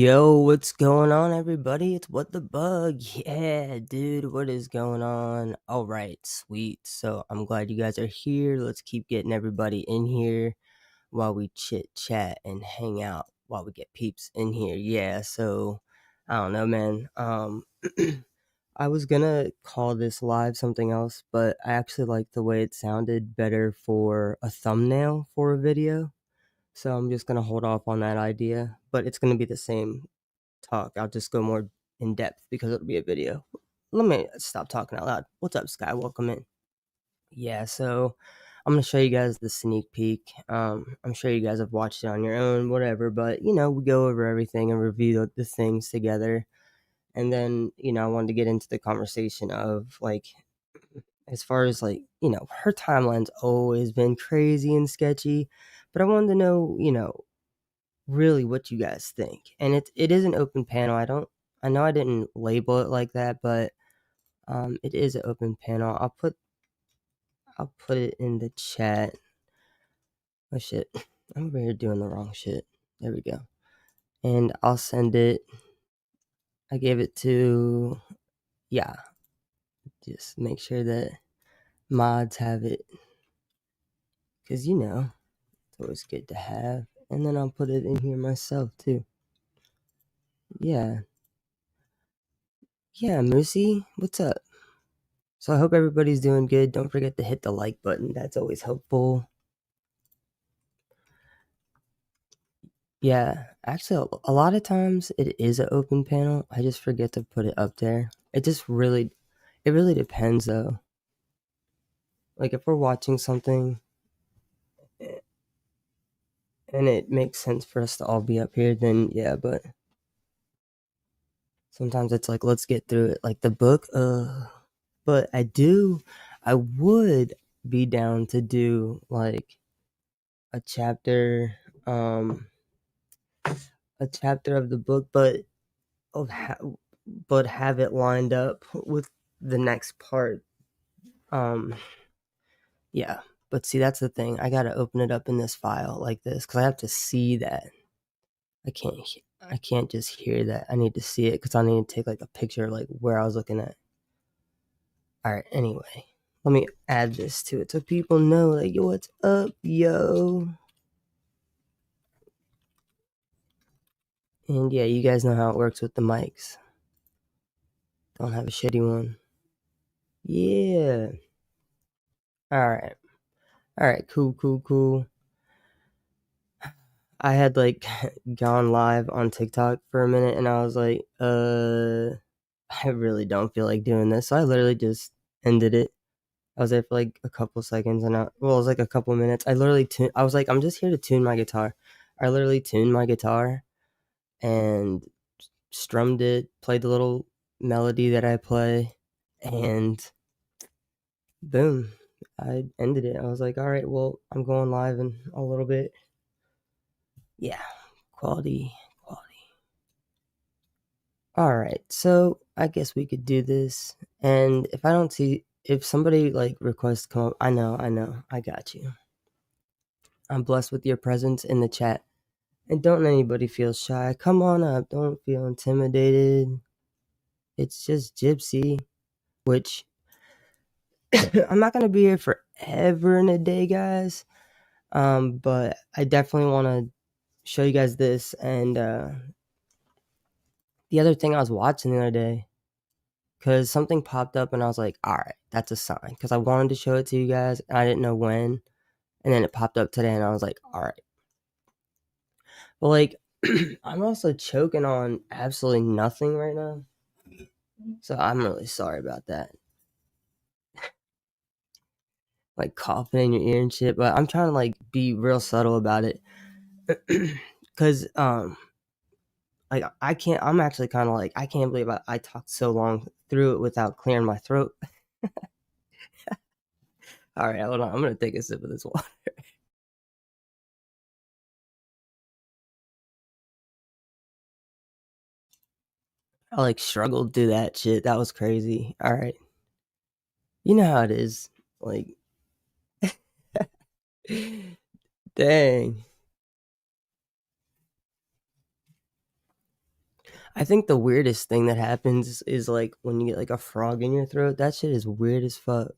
Yo, what's going on, everybody? It's WhatDaBuG. Yeah, dude, what is going on? All right, sweet. So I'm glad you guys are here. Let's keep getting everybody in here while we chit chat and hang out while we get peeps in here. Yeah, so I don't know, man. I was gonna call this live something else, but I actually like the way it sounded better for a thumbnail for a video. So I'm just gonna hold off on that idea, but it's gonna be the same talk. I'll just go more in depth because it'll be a video. Let me stop talking out loud. What's up, Sky? Welcome in. Yeah, so I'm gonna show you guys the sneak peek. I'm sure you guys have watched it on your own, whatever. But we go over everything and review the things together. And then I wanted to get into the conversation of like, as far as like her timeline's always been crazy and sketchy, but I wanted to know really what you guys think. And it is an open panel. I know I didn't label it like that, but it is an open panel. I'll put it in the chat. Oh shit. I'm over here doing the wrong shit. There we go. And I'll send it. I gave it to just make sure that mods have it. Cause it's always good to have. And then I'll put it in here myself too. Yeah. Yeah, Moosey, what's up? So I hope everybody's doing good. Don't forget to hit the like button. That's always helpful. Yeah, actually, a lot of times it is an open panel. I just forget to put it up there. It really depends though. Like if we're watching something and it makes sense for us to all be up here, then yeah, but sometimes it's like, let's get through it. Like the book, but I would be down to do like a chapter, of the book, but have it lined up with the next part. Yeah, but see, that's the thing. I gotta open it up in this file like this because I have to see that. I can't just hear that. I need to see it because I need to take like a picture of like where I was looking at. All right. Anyway, let me add this to it so people know like, yo, what's up, yo? And yeah, you guys know how it works with the mics. Don't have a shitty one. Yeah. All right. Cool. I had like gone live on TikTok for a minute and I was like, I really don't feel like doing this. So I literally just ended it. I was there for like a couple seconds and it was like a couple minutes. I was like, I'm just here to tune my guitar. I literally tuned my guitar and strummed it, played the little melody that I play, and boom, I ended it. I was like, all right, well, I'm going live in a little bit. Yeah, quality. All right, so I guess we could do this. And if somebody like requests to come up, I know, I got you. I'm blessed with your presence in the chat. And don't anybody feel shy. Come on up. Don't feel intimidated. It's just Gypsy, which I'm not gonna be here forever and a day, guys. But I definitely want to show you guys this. And the other thing I was watching the other day, because something popped up and I was like, all right, that's a sign. Because I wanted to show it to you guys and I didn't know when. And then it popped up today and I was like, all right. But like, I'm also choking on absolutely nothing right now. So I'm really sorry about that. Like coughing in your ear and shit. But I'm trying to like be real subtle about it. Because, like I'm actually kind of like, I can't believe I talked so long through it without clearing my throat. All right, hold on. I'm going to take a sip of this water. I like struggled through that shit. That was crazy. All right. You know how it is. Like, dang. I think the weirdest thing that happens is like when you get like a frog in your throat. That shit is weird as fuck.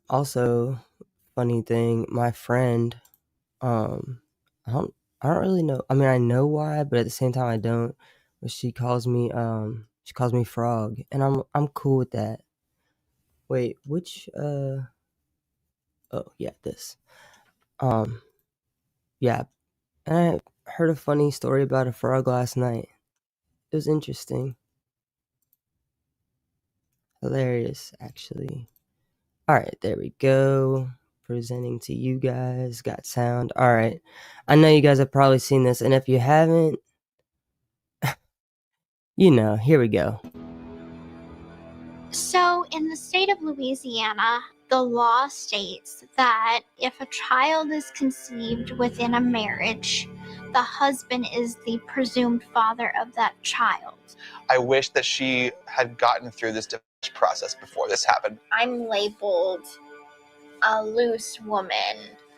Also, funny thing, my friend, um, I don't, I don't really know. I mean, I know why, but at the same time, I don't. But she calls me frog, and I'm cool with that. Wait, which oh yeah, this. Um, yeah, and I heard a funny story about a frog last night. It was interesting, hilarious, actually. All right, there we go. Presenting to you guys. Got sound. All right. I know you guys have probably seen this, and if you haven't, here we go. So, in the state of Louisiana, the law states that if a child is conceived within a marriage, the husband is the presumed father of that child. I wish that she had gotten through this divorce process before this happened. I'm labeled a loose woman,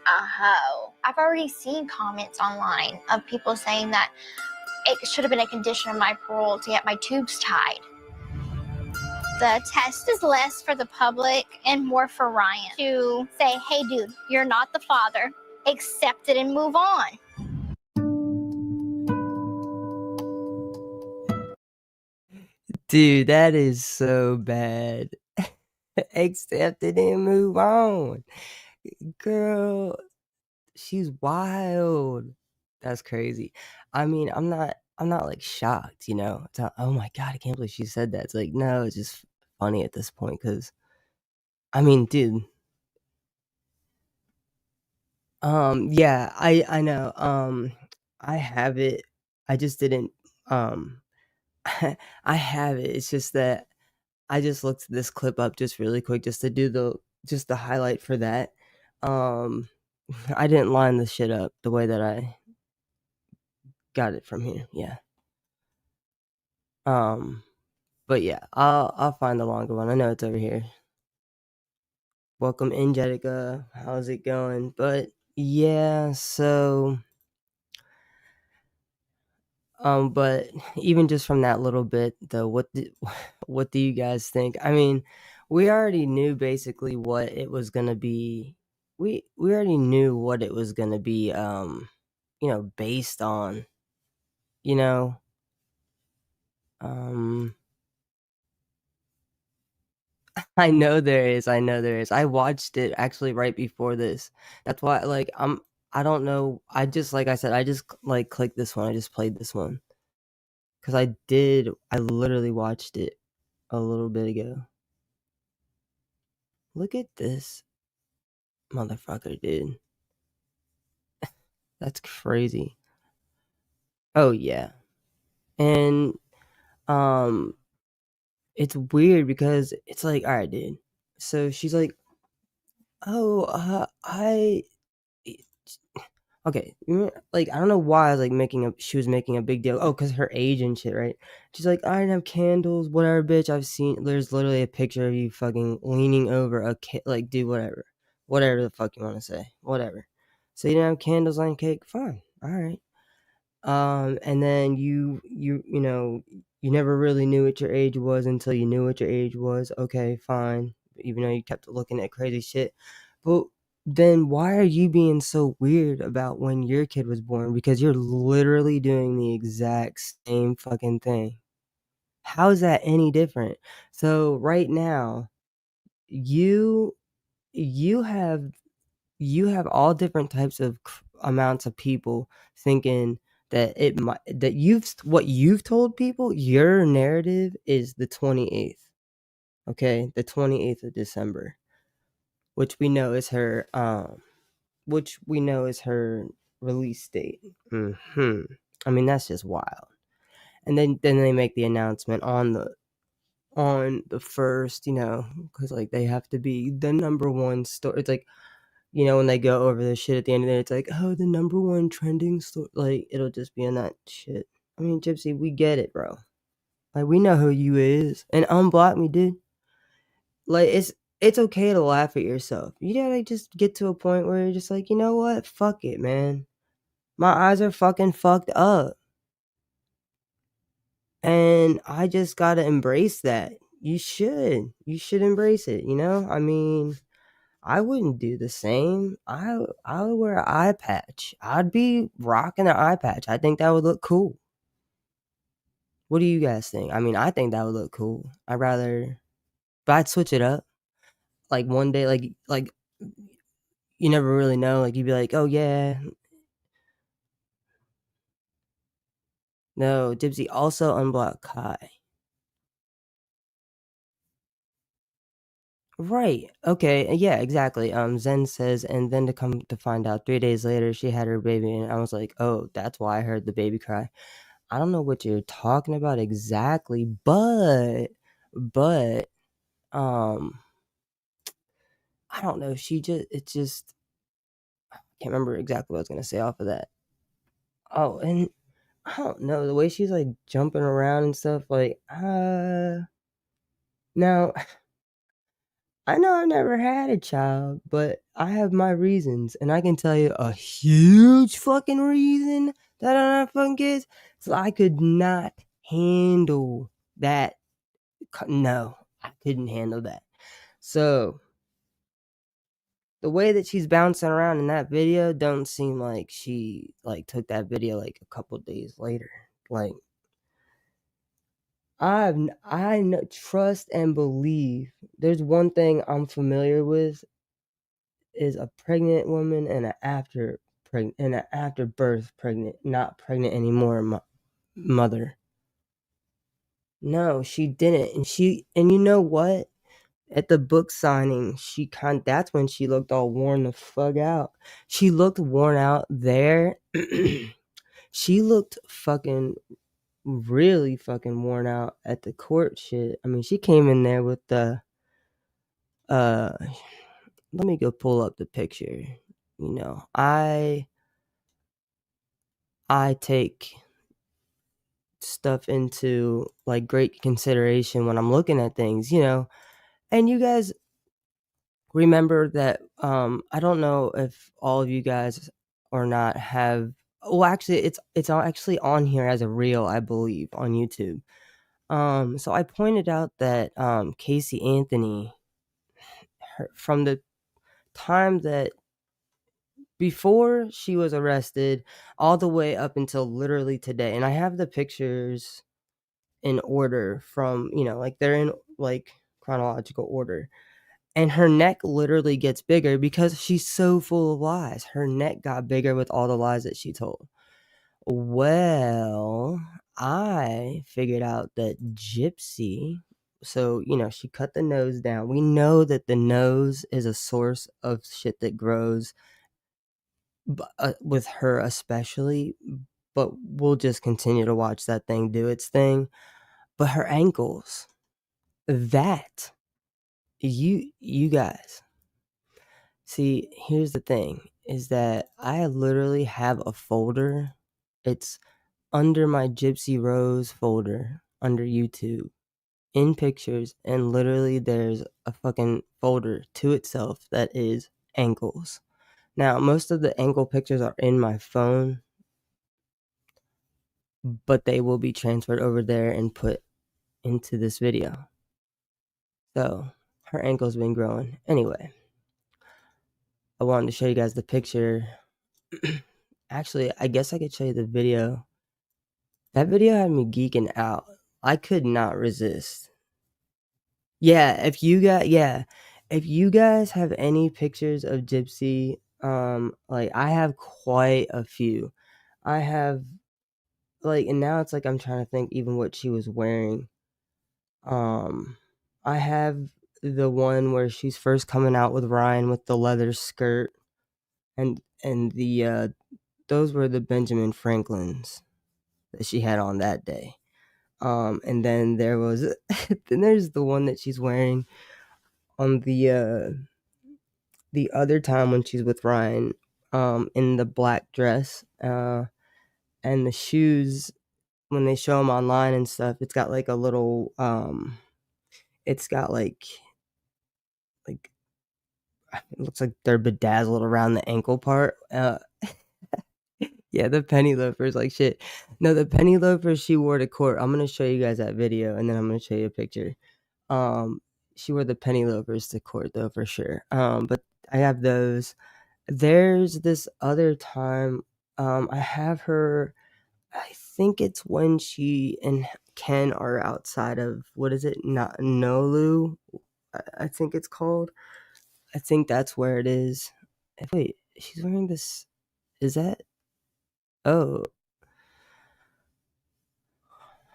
a hoe. I've already seen comments online of people saying that it should have been a condition of my parole to get my tubes tied. The test is less for the public and more for Ryan to say, hey, dude, you're not the father. Accept it and move on. Dude, that is so bad. Accept it and move on. Girl, she's wild. That's crazy. I mean, I'm not like shocked, It's not, oh my god, I can't believe she said that. It's like, no, it's just funny at this point because I mean, dude. Yeah, I know. I have it. I just didn't I have it. It's just that I just looked this clip up just really quick just to do the highlight for that. Um I didn't line the shit up the way that I got it from here. Yeah. But yeah, I'll find the longer one. I know it's over here. Welcome in, Jetica. How's it going? But yeah, so but even just from that little bit though, what do you guys think? I mean, we already knew basically what it was gonna be. We already knew what it was gonna be, based on, you know. Um I know there is. I know there is. I watched it actually right before this. That's why like I don't know. I just like I said, I just like clicked this one. I just played this one. Cuz I literally watched it a little bit ago. Look at this motherfucker, dude. That's crazy. Oh yeah. And um it's weird because it's like, all right, dude. So she's like, "Oh, I okay, like I don't know why I was like she was making a big deal. Oh, cuz her age and shit, right? She's like, "I didn't have candles, whatever, bitch. I've seen there's literally a picture of you fucking leaning over a cake, like dude, whatever. Whatever the fuck you want to say. Whatever. So you didn't have candles on cake? Fine. All right. And then you never really knew what your age was until you knew what your age was. Okay, fine. Even though you kept looking at crazy shit. But then why are you being so weird about when your kid was born? Because you're literally doing the exact same fucking thing. How is that any different? So right now, you you have you have all different types of amounts of people thinking that what you've told people, your narrative is the 28th. Okay, the 28th of December, which we know is her release date. I mean, that's just wild. And then they make the announcement on the first, because like they have to be the number one story. It's like, when they go over the shit at the end of it, it's like, oh, the number one trending story. Like, it'll just be in that shit. I mean, Gypsy, we get it, bro. Like, we know who you is. And unblock me, dude. Like, it's okay to laugh at yourself. You gotta just get to a point where you're just like, you know what? Fuck it, man. My eyes are fucking fucked up. And I just gotta embrace that. You should embrace it, you know? I mean, I wouldn't do the same. I would wear an eye patch. I'd be rocking an eye patch. I think that would look cool. What do you guys think? I mean, I think that would look cool. But I'd switch it up. Like one day, like you never really know. Like you'd be like, oh yeah, no, Gypsy also unblocked Kai. Right. Okay. Yeah, exactly. Zen says, and then to come to find out 3 days later, she had her baby. And I was like, oh, that's why I heard the baby cry. I don't know what you're talking about exactly, but, um, I don't know. I can't remember exactly what I was going to say off of that. Oh, and I don't know. The way she's like jumping around and stuff, like, now, I know I've never had a child, but I have my reasons, and I can tell you a huge fucking reason that I don't have fucking kids. So I could not handle that. No, I couldn't handle that. So the way that she's bouncing around in that video don't seem like she like took that video like a couple days later. Like I know, trust and believe. There's one thing I'm familiar with is a pregnant woman and an after birth pregnant, not pregnant anymore mother. No, she didn't. And you know what? At the book signing, that's when she looked all worn the fuck out. She looked worn out there. She looked fucking really fucking worn out at the court shit. I mean, she came in there with the uh let me go pull up the picture. You know, I take stuff into like great consideration when I'm looking at things, you know. And you guys remember that I don't know if all of you guys or not have, well actually it's actually on here as a reel, I believe, on YouTube. So I pointed out that Casey Anthony, from the time that before she was arrested all the way up until literally today, and I have the pictures in order from, you know, like they're in like chronological order. And her neck literally gets bigger because she's so full of lies. Her neck got bigger with all the lies that she told. Well, I figured out that Gypsy, so, you know, she cut the nose down. We know that the nose is a source of shit that grows, with her especially, but we'll just continue to watch that thing do its thing. But her ankles, that you guys see, here's the thing is that I literally have a folder. It's under my Gypsy Rose folder under YouTube in pictures, and literally there's a fucking folder to itself that is ankles. Now, most of the ankle pictures are in my phone, but they will be transferred over there and put into this video. So, her ankle's been growing. Anyway, I wanted to show you guys the picture. Actually, I guess I could show you the video. That video had me geeking out. I could not resist. If you guys have any pictures of Gypsy, like I have quite a few. I have like, and now it's like I'm trying to think even what she was wearing. I have the one where she's first coming out with Ryan with the leather skirt, and the those were the Benjamin Franklins that she had on that day. And then there was then there's the one that she's wearing on the other time when she's with Ryan, in the black dress, and the shoes when they show them online and stuff. It's got like a little it's got like it looks like they're bedazzled around the ankle part. Yeah, the penny loafers, like, shit. No, the penny loafers she wore to court, I'm gonna show you guys that video, and then I'm gonna show you a picture. Um, she wore the penny loafers to court, though, for sure. But I have those. There's this other time, I have her I think it's when she and Ken are outside of what is it? Nolu, I think it's called. I think that's where it is. Wait, she's wearing this. Is that? Oh,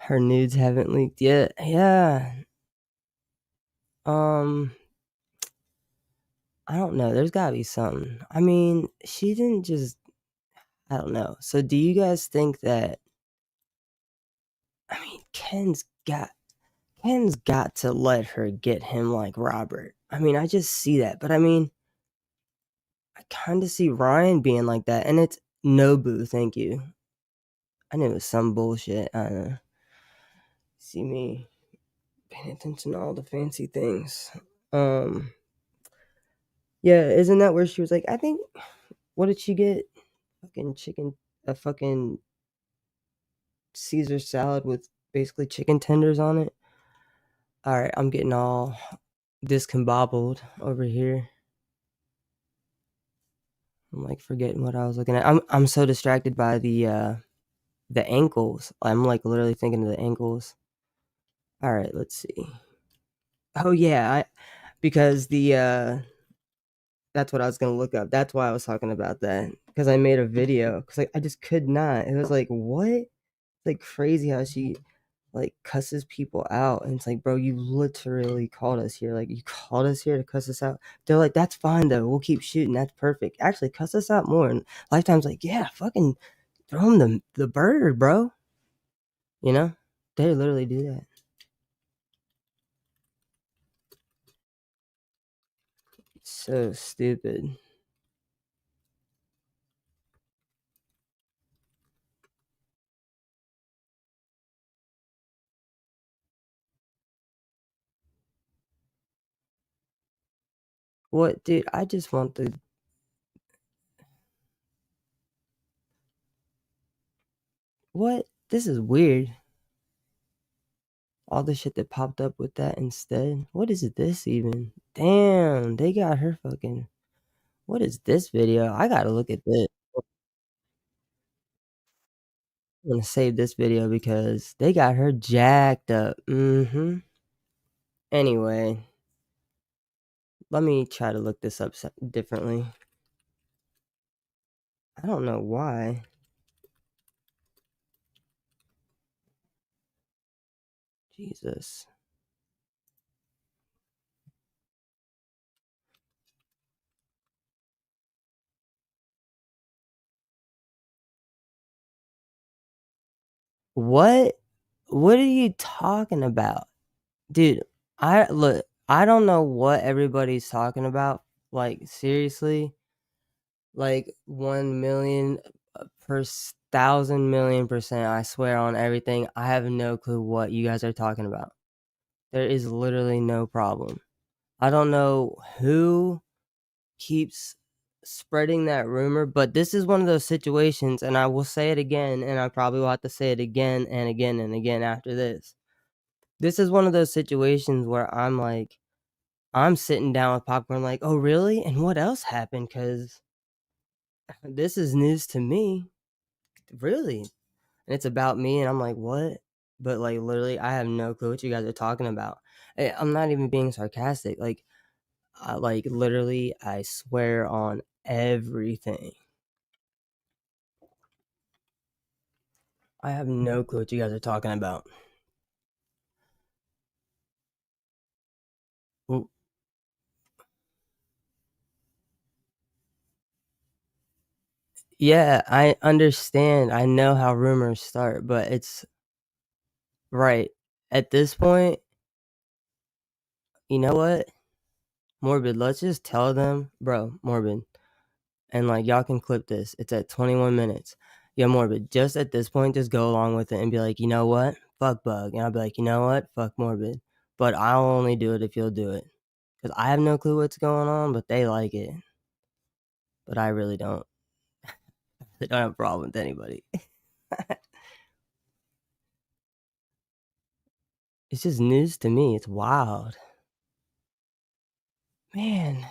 her nudes haven't leaked yet. Yeah. Um, I don't know. There's gotta be something. I mean, she didn't just. I don't know. So, do you guys think that? I mean, Ken's got to let her get him like Robert. I mean, I just see that, but I mean, I kind of see Ryan being like that, and it's Nobu. Thank you. I knew it was some bullshit. I don't know. See me paying attention to all the fancy things. Um, yeah, isn't that where she was like? I think. What did she get? Fucking chicken. A fucking Caesar salad with basically chicken tenders on it. All right, I'm getting all discombobbled over here. I'm like forgetting what I was looking at. I'm so distracted by the ankles. I'm like literally thinking of the ankles. All right, let's see. Oh yeah, because that's what I was gonna look up. That's why I was talking about that because I made a video because like I just could not. It was like what? It's like crazy how she like cusses people out, and it's like, bro, you literally called us here. Like you called us here to cuss us out. They're like, that's fine though. We'll keep shooting. That's perfect. Actually, cuss us out more. And Lifetime's like, yeah, fucking throw him the bird, bro. You know, they literally do that. So stupid. What, dude? I just want the. What? This is weird. All the shit that popped up with that instead. What is this even? Damn, they got her fucking. What is this video? I gotta look at this. I'm gonna save this video because they got her jacked up. Anyway, let me try to look this up differently. I don't know why. Jesus. What? What are you talking about? Dude, I don't know what everybody's talking about. Like, seriously? Like 1,000,000 per 1,000,000,000%, I swear on everything. I have no clue what you guys are talking about. There is literally no problem. I don't know who keeps spreading that rumor, but this is one of those situations, and I will say it again, and I probably will have to say it again and again and again after this. This is one of those situations where I'm like, I'm sitting down with popcorn, like, oh, really? And what else happened? Because this is news to me. Really? And it's about me, and I'm like, what? But, like, literally, I have no clue what you guys are talking about. I'm not even being sarcastic. Like, literally, I swear on everything. I have no clue what you guys are talking about. Well, yeah, I understand. I know how rumors start, but it's right. At this point, you know what? Morbid, let's just tell them, bro, Morbid. And like y'all can clip this. It's at 21 minutes. Yeah, Morbid. Just at this point, just go along with it and be like, you know what? Fuck Bug. And I'll be like, you know what? Fuck Morbid. But I'll only do it if you'll do it. Because I have no clue what's going on, but they like it. But I really don't. really don't have a problem with anybody. It's just news to me. It's wild. Man.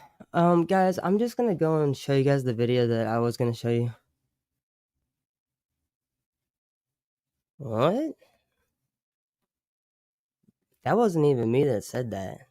Guys, I'm just gonna go and show you guys the video that I was gonna show you. What? That wasn't even me that said that.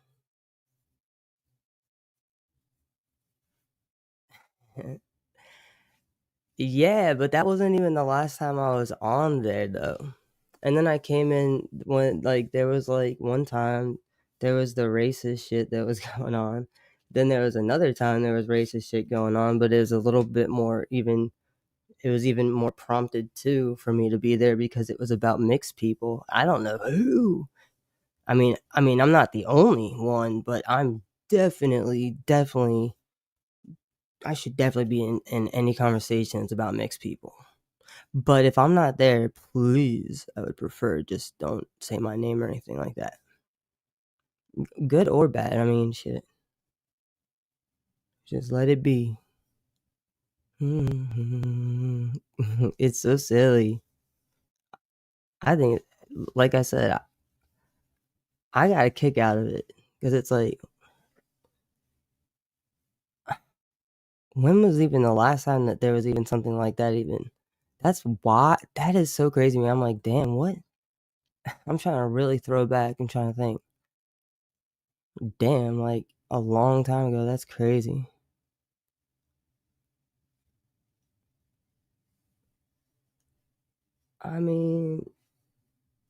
Yeah, but that wasn't even the last time I was on there though. And then I came in when like there was like one time there was the racist shit that was going on. Then there was another time there was racist shit going on, but it was a little bit more even it was even more prompted too for me to be there because it was about mixed people. I don't know who. I mean I'm not the only one, but I'm definitely I should definitely be in any conversations about mixed people. But if I'm not there, please, I would prefer just don't say my name or anything like that. Good or bad, I mean, shit. Just let it be. It's so silly. I think, like I said, I got a kick out of it because it's like, when was even the last time that there was even something like that? Even that's why that is so crazy to me. I'm like, damn, what? I'm trying to really throw back and trying to think. Damn, like a long time ago. That's crazy. I mean,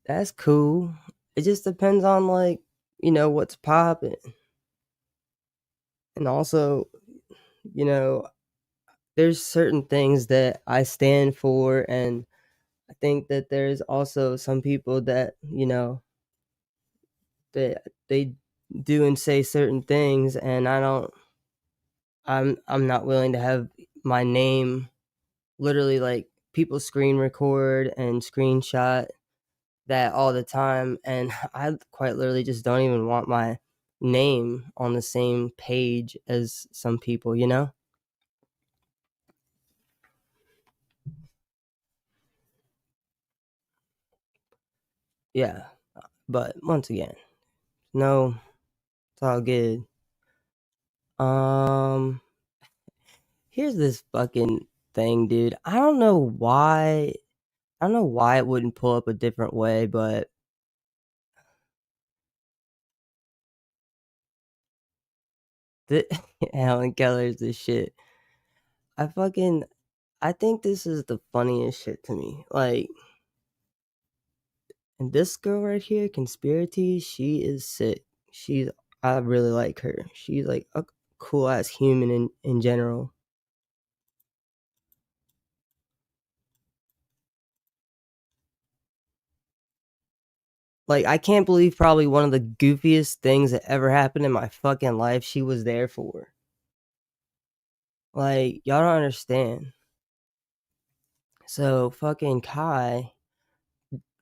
that's cool. It just depends on like, what's popping. And also, you know, there's certain things that I stand for, and I think that there's also some people that, that they do and say certain things, and I'm not willing to have my name literally like people screen record and screenshot that all the time, and I quite literally just don't even want my name on the same page as some people, Yeah, but once again, no, it's all good. Um, Here's this fucking thing, dude. I don't know why it wouldn't pull up a different way, but the Helen Keller's this shit. I think this is the funniest shit to me. Like, and this girl right here, Conspiracy, she is sick. I really like her. She's like a cool ass human in general. Like, I can't believe probably one of the goofiest things that ever happened in my fucking life, she was there for. Like, y'all don't understand. So fucking Kai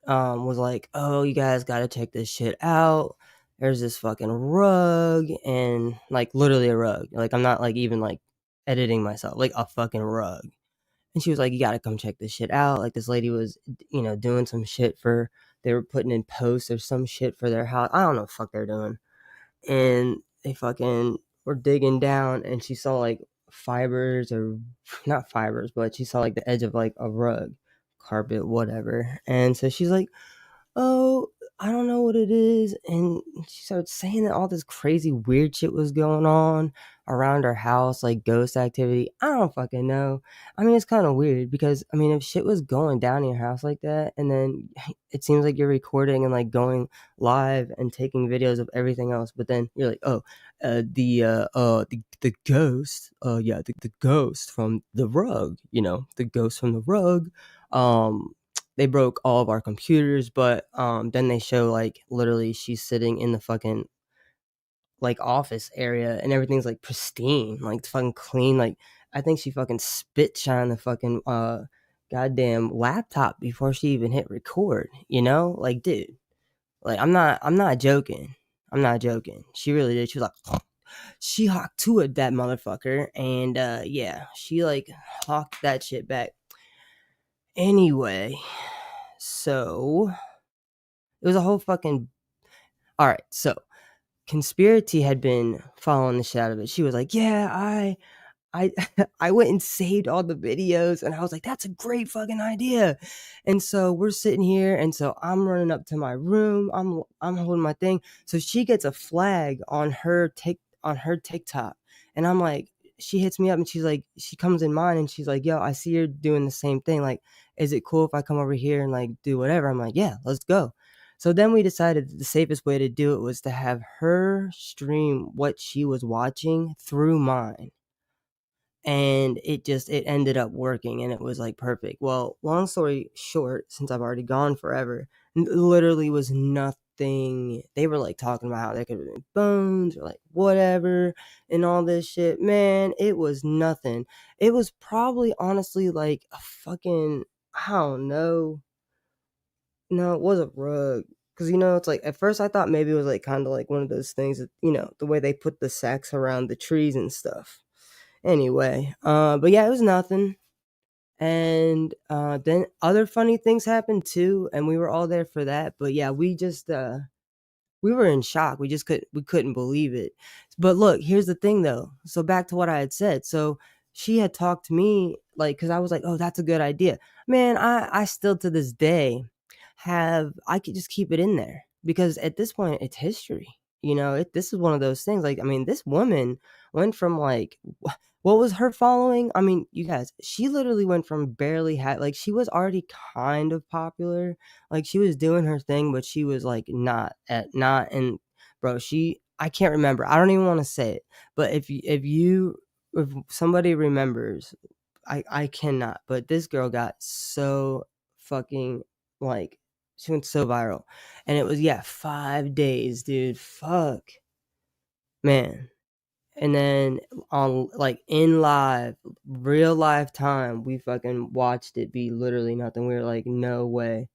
was like, "Oh, you guys gotta check this shit out. There's this fucking rug," and like literally a rug. Like, I'm not like even like editing myself, like a fucking rug. And she was like, "You gotta come check this shit out." Like, this lady was, doing some shit for they were putting in posts or some shit for their house. I don't know what the fuck they're doing. And they fucking were digging down, and she saw like fibers, or not fibers, but she saw like the edge of like a rug, carpet, whatever. And so she's like, "Oh, I don't know what it is." And she started saying that all this crazy weird shit was going on around her house, like ghost activity. I don't fucking know. I mean, it's kind of weird because, I mean, if shit was going down in your house like that, and then it seems like you're recording and like going live and taking videos of everything else, but then you're like, "Oh, the ghost, yeah, the ghost from the rug, the ghost from the rug, they broke all of our computers," but then they show like literally she's sitting in the fucking like office area and everything's like pristine, like fucking clean. Like, I think she fucking spit shine the fucking goddamn laptop before she even hit record, like, dude, like, I'm not joking. I'm not joking. She really did. She was like, she hawked to it, that motherfucker, and yeah, she like hawked that shit back. Anyway, so it was a whole fucking. All right, so Conspiracy had been following the shit out of it. She was like, "Yeah, I I went and saved all the videos," and I was like, "That's a great fucking idea." And so we're sitting here, and so I'm running up to my room. I'm holding my thing. So she gets a flag on her TikTok, and I'm like, she hits me up, and she's like, she comes in mine, and she's like, "Yo, I see you're doing the same thing. Like, is it cool if I come over here and like do whatever?" I'm like, "Yeah, let's go." So then we decided that the safest way to do it was to have her stream what she was watching through mine. And it ended up working, and it was like perfect. Well, long story short, since I've already gone forever, literally was nothing. They were like talking about how there could have been bones or like whatever and all this shit. Man, it was nothing. It was probably honestly like a fucking, I don't know. No, it was a rug. Cause it's like at first I thought maybe it was like kind of like one of those things that, the way they put the sacks around the trees and stuff. Anyway, but yeah, it was nothing. And then other funny things happened too, and we were all there for that. But yeah, we were in shock. We couldn't believe it. But look, here's the thing though. So back to what I had said. So she had talked to me like, cuz I was like, "Oh, that's a good idea." Man, I still to this day I could just keep it in there because at this point it's history. This is one of those things like, I mean, this woman went from like what was her following? I mean, you guys, she literally went from barely had like she was already kind of popular, like she was doing her thing, but she was like not and bro, I can't remember. I don't even want to say it. But if somebody remembers, I cannot. But this girl got so fucking like she went so viral. And it was 5 days, dude. Fuck. Man. And then on like in live, real life time, we fucking watched it be literally nothing. We were like, no way.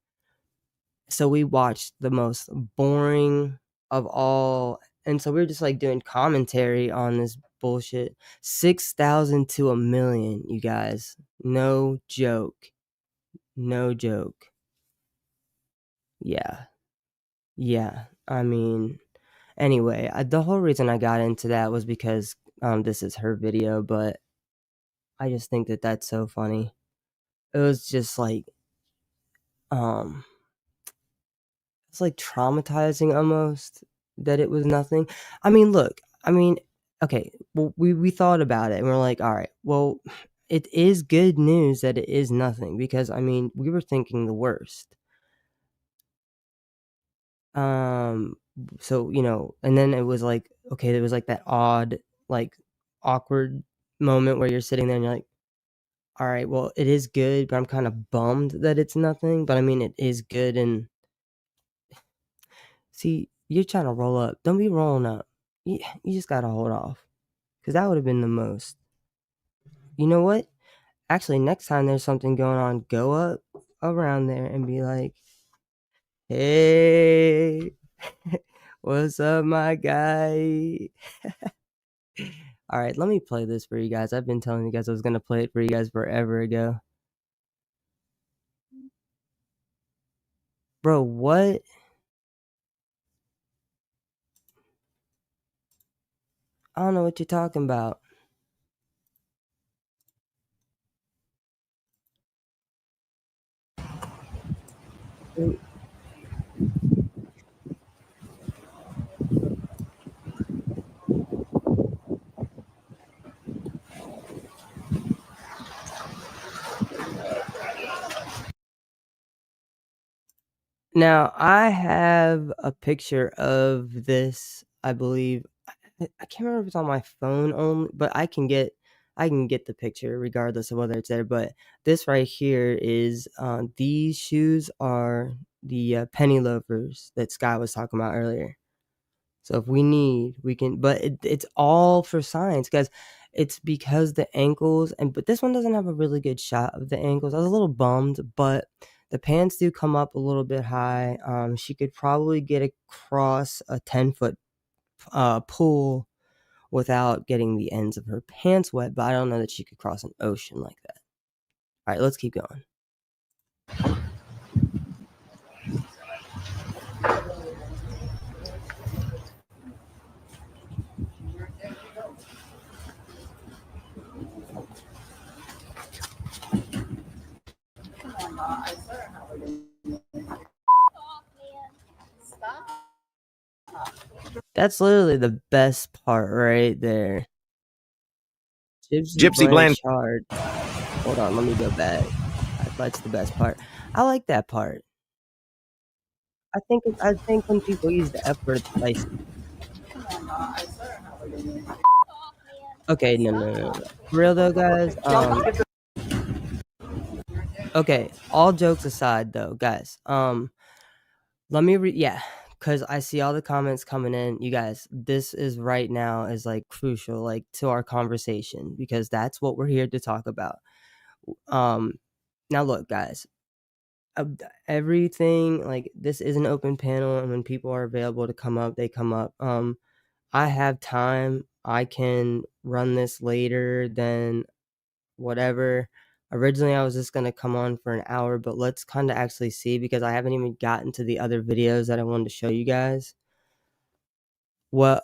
So we watched the most boring of all. And so we were just like doing commentary on this bullshit. 6,000 to a million, you guys. No joke. No joke. Yeah. Yeah. I mean, anyway, the whole reason I got into that was because this is her video, but I just think that that's so funny. It was just like, um, it's like traumatizing almost that it was nothing. I mean, look, I mean, okay, well, we thought about it and we're like, all right, well, it is good news that it is nothing because I mean, we were thinking the worst. Um, so and then it was like, okay, there was like that odd, like awkward moment where you're sitting there and you're like, all right, well, it is good, but I'm kind of bummed that it's nothing. But I mean, it is good. And see, you're trying to roll up. Don't be rolling up. You just got to hold off because that would have been the most. You know what? Actually, next time there's something going on, go up around there and be like, hey, what's up, my guy? All right, let me play this for you guys. I've been telling you guys I was going to play it for you guys forever ago. Bro, what? I don't know what you're talking about. Now, I have a picture of this, I believe. I can't remember if it's on my phone only, but I can get the picture regardless of whether it's there. But this right here is these shoes are the penny loafers that Sky was talking about earlier. So if we need, we can, but it's all for science, guys. It's because the ankles, but this one doesn't have a really good shot of the ankles. I was a little bummed, but the pants do come up a little bit high. She could probably get across a 10-foot pool without getting the ends of her pants wet, but I don't know that she could cross an ocean like that. All right, let's keep going. That's literally the best part right there. Gypsy Gypsy Blanchard. Hold on, let me go back. That's the best part. I like that part. I think when people use the F word, it's spicy. Okay, no. For real though, guys. Okay. All jokes aside, though, guys. Let me because I see all the comments coming in. You guys, this is right now is like crucial, like to our conversation because that's what we're here to talk about. Now look, guys. Everything like this is an open panel, and when people are available to come up, they come up. I have time. I can run this later than whatever. Originally, I was just gonna come on for an hour, but let's kind of actually see because I haven't even gotten to the other videos that I wanted to show you guys. What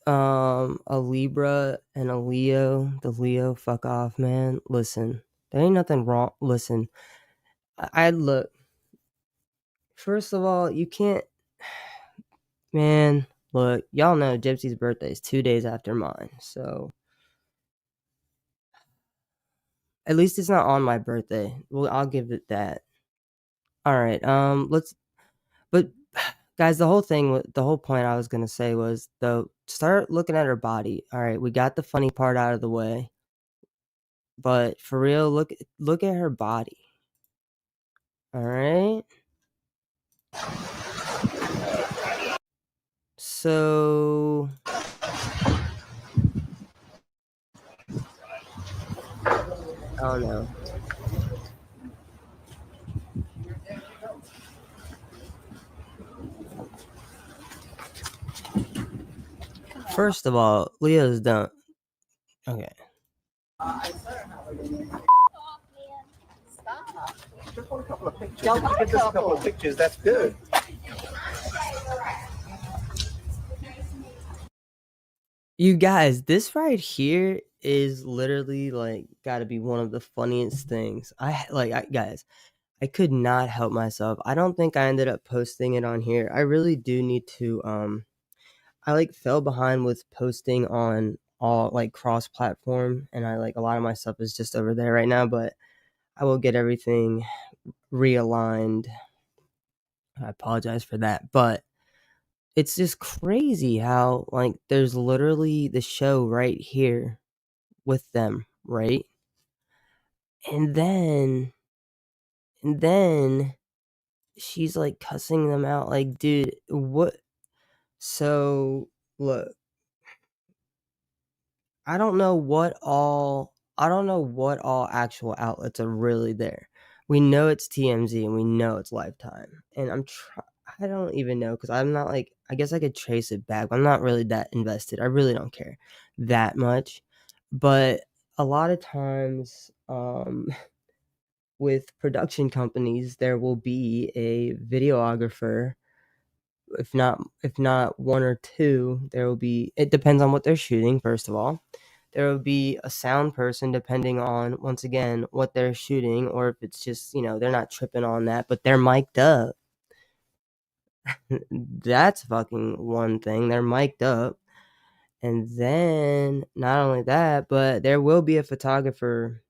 a Libra and a Leo. The Leo, fuck off, man. Listen, there ain't nothing wrong. Listen, I look. First of all, you can't, man. Look, y'all know Gypsy's birthday is 2 days after mine, so at least it's not on my birthday. Well, I'll give it that. All right, but guys, the whole point I was gonna say was though, start looking at her body. All right, we got the funny part out of the way, but for real, look at her body. All right. So I don't know. First of all, Leos don't. Okay. Just want a couple of pictures. Give us a couple of pictures. That's good. You guys, this right here is literally like got to be one of the funniest things. Guys, I could not help myself. I don't think I ended up posting it on here. I really do need to I like fell behind with posting on all like cross platform, and I like a lot of my stuff is just over there right now, but I will get everything realigned. I apologize for that, but it's just crazy how like there's literally the show right here with them, right? And then she's like cussing them out like, dude, what? So look, I don't know what all actual outlets are really there. We know it's TMZ and we know it's Lifetime. And I don't even know because I'm not like, I guess I could trace it back, but I'm not really that invested. I really don't care that much. But a lot of times with production companies, there will be a videographer. If not one or two, there will be, it depends on what they're shooting, first of all. There will be a sound person depending on, once again, what they're shooting, or if it's just, they're not tripping on that, but they're mic'd up. That's fucking one thing. They're mic'd up. And then not only that, but there will be a photographer.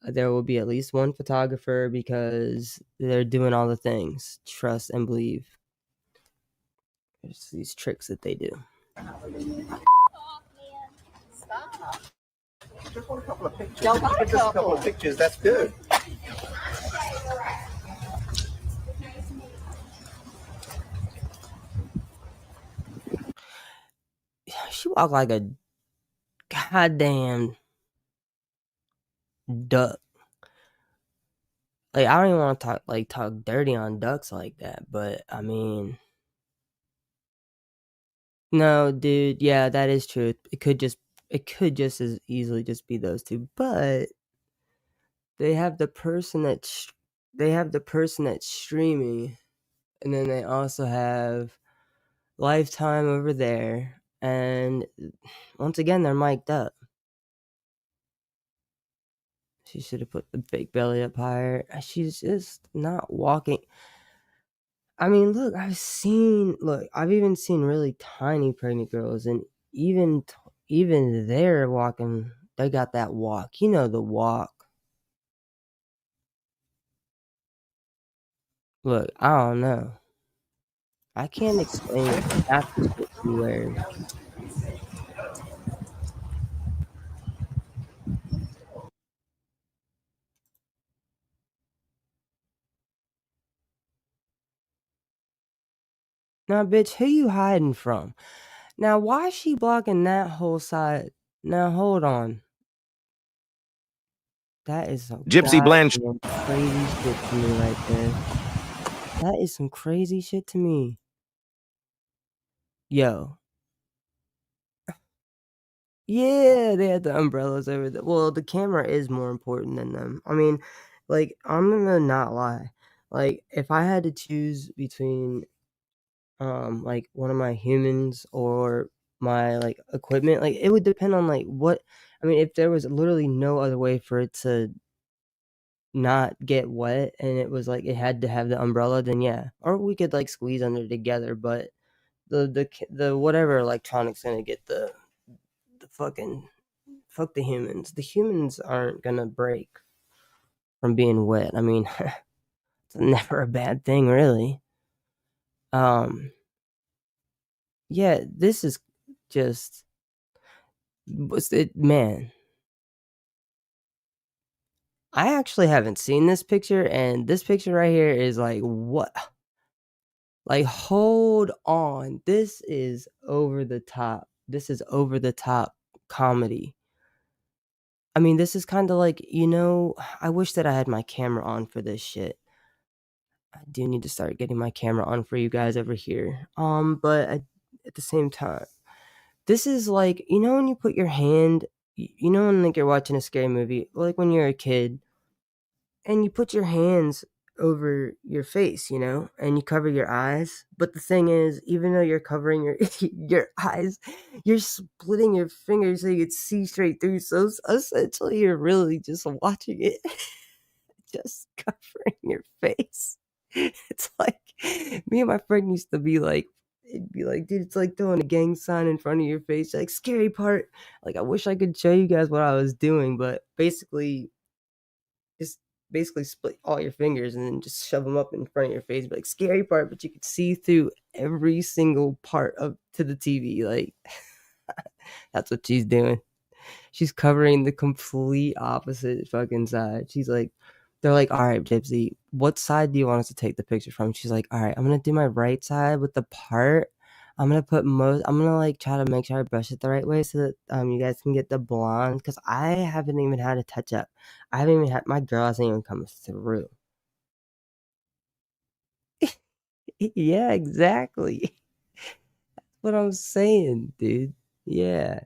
There will be at least one photographer because they're doing all the things. Trust and believe. There's these tricks that they do. Just want a couple of pictures. Give us a couple of pictures. That's good. She walked like a goddamn duck. Like, I don't even want to talk dirty on ducks like that, but I mean, no, dude, yeah, that is true. It could just as easily just be those two, but they have the person that's streaming, and then they also have Lifetime over there, and once again, they're mic'd up. She should have put the fake belly up higher. She's just not walking. I mean, look, I've even seen really tiny pregnant girls, and even they're walking. They got that walk. You know the walk. Look, I don't know. I can't explain half the shit she wears. Now, bitch, who you hiding from? Now, why is she blocking that whole side? Now, hold on. That is some Gypsy Blanche. goddamn crazy shit to me right there. That is some crazy shit to me. Yo. Yeah, they had the umbrellas over there. Well, the camera is more important than them. I mean, like, I'm gonna not lie. Like, if I had to choose between, like, one of my humans or my, like, equipment, like, it would depend on, like, what I mean, if there was literally no other way for it to not get wet and it was, like, it had to have the umbrella, then yeah. Or we could, like, squeeze under together, but the whatever electronic's gonna get the fucking fuck the humans. The humans aren't gonna break from being wet. I mean, it's never a bad thing, really. Yeah, this is just man. I actually haven't seen this picture, and this picture right here is like, what? Like, hold on. This is over the top. This is over the top comedy. I mean, this is kind of like, I wish that I had my camera on for this shit. I do need to start getting my camera on for you guys over here. But at the same time, this is like, when you put your hand, when like you're watching a scary movie, like when you're a kid, and you put your hands over your face, and you cover your eyes. But the thing is, even though you're covering your your eyes, you're splitting your fingers so you can see straight through. So essentially, you're really just watching it, just covering your face. It's like me and my friend used to be like, it'd be like, dude, it's like throwing a gang sign in front of your face. Like, scary part. Like, I wish I could show you guys what I was doing, but just basically split all your fingers and then just shove them up in front of your face. But like, scary part, but you could see through every single part of to the TV. Like, that's what she's doing. She's covering the complete opposite fucking side. They're like, all right, Gypsy, what side do you want us to take the picture from? She's like, all right, I'm gonna do my right side with the part. I'm gonna like try to make sure I brush it the right way so that you guys can get the blonde, because I haven't even had a touch up. I haven't even had my girl hasn't even come through. Yeah, exactly. That's what I'm saying, dude. Yeah,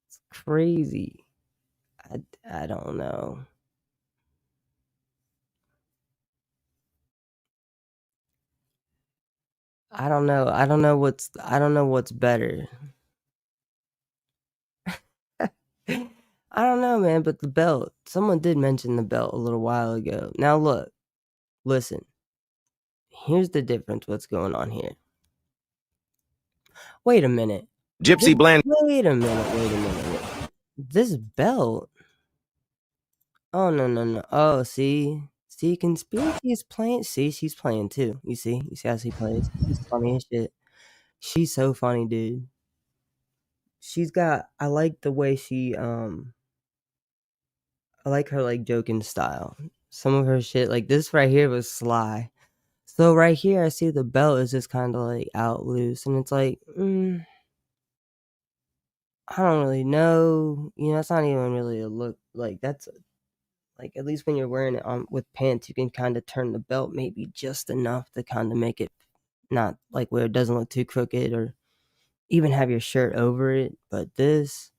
it's crazy. I don't know. I don't know. I don't know what's better. I don't know, man, but the belt. Someone did mention the belt a little while ago. Now look, listen. Here's the difference what's going on here. Wait a minute. Gypsy Blanche. Wait a minute. This belt. Oh no. Oh, see? See, Conspiracy is playing. See, she's playing too. You see? You see how she plays? She's funny as shit. She's so funny, dude. I like the way I like her like joking style. Some of her shit, like this right here, was sly. So right here, I see the belt is just kind of like out loose, and it's like, I don't really know. It's not even really a look. Like like at least when you're wearing it on with pants, you can kind of turn the belt maybe just enough to kind of make it not like where it doesn't look too crooked, or even have your shirt over it. But this,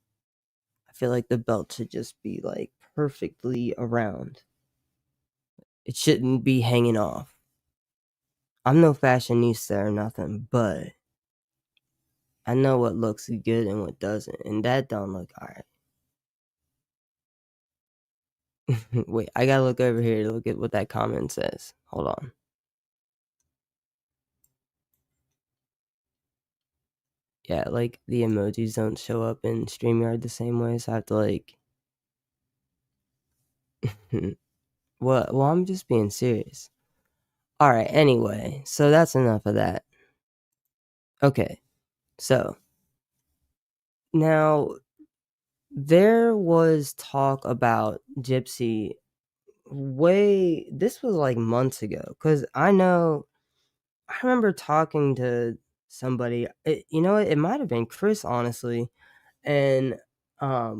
I feel like the belt should just be like perfectly around. It shouldn't be hanging off. I'm no fashionista or nothing, but I know what looks good and what doesn't, and that don't look alright. Wait, I gotta look over here to look at what that comment says. Hold on. Yeah, like, the emojis don't show up in StreamYard the same way, so I have to, like well, I'm just being serious. Alright, anyway, so that's enough of that. Okay, so now there was talk about Gypsy this was, like, months ago, 'cause I remember talking to somebody, you know what, it might have been Chris, honestly, and, I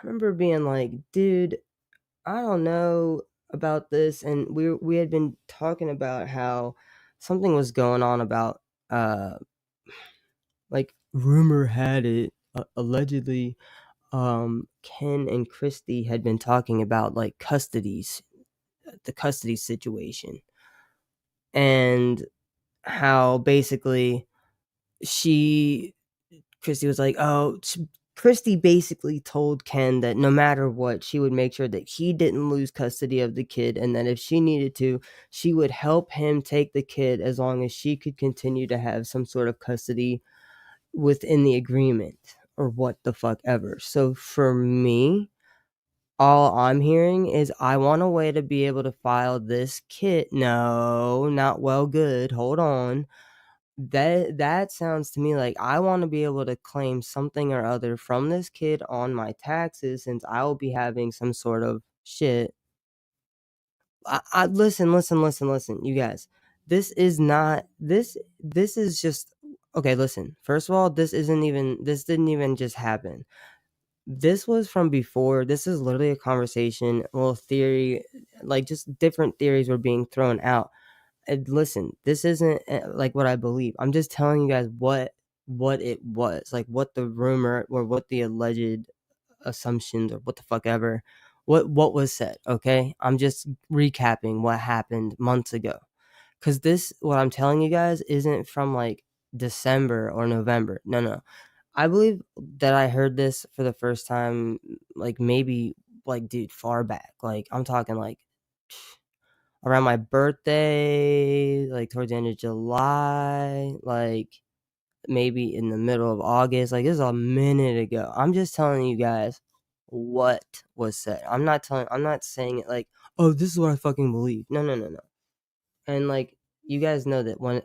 remember being like, "Dude, I don't know about this," and we had been talking about how something was going on about, uh, like, rumor had it, allegedly, Ken and Christy had been talking about, like, the custody situation, and how basically she Christy was like, "Oh," Christy basically told Ken that no matter what, she would make sure that he didn't lose custody of the kid, and that if she needed to, she would help him take the kid as long as she could continue to have some sort of custody within the agreement or what the fuck ever. So for me, all I'm hearing is I want a way to be able to file this kid. No, not well good. Hold on. That sounds to me like I want to be able to claim something or other from this kid on my taxes, since I will be having some sort of shit. I listen, you guys. This is not this is just okay, listen. First of all, this didn't even just happen. This was from before. This is literally a conversation, a little theory, like just different theories were being thrown out. And listen, this isn't like what I believe. I'm just telling you guys what it was, like what the rumor or what the alleged assumptions or what the fuck ever, what was said. Okay, I'm just recapping what happened months ago, because this what I'm telling you guys isn't from like December or November. No, I believe that I heard this for the first time, like maybe like dude far back. Like I'm talking like around my birthday, like towards the end of July, like maybe in the middle of August. Like this is a minute ago. I'm just telling you guys what was said. I'm not saying it like, oh, this is what I fucking believe. No. And like you guys know that when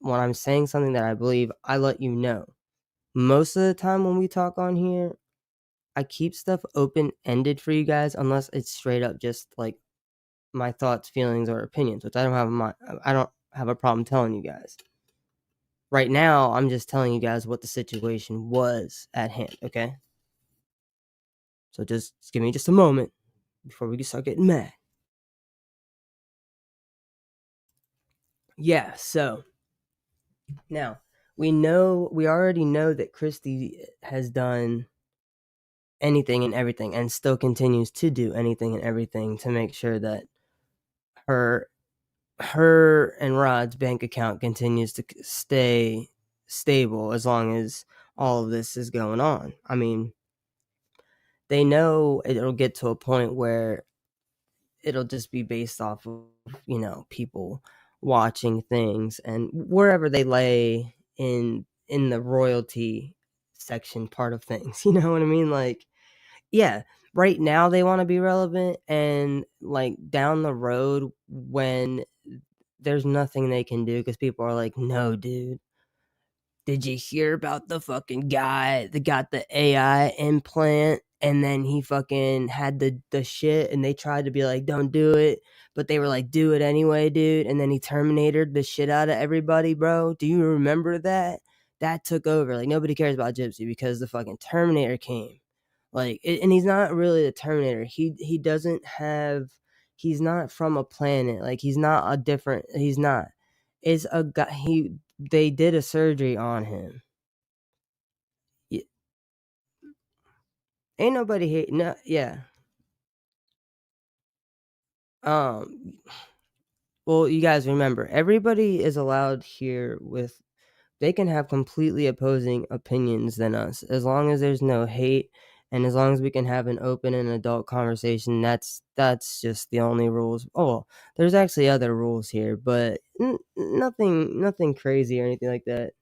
I'm saying something that I believe, I let you know. Most of the time when we talk on here, I keep stuff open ended for you guys unless it's straight up just like my thoughts, feelings, or opinions, which I don't have a problem telling you guys. Right now, I'm just telling you guys what the situation was at hand, okay? So just give me just a moment before we can start getting mad. Yeah, so now we already know that Christy has done anything and everything and still continues to do anything and everything to make sure that her and Rod's bank account continues to stay stable as long as all of this is going on. I mean, they know it'll get to a point where it'll just be based off of, people watching things and wherever they lay in the royalty section part of things. You know what I mean? Like, yeah, right now they want to be relevant, and like down the road when there's nothing they can do because people are like, no, dude, did you hear about the fucking guy that got the AI implant and then he fucking had the shit and they tried to be like, don't do it, but they were like, do it anyway, dude, and then he terminated the shit out of everybody, bro? Do you remember that? That took over. Like, nobody cares about Gypsy because the fucking Terminator came. Like, and he's not really the Terminator. He doesn't have. He's not from a planet. Like, he's not a different. He's not. It's a guy. They did a surgery on him. Ain't nobody hate. No, yeah. Well, you guys remember, everybody is allowed here with they can have completely opposing opinions than us as long as there's no hate and as long as we can have an open and adult conversation. That's just the only rules. Oh, well, there's actually other rules here, but nothing crazy or anything like that.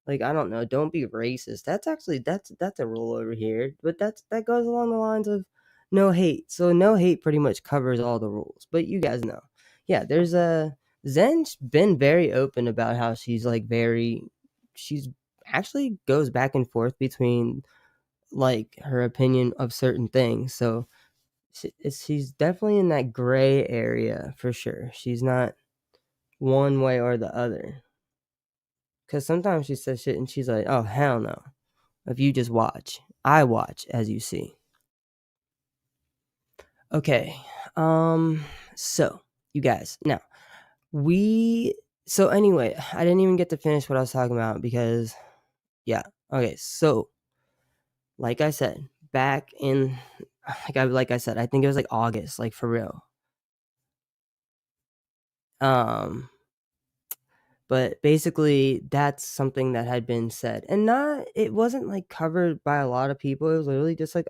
Like, I don't know, don't be racist. That's actually that's a rule over here, but that goes along the lines of no hate. So no hate pretty much covers all the rules. But you guys know. Yeah, there's a Zen's been very open about how she's actually goes back and forth between like her opinion of certain things. So she's definitely in that gray area for sure. She's not one way or the other. Because sometimes she says shit and she's like, oh, hell no. If you just watch, I watch as you see. Okay. So, you guys, now, so anyway, I didn't even get to finish what I was talking about because, yeah. Okay, so, like I said, back in, like I said, I think it was like August, like for real. But basically that's something that had been said and it wasn't like covered by a lot of people. It was literally just like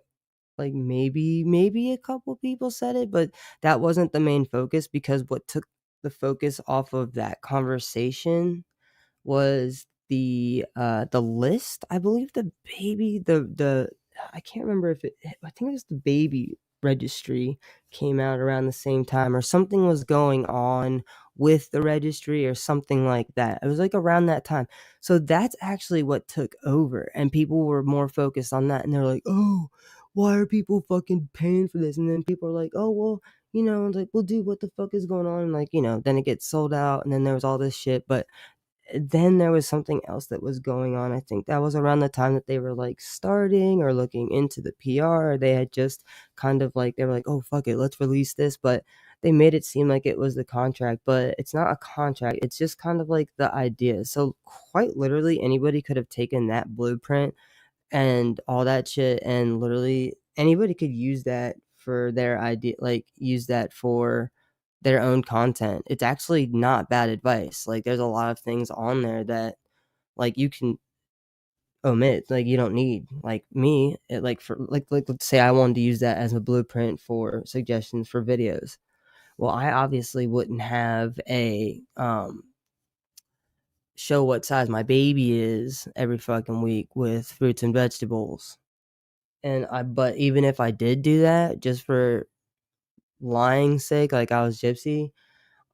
maybe a couple people said it, but that wasn't the main focus because what took the focus off of that conversation was the list. I believe the baby the I can't remember if I think it was the baby registry came out around the same time or something was going on with the registry or something like that. It was like around that time. So that's actually what took over and people were more focused on that and they're like, "Oh, why are people fucking paying for this?" And then people are like, "Oh, well, it's like, well, dude, what the fuck is going on?" And like, then it gets sold out and then there was all this shit, but then there was something else that was going on. I think that was around the time that they were like starting or looking into the PR. They had just kind of like, they were like, oh, fuck it, let's release this. But they made it seem like it was the contract, but it's not a contract. It's just kind of like the idea. So quite literally anybody could have taken that blueprint and all that shit and literally anybody could use that for their idea, like use that for their own content. It's actually not bad advice. Like there's a lot of things on there that like you can omit, like you don't need. Like me, like for like let's say I wanted to use that as a blueprint for suggestions for videos. Well, I obviously wouldn't have a show what size my baby is every fucking week with fruits and vegetables. But even if I did do that just for lying sake, like I was Gypsy,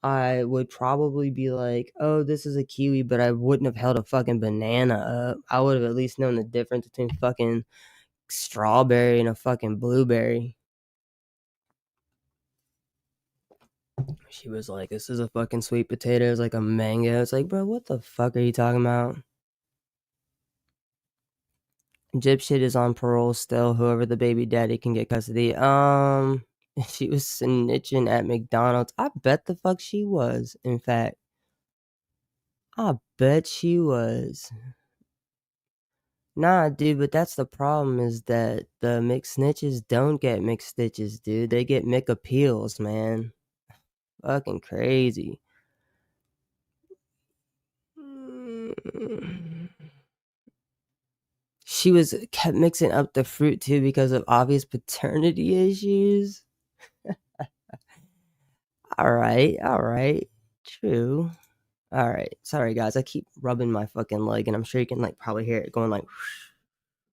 I would probably be like, "Oh, this is a kiwi," but I wouldn't have held a fucking banana up. I would have at least known the difference between fucking strawberry and a fucking blueberry. She was like, "This is a fucking sweet potato. It's like a mango." It's like, bro, what the fuck are you talking about? Gypsy is on parole still. Whoever the baby daddy can get custody. She was snitching at McDonald's. I bet the fuck she was. In fact, I bet she was. Nah, dude, but that's the problem is that the mixed snitches don't get mixed stitches, dude. They get Mick appeals, man. Fucking crazy. She kept mixing up the fruit too because of obvious paternity issues. All right. True. All right. Sorry, guys. I keep rubbing my fucking leg, and I'm sure you can like probably hear it going like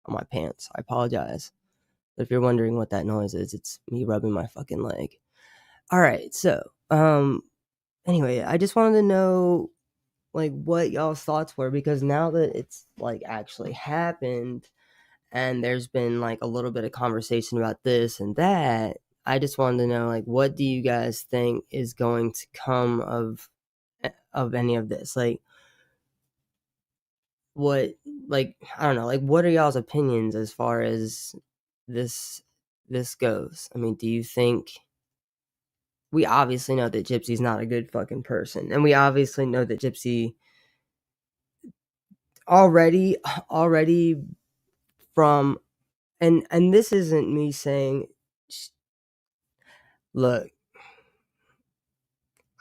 on my pants. I apologize. But if you're wondering what that noise is, it's me rubbing my fucking leg. All right. So, anyway, I just wanted to know like what y'all's thoughts were because now that it's like actually happened and there's been like a little bit of conversation about this and that, I just wanted to know like what do you guys think is going to come of any of this? Like what like I don't know, like what are y'all's opinions as far as this goes? I mean, do you think we obviously know that Gypsy's not a good fucking person, and we obviously know that Gypsy already from and this isn't me saying look,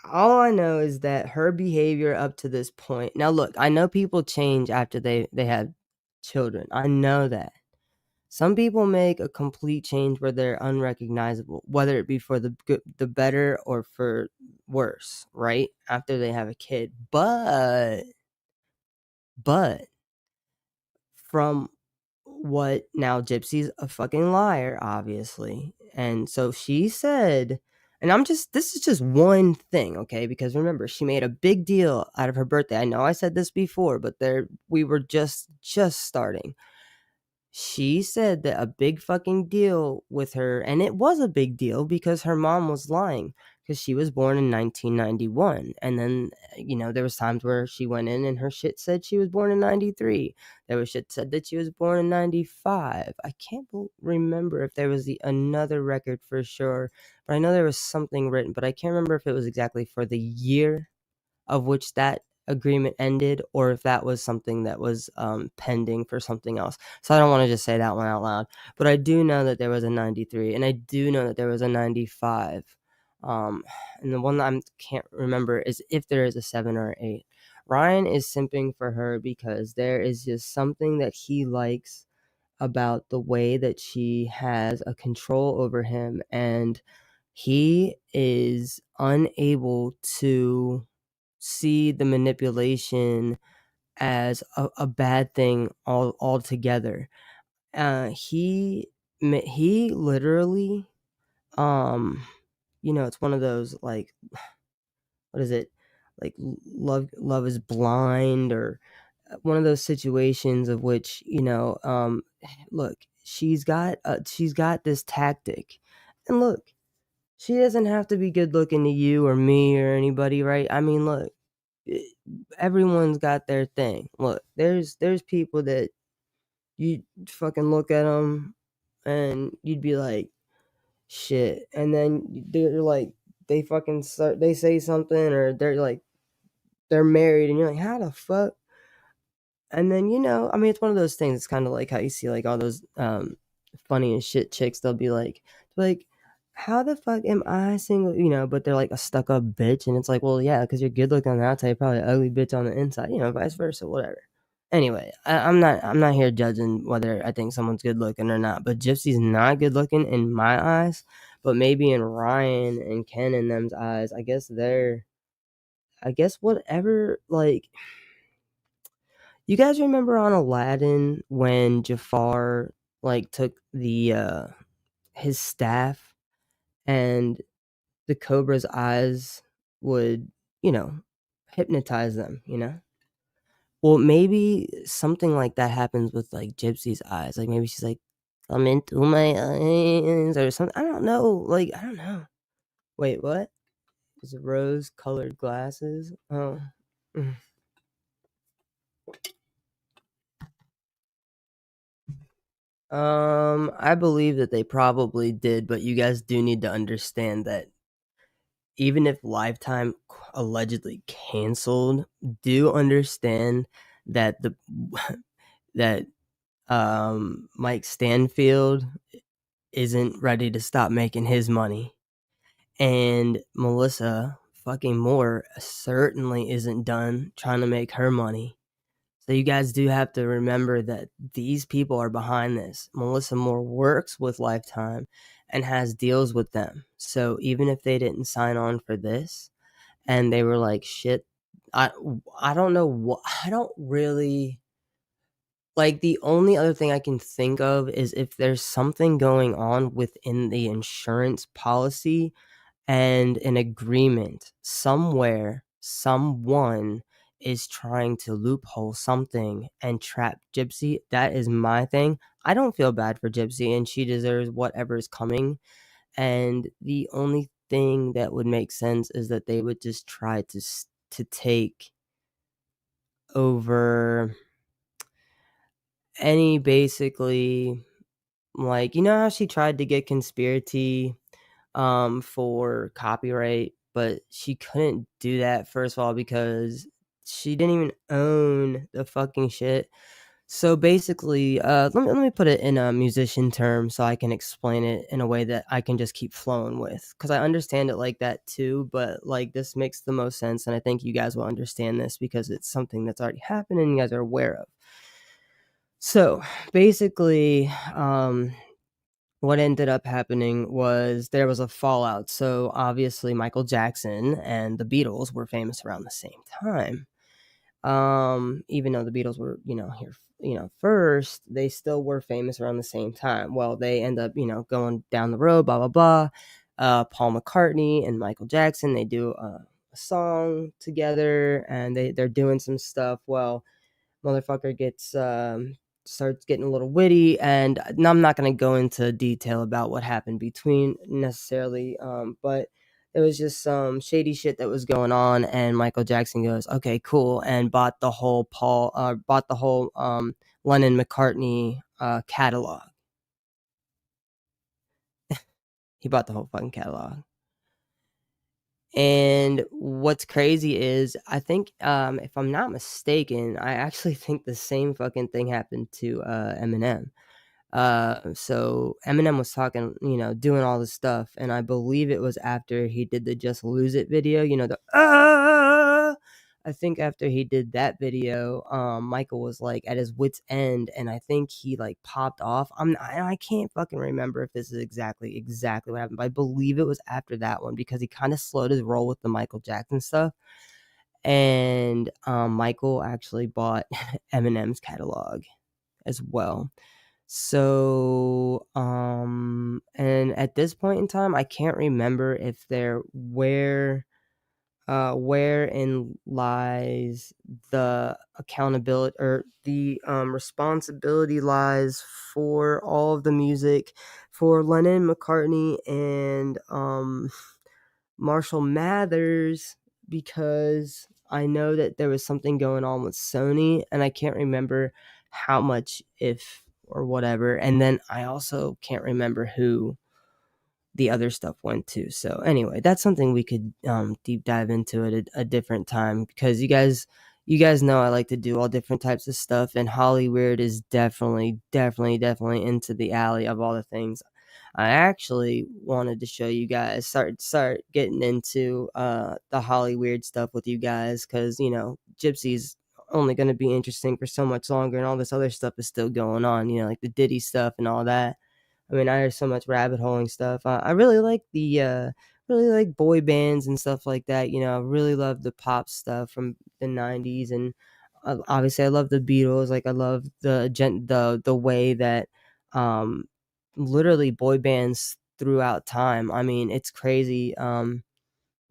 all I know is that her behavior up to this point. Now, look, I know people change after they have children. I know that. Some people make a complete change where they're unrecognizable, whether it be for the good, the better, or for worse, right? After they have a kid. But from what now Gypsy's a fucking liar, obviously. And so she said, and this is just one thing, okay? Because remember, she made a big deal out of her birthday. I know I said this before, but we were just starting. She said that a big fucking deal with her, and it was a big deal because her mom was lying because she was born in 1991. And then, there was times where she went in and her shit said she was born in 93. There was shit said that she was born in 95. I can't remember if there was another record for sure, but I know there was something written, but I can't remember if it was exactly for the year of which that agreement ended, or if that was something that was pending for something else. So I don't want to just say that one out loud, but I do know that there was a 93, and I do know that there was a 95. And the one that I can't remember is if there is a 7 or 8. Ryan is simping for her because there is just something that he likes about the way that she has a control over him, and he is unable to see the manipulation as a bad thing altogether. He literally, it's one of those, like, what is it? Like, love is blind, or one of those situations of which, look, she's got this tactic, and look, she doesn't have to be good looking to you or me or anybody, right? I mean, look, everyone's got their thing. Look, there's people that you fucking look at them and you'd be like, shit, and then they're like, they fucking start, they say something, or they're like, they're married, and you're like, how the fuck? And then, I mean, it's one of those things. It's kind of like how you see like all those funny and shit chicks. They'll be like, how the fuck am I single? But they're like a stuck up bitch, and it's like, well, yeah, because you're good looking on the outside, you're probably an ugly bitch on the inside. Vice versa, whatever. Anyway, I'm not here judging whether I think someone's good looking or not. But Gypsy's not good looking in my eyes, but maybe in Ryan and Ken and them's eyes. I guess whatever, like. You guys remember on Aladdin when Jafar like took his staff, and the cobra's eyes would, hypnotize them? Well, maybe something like that happens with like Gypsy's eyes. Like maybe she's like, come into my eyes or something. I don't know. Like, I don't know. Wait, what? Is it rose colored glasses? Oh. I believe that they probably did, but you guys do need to understand that even if Lifetime allegedly canceled, do understand that that Mike Stanfield isn't ready to stop making his money, and Melissa fucking Moore certainly isn't done trying to make her money. So you guys do have to remember that these people are behind this. Melissa Moore works with Lifetime and has deals with them. So even if they didn't sign on for this and they were like, shit, I don't know what, I don't really, like, the only other thing I can think of is if there's something going on within the insurance policy and an agreement somewhere, someone is trying to loophole something and trap Gypsy. That is my thing. I don't feel bad for Gypsy, and she deserves whatever is coming. And the only thing that would make sense is that they would just try to take over any, basically, like, how she tried to get Conspiracy for copyright, but she couldn't do that, first of all, because she didn't even own the fucking shit. So basically, let me put it in a musician term so I can explain it in a way that I can just keep flowing with, because I understand it like that too. But like this makes the most sense, and I think you guys will understand this because it's something that's already happened and you guys are aware of. So basically, what ended up happening was there was a fallout. So obviously, Michael Jackson and the Beatles were famous around the same time. Even though the Beatles were, here, first, they still were famous around the same time. Well, they end up, going down the road, blah, blah, blah. Paul McCartney and Michael Jackson, they do a song together and they're doing some stuff. Well, motherfucker gets starts getting a little witty, and I'm not going to go into detail about what happened between necessarily, but it was just some shady shit that was going on, and Michael Jackson goes, okay, cool, and bought the whole Lennon McCartney catalog. He bought the whole fucking catalog. And what's crazy is, I think, if I'm not mistaken, I actually think the same fucking thing happened to Eminem. So Eminem was talking, doing all this stuff, and I believe it was after he did the "Just Lose It" video. I think after he did that video, Michael was like at his wit's end, and I think he like popped off. I can't fucking remember if this is exactly what happened, but I believe it was after that one because he kind of slowed his roll with the Michael Jackson stuff, and Michael actually bought Eminem's catalog as well. So, and at this point in time, I can't remember if they're wherein lies the accountability or the responsibility lies for all of the music for Lennon, McCartney, and Marshall Mathers, because I know that there was something going on with Sony, and I can't remember how much, if or whatever. And then I also can't remember who the other stuff went to. So anyway, that's something we could deep dive into at a different time, because you guys know I like to do all different types of stuff, and Hollyweird is definitely into the alley of all the things. I actually wanted to show you guys, start getting into the Hollyweird stuff with you guys, because Gypsy's only going to be interesting for so much longer, and all this other stuff is still going on, like the Diddy stuff and all that. I mean, I hear so much rabbit holing stuff. I really like boy bands and stuff like that. I really love the pop stuff from the '90s, and obviously I love the Beatles. Like I love the way that um, literally boy bands throughout time. I mean, it's crazy.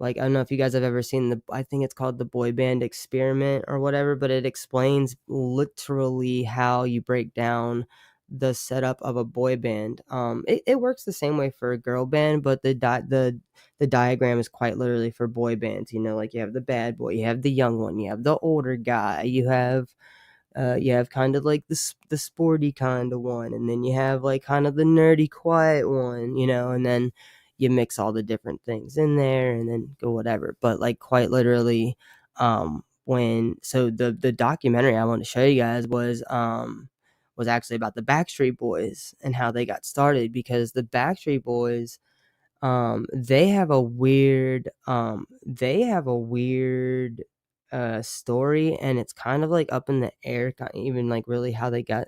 Like, I don't know if you guys have ever seen I think it's called the Boy Band Experiment or whatever, but it explains literally how you break down the setup of a boy band. It works the same way for a girl band, but the diagram is quite literally for boy bands. Like you have the bad boy, you have the young one, you have the older guy, you have kind of like the sporty kind of one, and then you have like kind of the nerdy quiet one, and then you mix all the different things in there and then go whatever. But like quite literally, the documentary I want to show you guys was actually about the Backstreet Boys and how they got started, because the Backstreet Boys, they have a weird story, and it's kind of like up in the air, even like really how they got,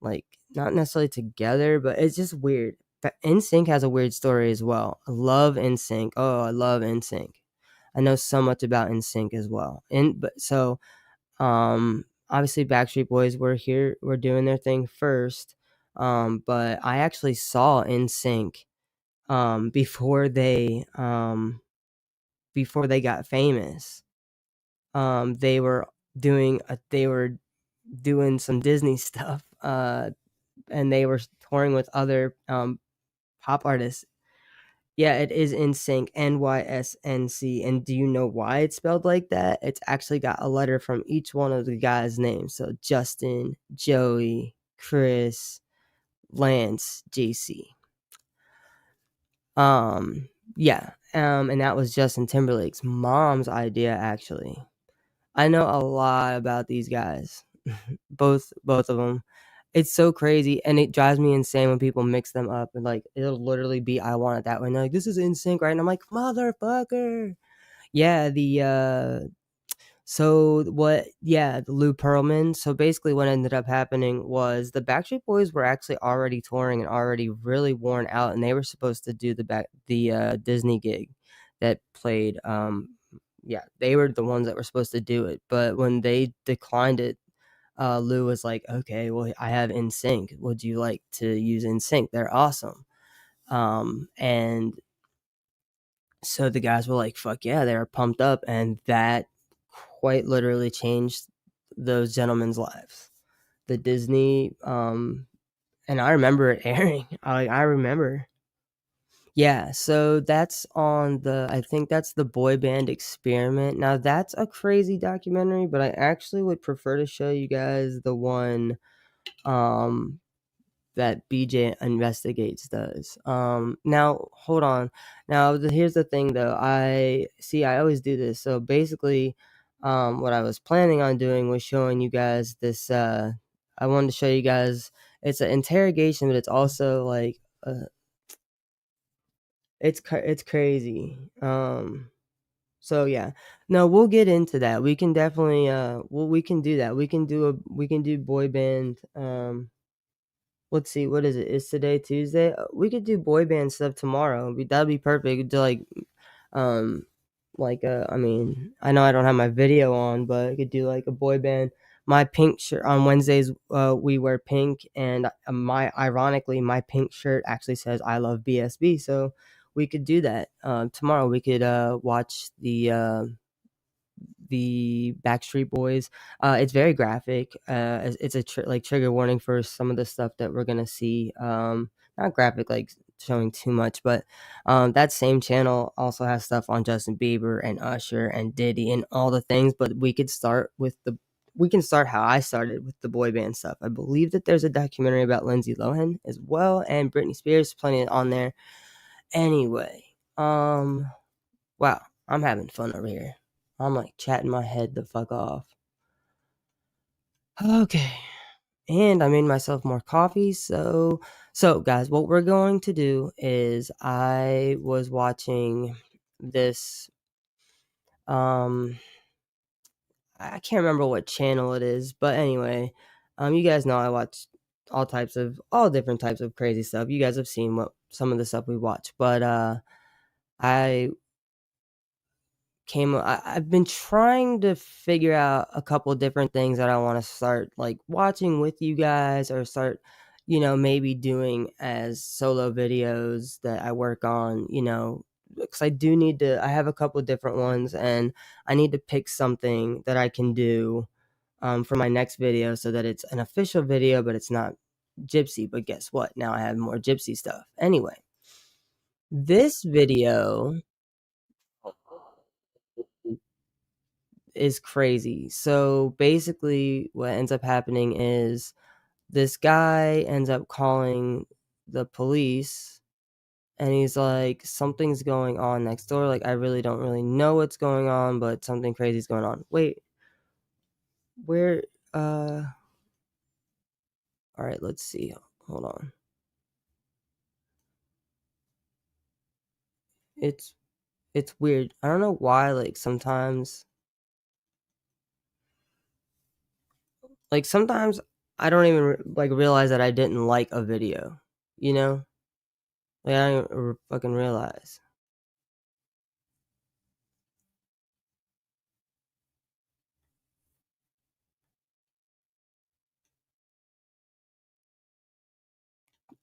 like, not necessarily together, but it's just weird. But NSYNC has a weird story as well. I love NSYNC. Oh, I love NSYNC. I know so much about NSYNC as well. Obviously Backstreet Boys were doing their thing first. But I actually saw NSYNC before they got famous. They were doing some Disney stuff, and they were touring with other pop artists. Yeah, it is NSYNC, NYSNC. And do you know why it's spelled like that? It's actually got a letter from each one of the guys' names. So Justin, Joey, Chris, Lance, JC. Yeah. And that was Justin Timberlake's mom's idea, actually. I know a lot about these guys. both of them. It's so crazy, and it drives me insane when people mix them up, and like it'll literally be "I Want It That Way," and they're like, "This is in sync, right?" And I'm like, "Motherfucker!" Yeah, the Lou Pearlman. So basically, what ended up happening was the Backstreet Boys were actually already touring and already really worn out, and they were supposed to do the Disney gig that played. Yeah, they were the ones that were supposed to do it, but when they declined it, Lou was like, "Okay, well, I have NSYNC. Would you like to use NSYNC? They're awesome." And so the guys were like, "Fuck yeah!" They were pumped up, and that quite literally changed those gentlemen's lives. The Disney, and I remember it airing. I remember. Yeah, so that's on the. I think that's the Boy Band Experiment. Now that's a crazy documentary, but I actually would prefer to show you guys the one um that BJ Investigates does. Now hold on. Now here's the thing though. I always do this. So basically, what I was planning on doing was showing you guys this. I wanted to show you guys. It's an interrogation, but it's also like it's crazy. So yeah, no, we'll get into that. We can definitely we can do that. We can do boy band. Let's see, what is it? Is today Tuesday? We could do boy band stuff tomorrow. That'd be perfect. To um, I mean, I know I don't have my video on, but I could do like a boy band. My pink shirt on Wednesdays, we wear pink, and ironically, my pink shirt actually says "I love BSB." So we could do that tomorrow. We could watch the Backstreet Boys. It's very graphic. It's a like trigger warning for some of the stuff that we're gonna see. Not graphic, like showing too much, but that same channel also has stuff on Justin Bieber and Usher and Diddy and all the things. But we can start how I started with the boy band stuff. I believe that there's a documentary about Lindsay Lohan as well, and Britney Spears, plenty on there. Anyway, wow, I'm having fun over here. I'm like chatting my head the fuck off. Okay. And I made myself more coffee. So guys, what we're going to do is I was watching this um I can't remember what channel it is, but anyway, you guys know I watch all different types of crazy stuff. You guys have seen what some of the stuff we watch, but I I've been trying to figure out a couple different things that I want to start like watching with you guys, or start, maybe doing as solo videos that I work on, because I have a couple different ones, and I need to pick something that I can do for my next video so that it's an official video, but it's not Gypsy. But guess what? Now I have more Gypsy stuff. Anyway, this video is crazy. So basically, what ends up happening is this guy ends up calling the police, and he's like, something's going on next door. Like, I really don't really know what's going on, but something crazy is going on. Wait, where? All right, let's see. Hold on. It's it's weird. I don't know why. Sometimes I don't even like realize that I didn't like a video. You know, like I don't even fucking realize.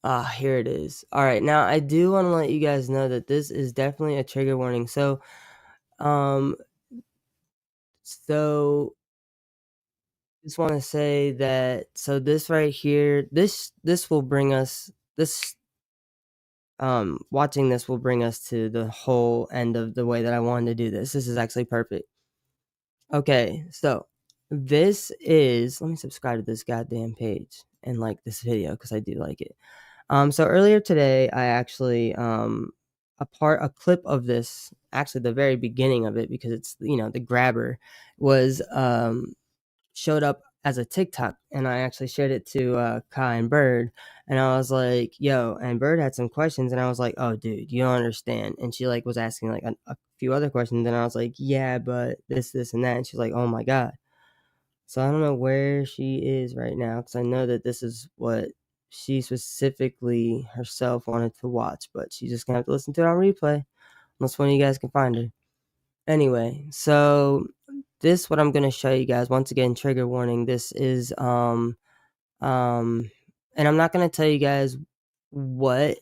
Ah, here it is. All right, now I do want to let you guys know that this is definitely a trigger warning. Um, so just want to say that this right here, this will bring us this watching this will bring us to the whole end of the way that I wanted to do this. This is actually perfect. Okay, so this is, let me subscribe to this goddamn page and like this video because I do like it. So earlier today, I actually a clip of this, actually the very beginning of it, because it's the grabber was showed up as a TikTok, and I actually shared it to Kai and Bird, and I was like, "Yo," and Bird had some questions, and I was like, "Oh, dude, you don't understand." And she like was asking like a few other questions, and I was like, "Yeah, but this, and that," and she's like, "Oh my god." So I don't know where she is right now because I know that this is what she specifically herself wanted to watch, but she's just gonna have to listen to it on replay unless one of you guys can find her. Anyway, so this what I'm gonna show you guys. Once again, trigger warning. This is and I'm not gonna tell you guys what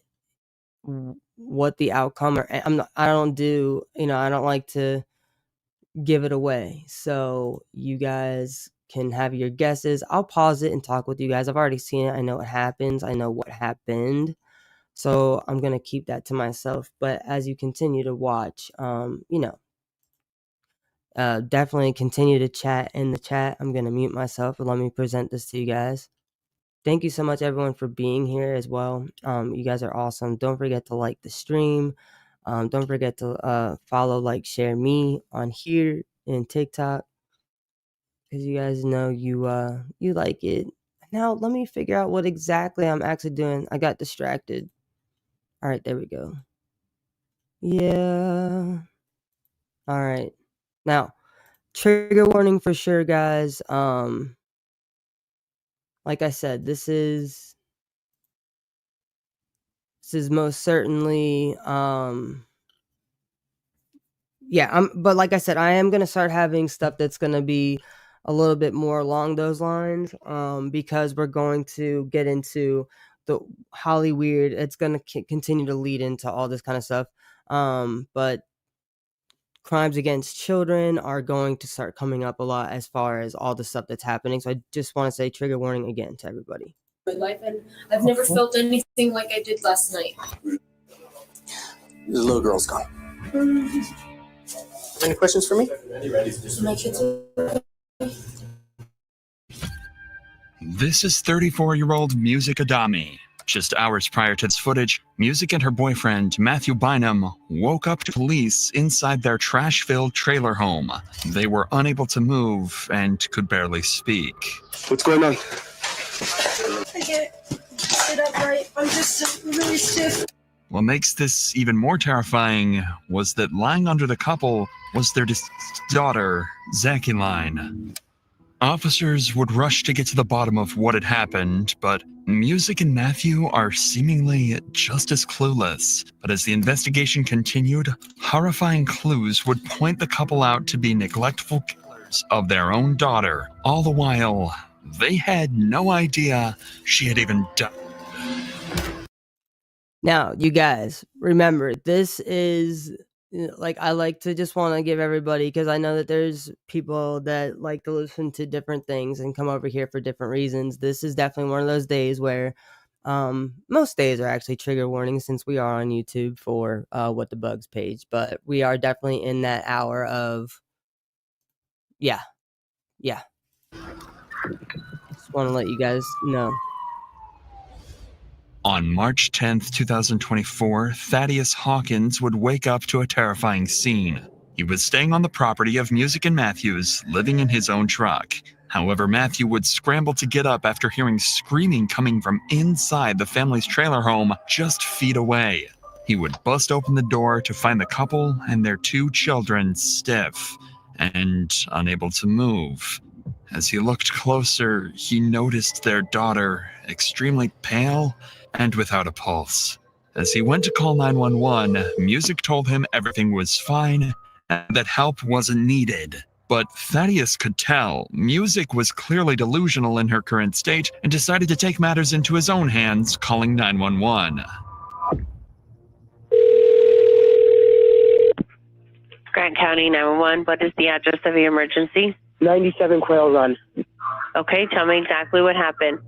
what the outcome or I don't do, I don't like to give it away. So you guys can have your guesses. I'll pause it and talk with you guys. I've already seen it. I know what happens. I know what happened. So I'm gonna keep that to myself. But as you continue to watch, definitely continue to chat in the chat. I'm gonna mute myself and let me present this to you guys. Thank you so much, everyone, for being here as well. You guys are awesome. Don't forget to like the stream. Don't forget to follow, like, share me on here in TikTok because you guys know you like it. Now let me figure out what exactly I'm actually doing. I got distracted. All right, there we go. Yeah. All right. Now, trigger warning for sure, guys. Like I said, this is most certainly yeah, but like I said, I am gonna start having stuff that's gonna be a little bit more along those lines, because we're going to get into the Holly weird. It's gonna continue to lead into all this kind of stuff, but crimes against children are going to start coming up a lot as far as all the stuff that's happening. So I just want to say trigger warning again to everybody. My life, and I've never felt anything like I did last night. The little girl's gone. Any questions for me? My kids are... This is 34-year-old Music Adami. Just hours prior to this footage, Music and her boyfriend, Matthew Bynum, woke up to police inside their trash-filled trailer home. They were unable to move and could barely speak. What's going on? I can't sit upright. I'm just really stiff. What makes this even more terrifying was that lying under the couple was their deceased daughter, Zakiline. Officers would rush to get to the bottom of what had happened, but Music and Matthew are seemingly just as clueless. But as the investigation continued, horrifying clues would point the couple out to be neglectful killers of their own daughter. All the while, they had no idea she had even died. Now, you guys, remember, this is, like, I like to just want to give everybody, because I know that there's people that like to listen to different things and come over here for different reasons. This is definitely one of those days where most days are actually trigger warnings since we are on YouTube for WhatDaBuG's page, but we are definitely in that hour of, yeah. Just want to let you guys know. On March 10th, 2024, Thaddeus Hawkins would wake up to a terrifying scene. He was staying on the property of Music and Matthews, living in his own truck. However, Matthew would scramble to get up after hearing screaming coming from inside the family's trailer home just feet away. He would bust open the door to find the couple and their 2 children stiff and unable to move. As he looked closer, he noticed their daughter, extremely pale and without a pulse. As he went to call 911, Music told him everything was fine and that help wasn't needed. But Thaddeus could tell Music was clearly delusional in her current state and decided to take matters into his own hands, calling 911. Grant County 911, what is the address of your emergency? 97 Quail Run. Okay, tell me exactly what happened.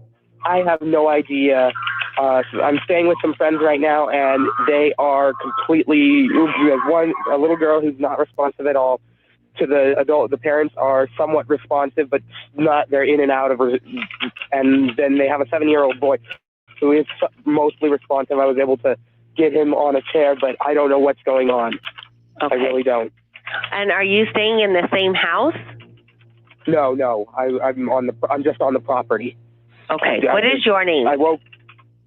I have no idea. I'm staying with some friends right now, and they are completely. You have a little girl who's not responsive at all. To the adult, the parents are somewhat responsive, but not. They're in and out of. And then they have a 7-year-old boy who is mostly responsive. I was able to get him on a chair, but I don't know what's going on. Okay. I really don't. And are you staying in the same house? No. I'm just on the property. Okay. What is your name?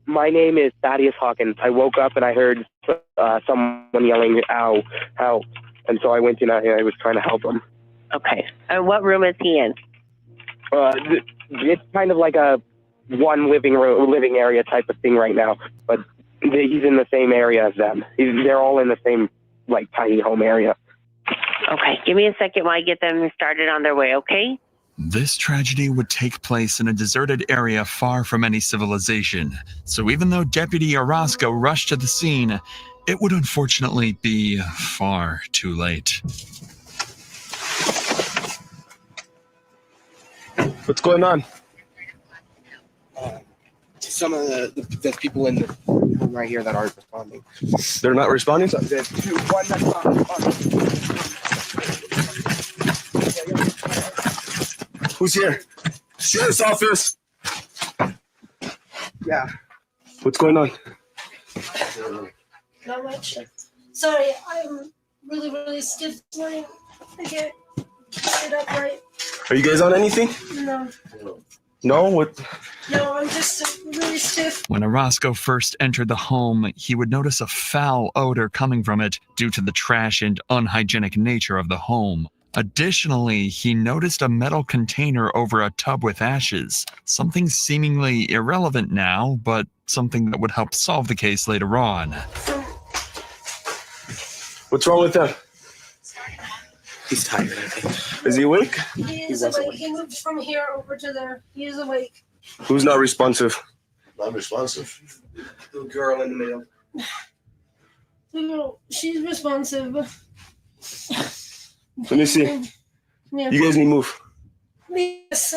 My name is Thaddeus Hawkins. I woke up and I heard someone yelling, "Ow, help!" And so I went in. I was trying to help him. Okay. And what room is he in? It's kind of like a one living area type of thing right now, but he's in the same area as them. They're all in the same like tiny home area. Okay. Give me a second while I get them started on their way, okay? This tragedy would take place in a deserted area far from any civilization, so even though Deputy Orozco rushed to the scene, it would unfortunately be far too late. What's going on? Some of the people in the room right here that aren't responding. They're not responding? There's one that's not responding. Who's here? Sheriff's office. Yeah. What's going on? Not much. Sorry, I'm really stiff this morning. I can't sit upright. Are you guys on anything? No. No? What? No, I'm just really stiff. When Orozco first entered the home, he would notice a foul odor coming from it due to the trash and unhygienic nature of the home. Additionally, he noticed a metal container over a tub with ashes, something seemingly irrelevant now, but something that would help solve the case later on. What's wrong with them? He's tired, I think. Is he awake? He is awake. He moved from here over to there. He is awake. Who's not responsive? Non-responsive. The girl in the middle. No, she's responsive. Let me see. Yeah. You guys need to move. Yes.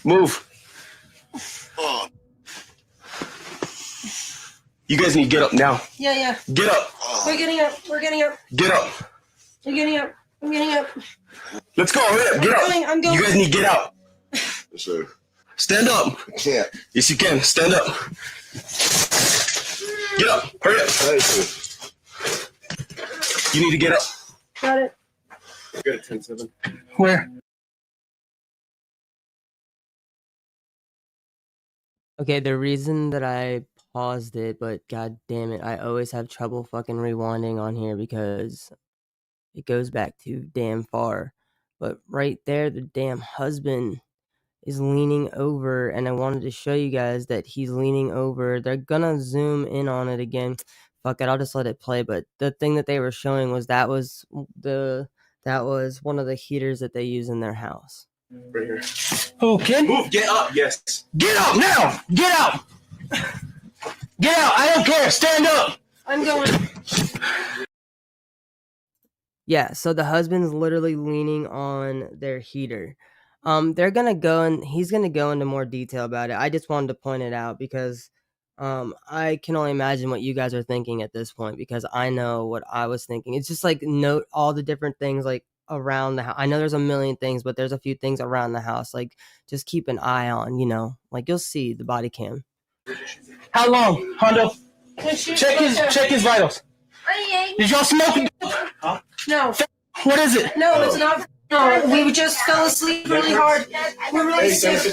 Move. You guys need to get up now. Yeah. Get up. We're getting up. Get up. We're getting up. I'm getting up. Let's go. Hurry up. Get up. I'm going. You guys need to get out. Yes, sir. Stand up. I can't. Yes, you can. Stand up. Get up. Hurry up. Thank you. You need to get up. Got it. Good. 10-7. Where? Okay, the reason that I paused it, but god damn it, I always have trouble fucking rewinding on here because it goes back too damn far. But right there, the damn husband is leaning over, and I wanted to show you guys that he's leaning over. They're gonna zoom in on it again. Fuck it, I'll just let it play. But the thing that they were showing was that was one of the heaters that they use in their house. Right here. Okay. Move. Get up. Yes. Get up now. Get out. Get out. I don't care. Stand up. I'm going. Yeah, so the husband's literally leaning on their heater. They're gonna go and he's gonna go into more detail about it. I just wanted to point it out because I can only imagine what you guys are thinking at this point because I know what I was thinking. It's just like note all the different things like around the house. I know there's a million things, but there's a few things around the house. Like just keep an eye on, like you'll see the body cam. How long, Hondo? Check his vitals. Did y'all smoke? Huh? No. What is it? No, it's not. No, we just fell asleep really hard. We're really stiff.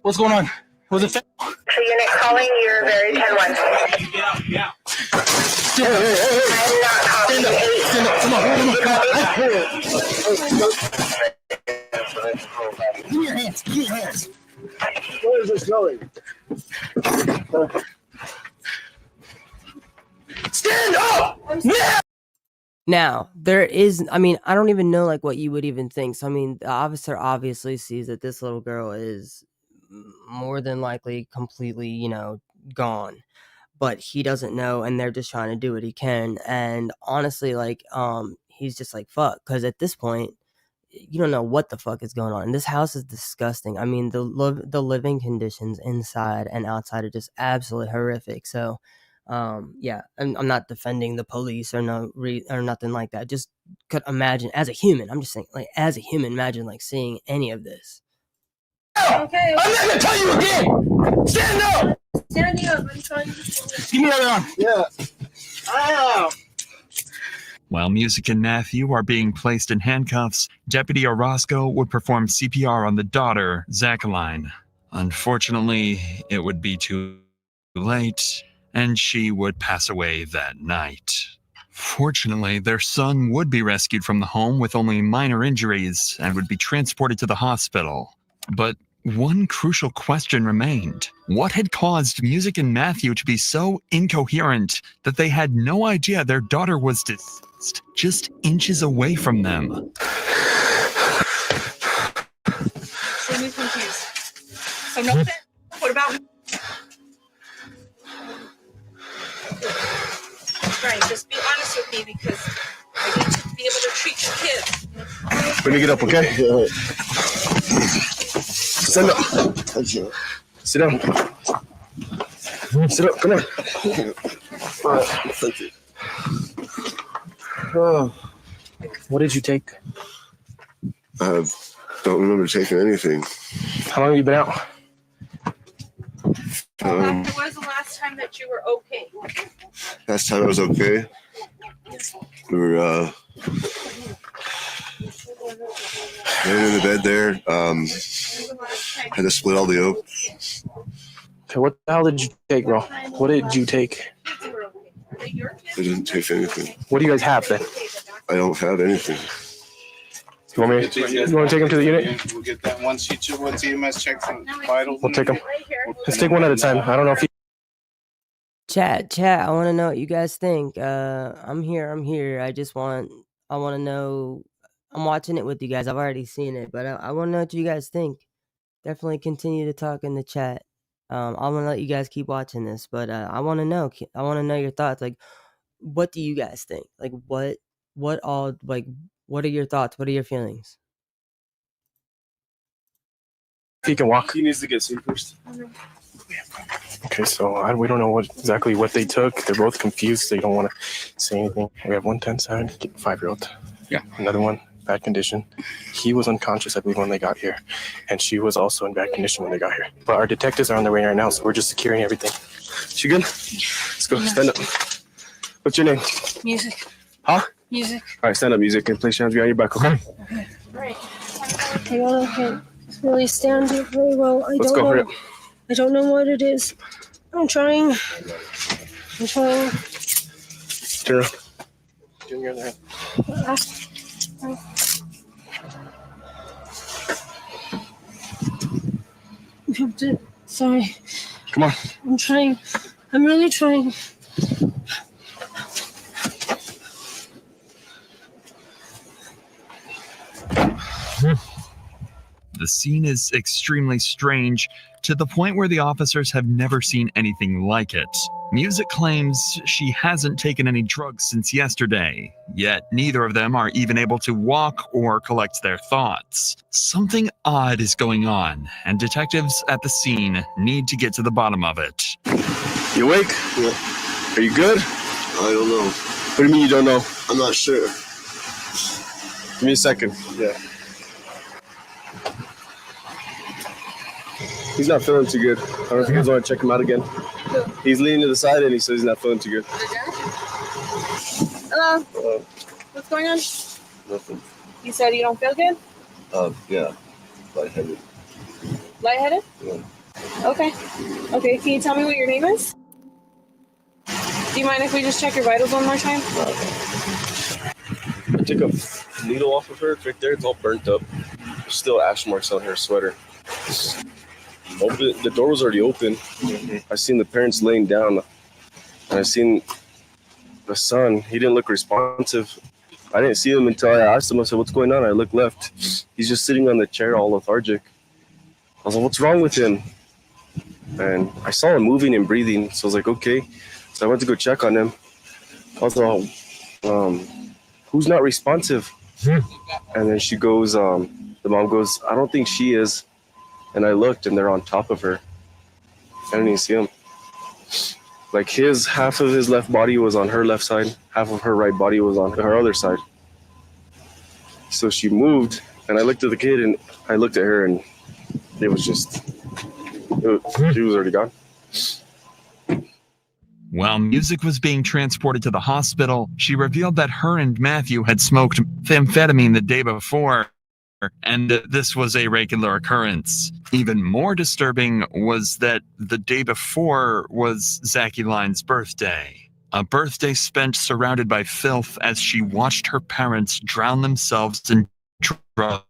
What's going on? Was it? So unit calling, you're very 10-1. Yeah. I'm not calling 8. Stand up. Come on. Give me your hands. Where is this going? Stand up! Now! Now, there is, I don't even know like what you would even think. So, the officer obviously sees that this little girl is more than likely completely, gone. But he doesn't know, and they're just trying to do what he can. And honestly, like, he's just like, fuck. Because at this point, you don't know what the fuck is going on. And this house is disgusting. The living conditions inside and outside are just absolutely horrific. So, yeah, I'm not defending the police or nothing like that. Just could imagine as a human. I'm just saying, like, as a human, imagine like seeing any of this. Okay. I'm not gonna tell you again. Stand up. Standing up. I'm trying to. Give me the other arm. Yeah. Ow. While Music and Matthew are being placed in handcuffs, Deputy Orozco would perform CPR on the daughter, Zachaline. Unfortunately, it would be too late, and she would pass away that night. Fortunately, their son would be rescued from the home with only minor injuries and would be transported to the hospital. But one crucial question remained. What had caused Music and Matthew to be so incoherent that they had no idea their daughter was deceased just inches away from them? Seem confused. So nothing? What about me? Right, just be honest with me because I need to be able to treat your kids. Let me get up, okay? Stand up. Sit down. Sit up, come on. All right, thank you. What did you take? I don't remember taking anything. How long have you been out? When was the last time that you were okay? Last time I was okay. We were laying in the bed there. Had to split all the oak. Okay, what the hell did you take, bro? What did you take? I didn't take anything. What do you guys have then? I don't have anything. You want to take him to the unit? We'll get that once EMS checks on vitals. We'll take him. Let's take one at a time. I don't know if you... Chat, I want to know what you guys think. I'm here. I want to know. I'm watching it with you guys. I've already seen it, but I want to know what you guys think. Definitely continue to talk in the chat. I'm gonna let you guys keep watching this, but I want to know. I want to know your thoughts. Like, what do you guys think? Like, what are your thoughts? What are your feelings? If he can walk. He needs to get seen first. Okay, so we don't know exactly what they took. They're both confused. They don't want to say anything. We have 110 side, 5-year-old. Yeah. Another one, bad condition. He was unconscious, I believe, when they got here. And she was also in bad condition when they got here. But our detectives are on their way right now, so we're just securing everything. She good? Let's go. Stand up. What's your name? Music. Huh? Music. All right, stand up, Music, and place your hands behind your back, okay? Right. I can't really stand it very well. Let's go. Hurry up. I don't know what it is. I'm trying. Turn around. Give me your other hand. Sorry. Come on. I'm trying. I'm really trying. The scene is extremely strange, to the point where the officers have never seen anything like it. Music claims she hasn't taken any drugs since yesterday, yet neither of them are even able to walk or collect their thoughts. Something odd is going on, and detectives at the scene need to get to the bottom of it. You awake? Yeah. Are you good? I don't know. What do you mean you don't know? I'm not sure. Give me a second. Yeah. He's not feeling too good. I don't know if you guys want to check him out again. He's leaning to the side and he says he's not feeling too good. Hello. Hello. What's going on? Nothing. You said you don't feel good? Yeah. Lightheaded. Lightheaded? Yeah. Okay. Okay, can you tell me what your name is? Do you mind if we just check your vitals one more time? I took a needle off of her. It's right there. It's all burnt up. There's still ash marks on her sweater. The door was already open. I seen the parents laying down, and I seen the son. He didn't look responsive. I didn't see him until I asked him. I said, "What's going on?" I looked left. He's just sitting on the chair, all lethargic. I was like, "What's wrong with him?" And I saw him moving and breathing. So I was like, "Okay." So I went to go check on him. I was like, "Who's not responsive?" And then she goes, the mom goes, "I don't think she is." And I looked, and they're on top of her. I didn't even see him. Like half of his left body was on her left side, half of her right body was on her other side. So she moved, and I looked at the kid, and I looked at her, and she was already gone. While Music was being transported to the hospital, she revealed that her and Matthew had smoked amphetamine the day before, and that this was a regular occurrence. Even more disturbing was that the day before was Zachy Line's birthday. A birthday spent surrounded by filth as she watched her parents drown themselves in drugs.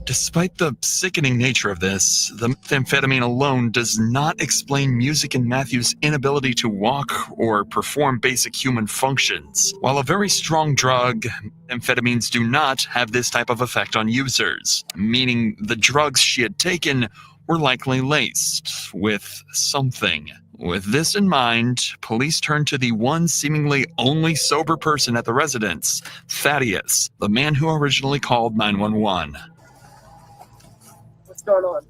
Despite the sickening nature of this, the amphetamine alone does not explain Music and Matthew's inability to walk or perform basic human functions. While a very strong drug, amphetamines do not have this type of effect on users, meaning the drugs she had taken were likely laced with something. With this in mind, police turned to the one seemingly only sober person at the residence, Thaddeus, the man who originally called 911. What's going on?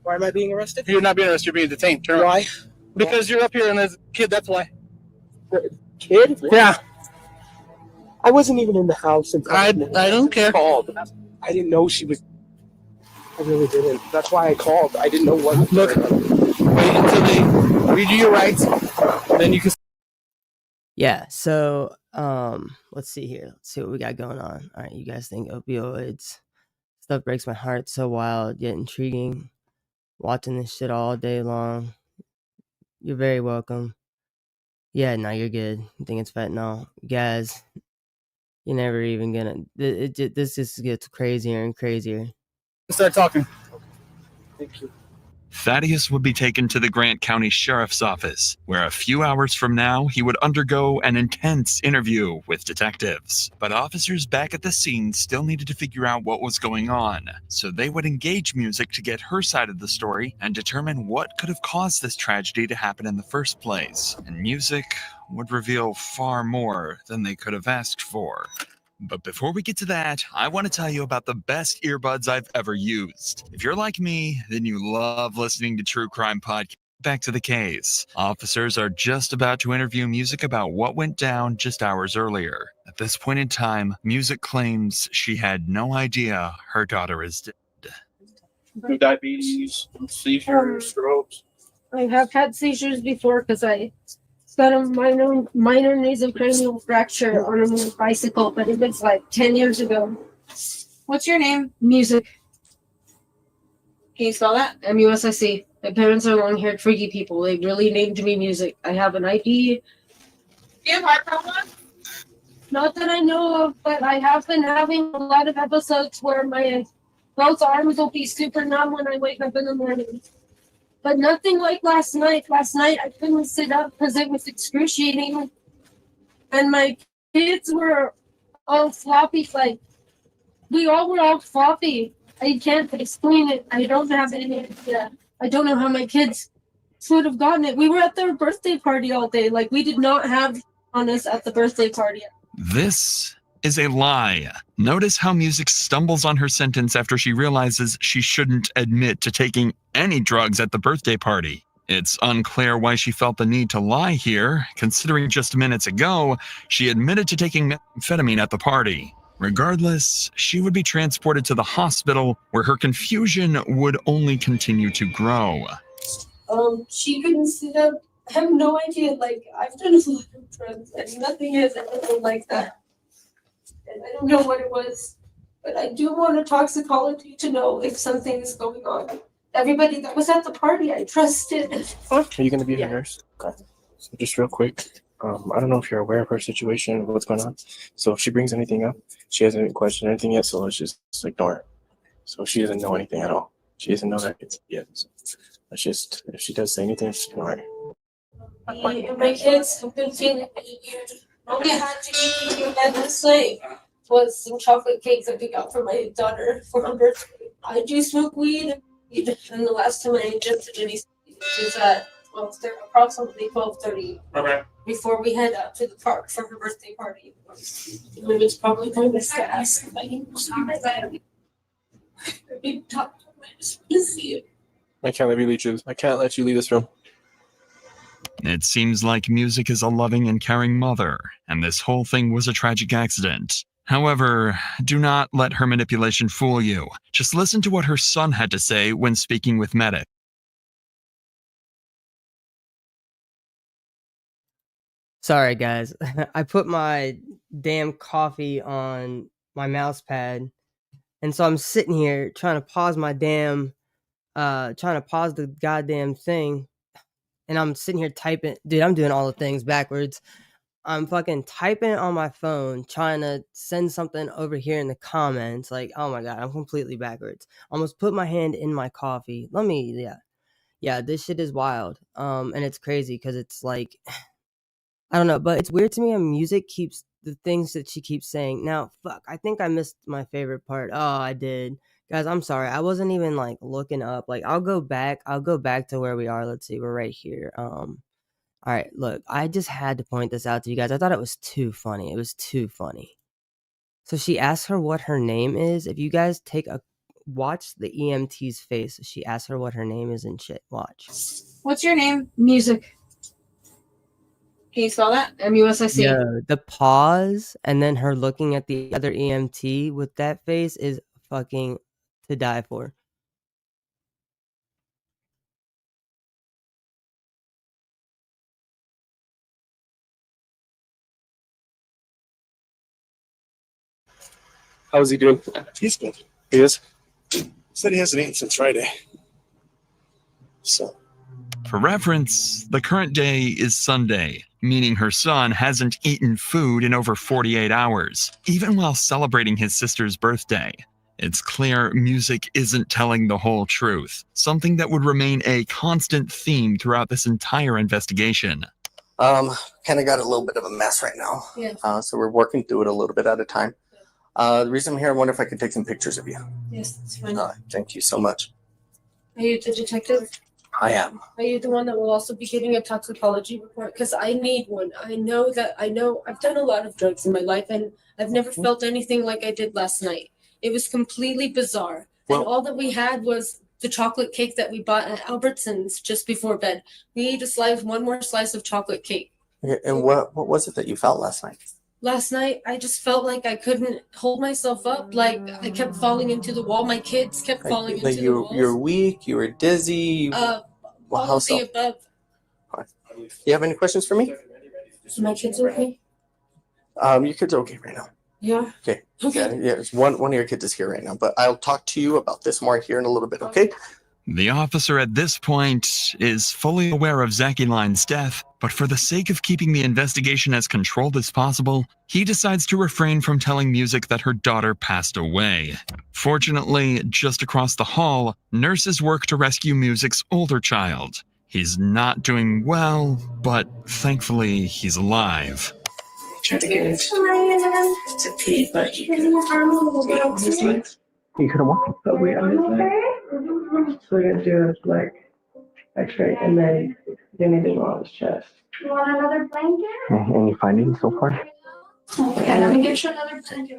Why am I being arrested? You're not being arrested, you're being detained. Why? Because you're up here and there's a kid, that's why. Kid? Yeah. I wasn't even in the house. I don't care. Called. I didn't know she was... I really didn't. That's why I called. I didn't know what... Look, wait until they read you your rights, then you can... Yeah, so let's see here. Let's see what we got going on. All right, you guys think opioids. Stuff breaks my heart, so wild yet intriguing. Watching this shit all day long. You're very welcome. Yeah, no, you're good. You think it's fentanyl. You guys, you're never even gonna... This just gets crazier and crazier. Start talking. Thank you. Thaddeus would be taken to the Grant County Sheriff's Office, where a few hours from now he would undergo an intense interview with detectives. But officers back at the scene still needed to figure out what was going on, so they would engage Music to get her side of the story and determine what could have caused this tragedy to happen in the first place. And Music would reveal far more than they could have asked for. But before we get to that, I want to tell you about the best earbuds I've ever used. If you're like me, then you love listening to true crime podcasts. Back to the case. Officers are just about to interview Music about what went down just hours earlier. At this point in time, Music claims she had no idea her daughter is dead. Diabetes, seizures, strokes. I have had seizures before because I got a minor nasocranial fracture on a bicycle, but it was like 10 years ago. What's your name? Music. Can you spell that? MUSIC. My parents are long-haired freaky people. They really named me Music. I have an ID. Do you have heart problems? Not that I know of, but I have been having a lot of episodes where my both arms will be super numb when I wake up in the morning. But nothing like last night. Last night I couldn't sit up because it was excruciating. And my kids were all floppy, like, we all were all floppy. I can't explain it. I don't have any idea. I don't know how my kids would have gotten it. We were at their birthday party all day. Like, we did not have on us at the birthday party. This is a lie. Notice how Music stumbles on her sentence after she realizes she shouldn't admit to taking any drugs at the birthday party. It's unclear why she felt the need to lie here, considering just minutes ago, she admitted to taking methamphetamine at the party. Regardless, she would be transported to the hospital where her confusion would only continue to grow. She couldn't sit up. I have no idea. Like, I've done a lot of drugs and nothing has ever been like that. And I don't know what it was, but I do want a toxicology to know if something is going on. Everybody that was at the party, I trusted. Are you going to be a nurse? Okay. So just real quick, I don't know if you're aware of her situation, what's going on. So if she brings anything up, she hasn't questioned anything yet, so let's just ignore it. So she doesn't know anything at all. She doesn't know that it's yet. So let's just, if she does say anything, just ignore it. Me and my kids have been feeling weird. All we had to eat in bed this night was some chocolate cake that we got for my daughter for her birthday. I do smoke weed, and the last time I ingested any was at approximately 12:30. Okay. Before we head out to the park for her birthday party. It was probably kind of gas. I can't let you leave this. I can't let you leave this room. It seems like Music is a loving and caring mother, and this whole thing was a tragic accident. However, do not let her manipulation fool you. Just listen to what her son had to say when speaking with medics. Sorry, guys. I put my damn coffee on my mouse pad, and so I'm sitting here trying to pause the goddamn thing, and I'm sitting here typing. Dude, I'm doing all the things backwards. I'm fucking typing it on my phone, trying to send something over here in the comments. Like, oh my god, I'm completely backwards. Almost put my hand in my coffee. Yeah, this shit is wild. And it's crazy because it's like, I don't know, but it's weird to me how music keeps the things that she keeps saying. Now, fuck, I think I missed my favorite part. Oh, I did. Guys, I'm sorry. I wasn't even like looking up. Like, I'll go back to where we are. Let's see. We're right here. All right, look, I just had to point this out to you guys. I thought it was too funny. It was too funny. So she asks her what her name is. If you guys watch the EMT's face, she asks her what her name is and shit. Watch. What's your name? Music. Can you spell that? MUSIC. Yeah, the pause and then her looking at the other EMT with that face is fucking to die for. How's he doing? He's good. He is? Said he hasn't eaten since Friday. So. For reference, the current day is Sunday, meaning her son hasn't eaten food in over 48 hours, even while celebrating his sister's birthday. It's clear music isn't telling the whole truth, something that would remain a constant theme throughout this entire investigation. Kind of got a little bit of a mess right now. Yeah. So we're working through it a little bit at a time. The reason I'm here, I wonder if I could take some pictures of you. Yes, that's fine. Thank you so much. Are you the detective? I am. Are you the one that will also be getting a toxicology report? Because I need one. I know I've done a lot of drugs in my life, and I've never felt anything like I did last night. It was completely bizarre. Well, and all that we had was the chocolate cake that we bought at Albertsons just before bed. We need one more slice of chocolate cake. Okay, and what was it that you felt last night? Last night, I just felt like I couldn't hold myself up. Like I kept falling into the wall. My kids kept falling into the walls. You're weak. You were dizzy. All how of so? the above. Right. You have any questions for me? Is my kids okay? Your kids are okay right now. Yeah. Okay. Okay. Yeah. One of your kids is here right now, but I'll talk to you about this more here in a little bit. Okay. The officer at this point is fully aware of Zakiline's death, but for the sake of keeping the investigation as controlled as possible, he decides to refrain from telling Music that her daughter passed away. Fortunately, just across the hall, nurses work to rescue Music's older child. He's not doing well, but thankfully he's alive. Try to get it to pee, but you could have walked. But we understand. So we're gonna do a X-ray, and then they need to go on his chest. You want another blanket? Any findings so far? Okay, let me get you another blanket.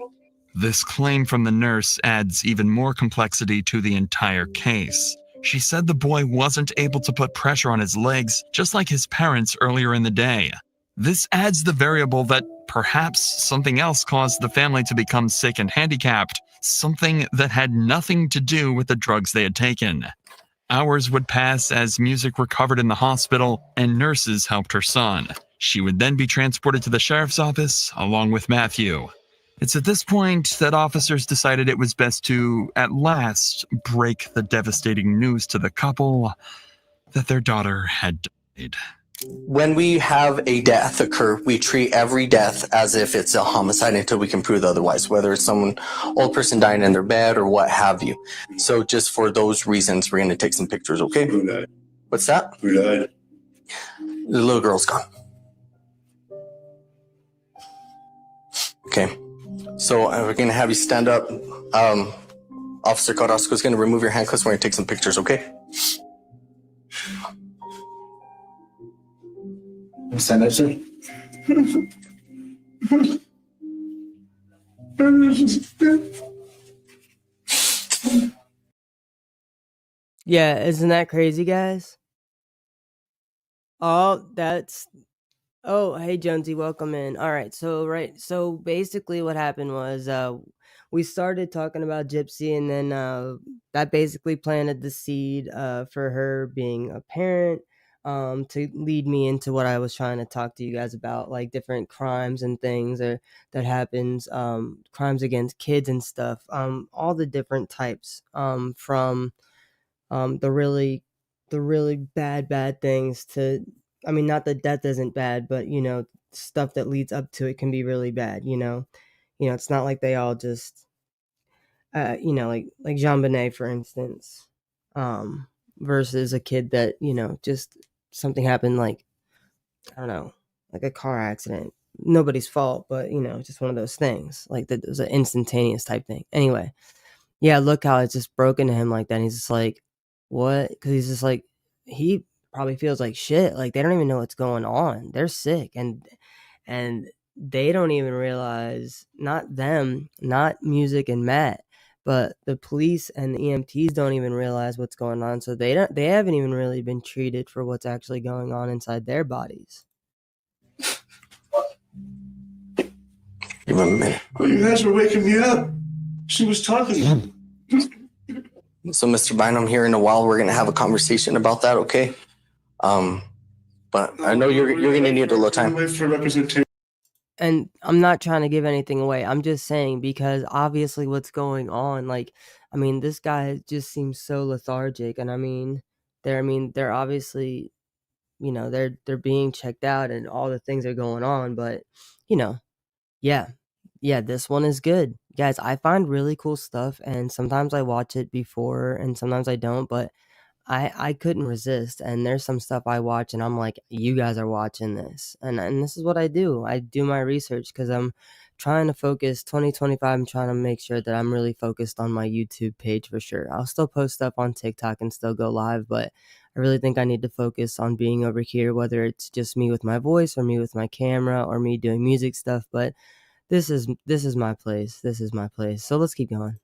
This claim from the nurse adds even more complexity to the entire case. She said the boy wasn't able to put pressure on his legs, just like his parents earlier in the day. This adds the variable that perhaps something else caused the family to become sick and handicapped, something that had nothing to do with the drugs they had taken. Hours would pass as Music recovered in the hospital and nurses helped her son. She would then be transported to the sheriff's office along with Matthew. It's at this point that officers decided it was best to, at last, break the devastating news to the couple that their daughter had died. When we have a death occur, we treat every death as if it's a homicide until we can prove otherwise, whether it's someone, old person dying in their bed or what have you. So just for those reasons, we're going to take some pictures, okay? Who died? What's that? Who died? The little girl's gone. Okay. So we're going to have you stand up. Officer Carrasco's going to remove your handcuffs. We're going to take some pictures, okay? Stand up, sir. Yeah, isn't that crazy, guys? Oh, hey Jonesy, welcome in. All right, so basically what happened was we started talking about Gypsy, and then that basically planted the seed for her being a parent. to lead me into what I was trying to talk to you guys about, like different crimes and things that happens, crimes against kids and stuff, all the different types, from the really bad things to, I mean, not that death isn't bad, but stuff that leads up to it can be really bad. It's not like they all just like Jean Bonnet, for instance, versus a kid that just something happened, like, I don't know, like a car accident, nobody's fault, but just one of those things, like that was an instantaneous type thing. Anyway, yeah, look how it's just broken to him like that. And he's just like, what? Because he's just like, he probably feels like shit. Like they don't even know what's going on. They're sick, and they don't even realize. Not them, not Music and Matt, but the police and the EMTs don't even realize what's going on. So they haven't even really been treated for what's actually going on inside their bodies. Give him a minute. Oh, you guys were waking me up. She was talking to me. So, Mr. Bynum, here in a while, we're going to have a conversation about that, okay? But I know you're going to need a little time. Wait for representation. And I'm not trying to give anything away. I'm just saying, because obviously what's going on, like, I mean, this guy just seems so lethargic, and they're obviously, they're being checked out and all the things are going on, but yeah. Yeah, this one is good. Guys, I find really cool stuff, and sometimes I watch it before and sometimes I don't, but I couldn't resist. And there's some stuff I watch and I'm like, you guys are watching this. And this is what I do. I do my research because I'm trying to focus 2025. I'm trying to make sure that I'm really focused on my YouTube page for sure. I'll still post stuff on TikTok and still go live, but I really think I need to focus on being over here, whether it's just me with my voice or me with my camera or me doing music stuff. But this is my place. This is my place. So let's keep going.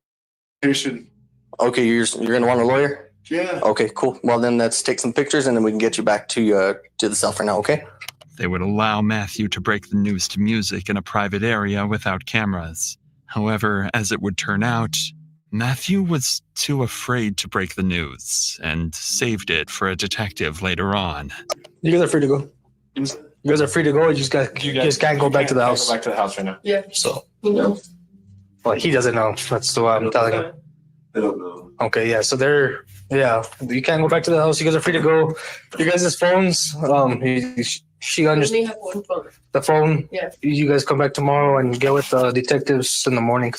Okay, you're gonna want a lawyer? Yeah. Okay, cool. Well, then let's take some pictures and then we can get you back to the cell for now, okay? They would allow Matthew to break the news to Music in a private area without cameras. However, as it would turn out, Matthew was too afraid to break the news and saved it for a detective later on. You guys are free to go. You guys are free to go. You just can't go back to the house. Go back to the house right now. Yeah. So, well, he doesn't know. That's what I'm telling him. I don't know. Okay, yeah. So you can't go back to the house. You guys are free to go. You guys' phones. She understands have one phone. the phone. Yeah. You guys come back tomorrow and get with the detectives in the morning.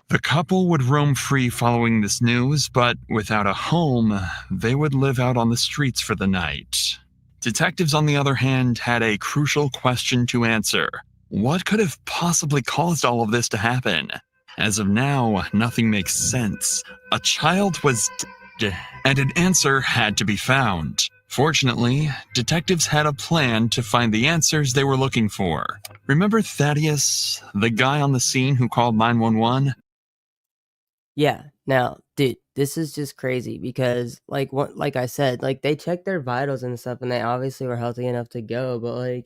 The couple would roam free following this news, but without a home, they would live out on the streets for the night. Detectives, on the other hand, had a crucial question to answer. What could have possibly caused all of this to happen? As of now, nothing makes sense. A child was dead, and an answer had to be found. Fortunately, detectives had a plan to find the answers they were looking for. Remember Thaddeus, the guy on the scene who called 911? Yeah. Now, dude, this is just crazy because, like I said, like they checked their vitals and stuff, and they obviously were healthy enough to go. But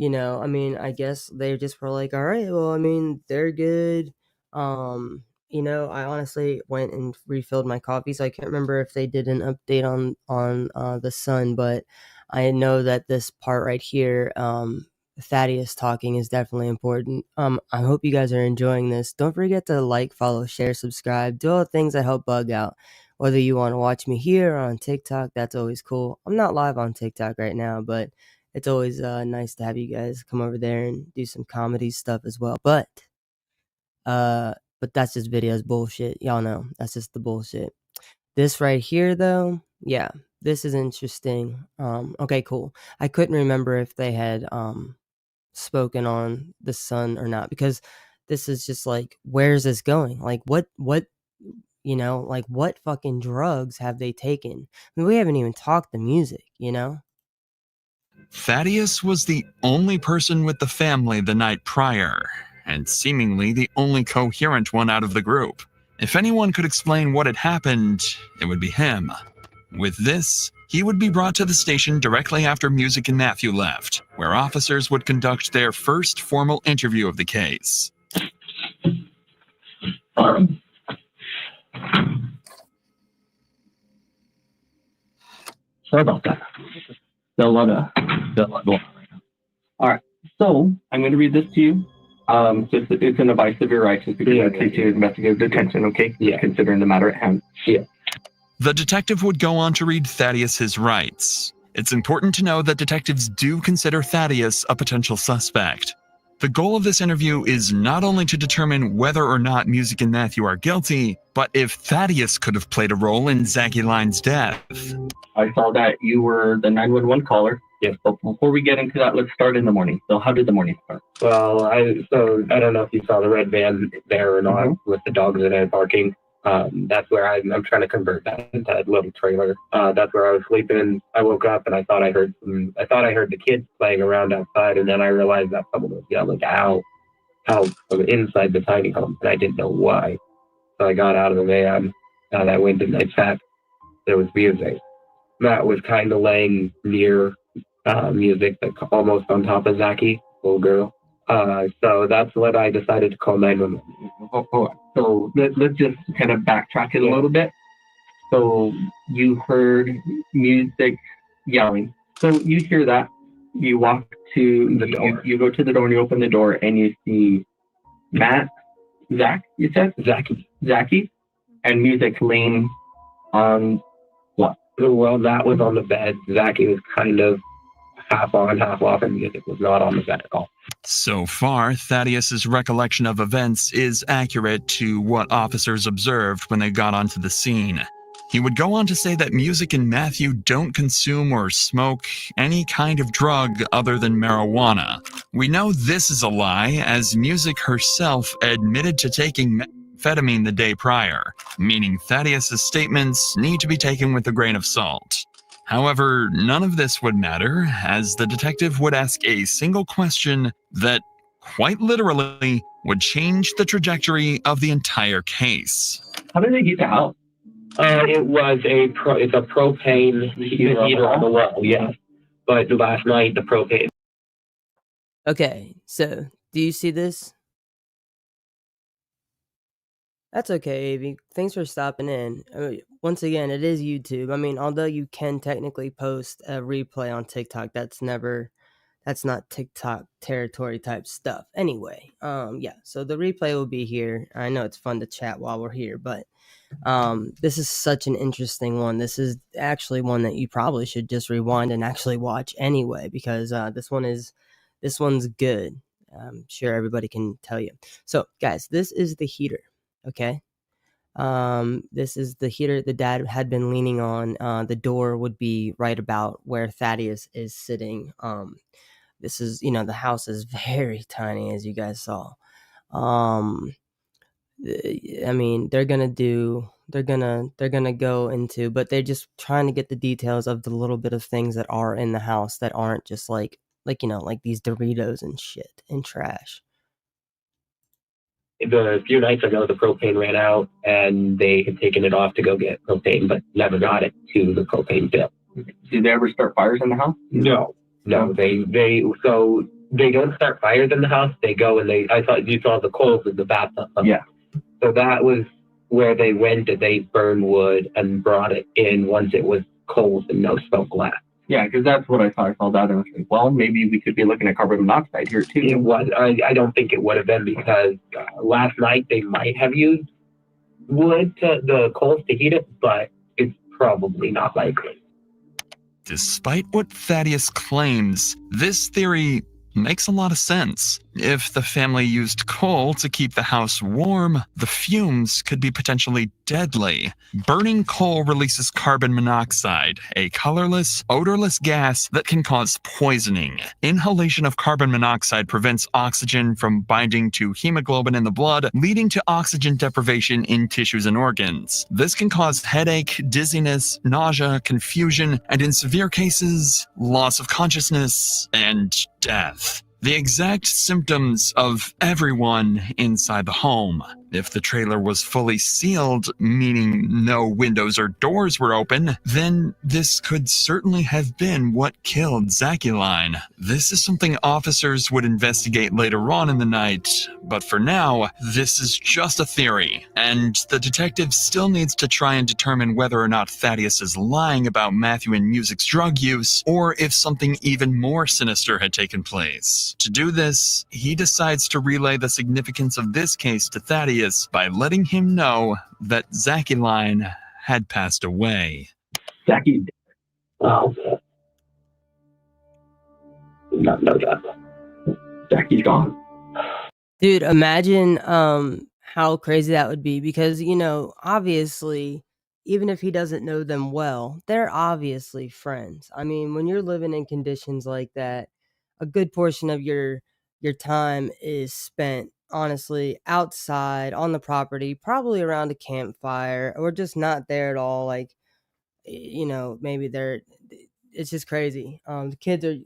I mean, I guess they just were like, all right, well, I mean, they're good. I honestly went and refilled my coffee, so I can't remember if they did an update on the sun, but I know that this part right here, Thaddeus talking, is definitely important. I hope you guys are enjoying this. Don't forget to like, follow, share, subscribe, do all the things that help Bug out. Whether you want to watch me here or on TikTok, that's always cool. I'm not live on TikTok right now, but it's always nice to have you guys come over there and do some comedy stuff as well. But that's just videos bullshit. Y'all know that's just the bullshit. This right here, though, yeah, this is interesting. Okay, cool. I couldn't remember if they had spoken on the sun or not, because this is just like, where's this going? Like what like what fucking drugs have they taken? I mean, we haven't even talked the music. Thaddeus was the only person with the family the night prior, and seemingly the only coherent one out of the group. If anyone could explain what had happened, it would be him. With this, he would be brought to the station directly after Music and Matthew left, where officers would conduct their first formal interview of the case. Sorry about that. Still a lot going on right now. All right, so I'm going to read this to you. It's an advice of your rights to investigative detention, okay? Yeah. Considering the matter at hand. Yeah. The detective would go on to read Thaddeus his rights. It's important to know that detectives do consider Thaddeus a potential suspect. The goal of this interview is not only to determine whether or not Music and Matthew are guilty, but if Thaddeus could have played a role in Zachy Line's death. I saw that you were the 911 caller. Yes, but before we get into that, let's start in the morning. So how did the morning start? Well, I don't know if you saw the red van there or not with the dogs in it barking. That's where I'm trying to convert that little trailer. That's where I was sleeping. I woke up and I thought I heard the kids playing around outside, and then I realized that someone was yelling out from inside the tiny home, and I didn't know why. So I got out of the van and I went and I checked. There was music. Matt was kind of laying near music, like almost on top of Zachy, little girl. So that's what I decided to call 911. So let's just kind of backtrack it a little bit. So you heard music yelling. So you hear that. You walk to the door. You go to the door and you open the door and you see Zach, you said? Zachy, and music laying on what? Well, that was on the bed. Zachy was kind of half on, half off, and music was not on the bed at all. So far, Thaddeus's recollection of events is accurate to what officers observed when they got onto the scene. He would go on to say that Music and Matthew don't consume or smoke any kind of drug other than marijuana. We know this is a lie, as Music herself admitted to taking methamphetamine the day prior, meaning Thaddeus's statements need to be taken with a grain of salt. However, none of this would matter, as the detective would ask a single question that, quite literally, would change the trajectory of the entire case. How did they get out? It's a propane heater on the wall, yeah. But last night, the propane... Okay, so, do you see this? That's okay, Avi. Thanks for stopping in. Once again, it is YouTube. I mean, although you can technically post a replay on TikTok, that's not TikTok territory type stuff. Anyway, yeah, so the replay will be here. I know it's fun to chat while we're here, but this is such an interesting one. This is actually one that you probably should just rewind and actually watch anyway, because this one's good. I'm sure everybody can tell you. So, guys, this is the heater. Okay. This is the heater the dad had been leaning on. The door would be right about where Thaddeus is sitting. This is, the house is very tiny, as you guys saw. I mean, they're gonna go into, but they're just trying to get the details of the little bit of things that are in the house that aren't just like these Doritos and shit and trash. A few nights ago, the propane ran out, and they had taken it off to go get propane, but never got it to the propane fill. Did they ever start fires in the house? No. They don't start fires in the house. They go and I thought you saw the coals in the bathtub. Yeah. So that was where they went, and they burned wood and brought it in once it was coals and no smoke left. Yeah, because that's what I thought. I saw that and I was like, well, maybe we could be looking at carbon monoxide here too. It was. I don't think it would have been, because last night they might have used the coals to heat it, but it's probably not likely. Despite what Thaddeus claims, this theory makes a lot of sense. If the family used coal to keep the house warm, the fumes could be potentially deadly. Burning coal releases carbon monoxide, a colorless, odorless gas that can cause poisoning. Inhalation of carbon monoxide prevents oxygen from binding to hemoglobin in the blood, leading to oxygen deprivation in tissues and organs. This can cause headache, dizziness, nausea, confusion, and in severe cases, loss of consciousness and death. The exact symptoms of everyone inside the home. If the trailer was fully sealed, meaning no windows or doors were open, then this could certainly have been what killed Zaculine. This is something officers would investigate later on in the night, but for now, this is just a theory, and the detective still needs to try and determine whether or not Thaddeus is lying about Matthew and Music's drug use, or if something even more sinister had taken place. To do this, he decides to relay the significance of this case to Thaddeus by letting him know that Zaculine had passed away. Zachy. Oh. Not know that. Zachy's gone. Dude, imagine how crazy that would be, because, you know, obviously, even if he doesn't know them well, they're obviously friends. I mean, when you're living in conditions like that, a good portion of your time is spent honestly outside on the property, probably around a campfire, or just not there at all. Like, you know, maybe it's just crazy. The kids are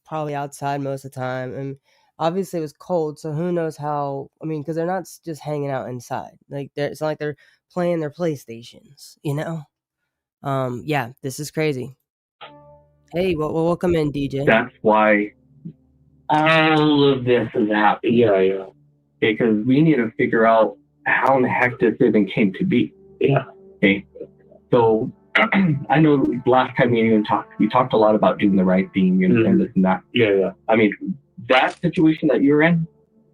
probably outside most of the time, and obviously it was cold, so who knows how. I mean, because they're not just hanging out inside. Like, it's not like they're playing their PlayStations, you know. Yeah, this is crazy. Hey, welcome in, DJ. That's why all of this is happening. Yeah. Because we need to figure out how in the heck this even came to be. Yeah. Okay. So I know last time we talked a lot about doing the right thing and this and that. Yeah. I mean, that situation that you're in,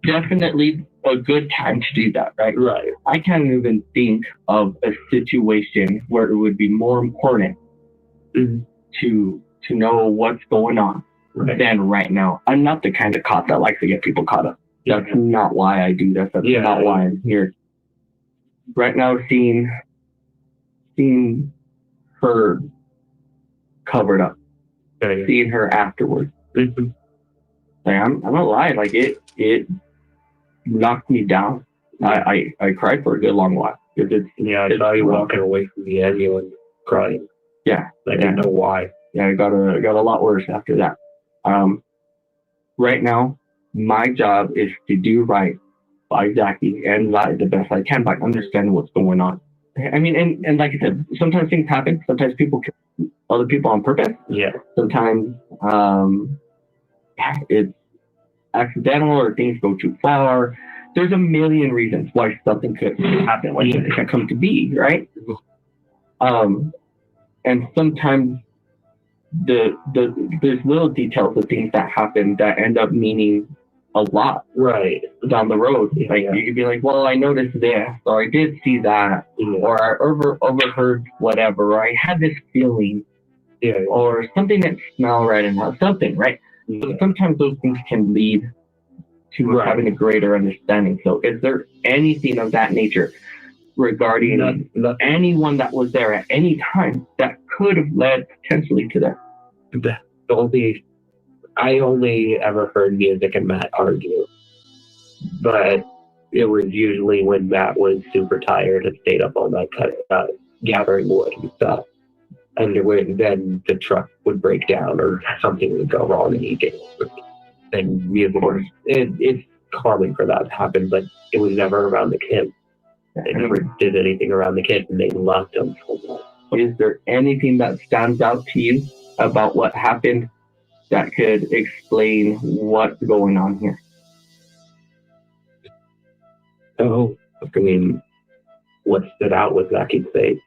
definitely a good time to do that, right? Right. I can't even think of a situation where it would be more important to know what's going on than right now. I'm not the kind of cop that likes to get people caught up. That's not why I do this. That's not why I'm here. Right now, seeing her covered up, seeing her afterwards. Like, I'm not lying. Like, it knocked me down. I cried for a good long while. I saw you walking away from the edge and crying. Yeah, I didn't know why. Yeah, it got a lot worse after that. Right now, my job is to do right by Zachy and lie the best I can by understanding what's going on. I mean, and like I said, sometimes things happen. Sometimes people kill other people on purpose. Yeah. Sometimes it's accidental or things go too far. There's a million reasons why something could happen, why something can come to be, right? And sometimes there's little details of things that happen that end up meaning a lot down the road. Like, you could be like, well, I noticed this, or I did see that, or I overheard whatever, or I had this feeling, or something that smelled right and something, right? So sometimes those things can lead to having a greater understanding. So is there anything of that nature regarding anyone that was there at any time that could have led potentially to that? I only ever heard Music and Matt argue, but it was usually when Matt was super tired and stayed up all night gathering wood and stuff. And then the truck would break down or something would go wrong and he did. And of course, it's common for that to happen, but it was never around the kids. They never did anything around the kids, and they loved them so much. Is there anything that stands out to you about what happened that could explain what's going on here? Oh, I mean, what stood out was Zachy's face,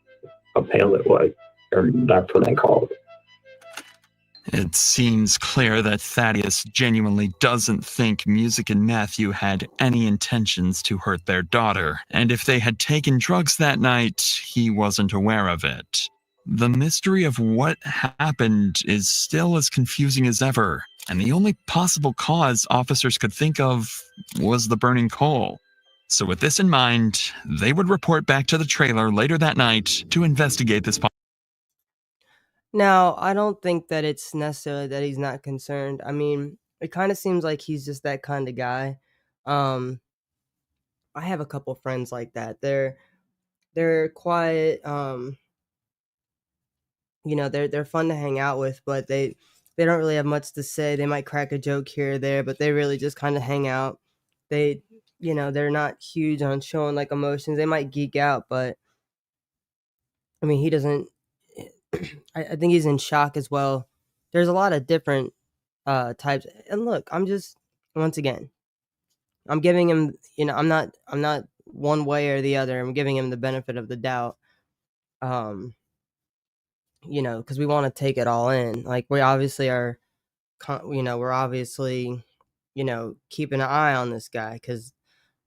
how pale it was, or that's what I called it. It seems clear that Thaddeus genuinely doesn't think Music and Matthew had any intentions to hurt their daughter, and if they had taken drugs that night, he wasn't aware of it. The mystery of what happened is still as confusing as ever, and the only possible cause officers could think of was the burning coal. So with this in mind, they would report back to the trailer later that night to investigate this. Now, I don't think that it's necessarily that he's not concerned. I mean, it kind of seems like he's just that kind of guy. I have a couple friends like that. They're quiet. You know, they're fun to hang out with, but they don't really have much to say. They might crack a joke here or there, but they really just kind of hang out. They you know, they're not huge on showing like emotions. They might geek out, but I mean, he doesn't. I think he's in shock as well. There's a lot of different types. And look, I'm just once again, I'm giving him. You know, I'm not one way or the other. I'm giving him the benefit of the doubt. You know, because we want to take it all in. Like we obviously are. You know, we're obviously, you know, keeping an eye on this guy because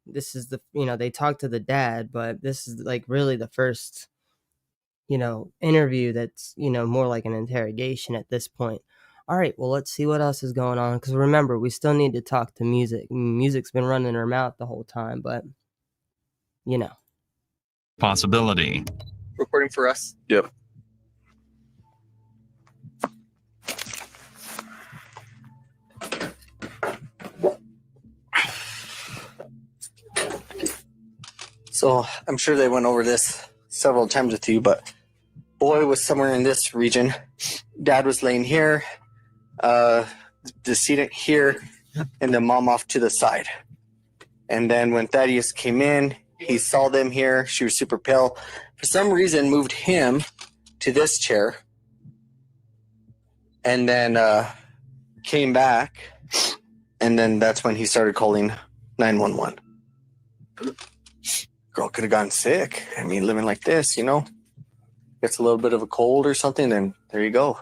this is the, you know, they talked to the dad, but this is like really the first, you know, interview that's, you know, more like an interrogation at this point. All right, well, let's see what else is going on, because remember, we still need to talk to Music. Music's been running her mouth the whole time, but you know, possibility. Recording for us. Yep. So I'm sure they went over this several times with you, but boy was somewhere in this region. Dad was laying here, decedent here, and the mom off to the side. And then when Thaddeus came in, he saw them here. She was super pale. For some reason, moved him to this chair, and then came back, and then that's when he started calling 911. Girl could have gotten sick. I mean, living like this, you know, gets a little bit of a cold or something, then there you go.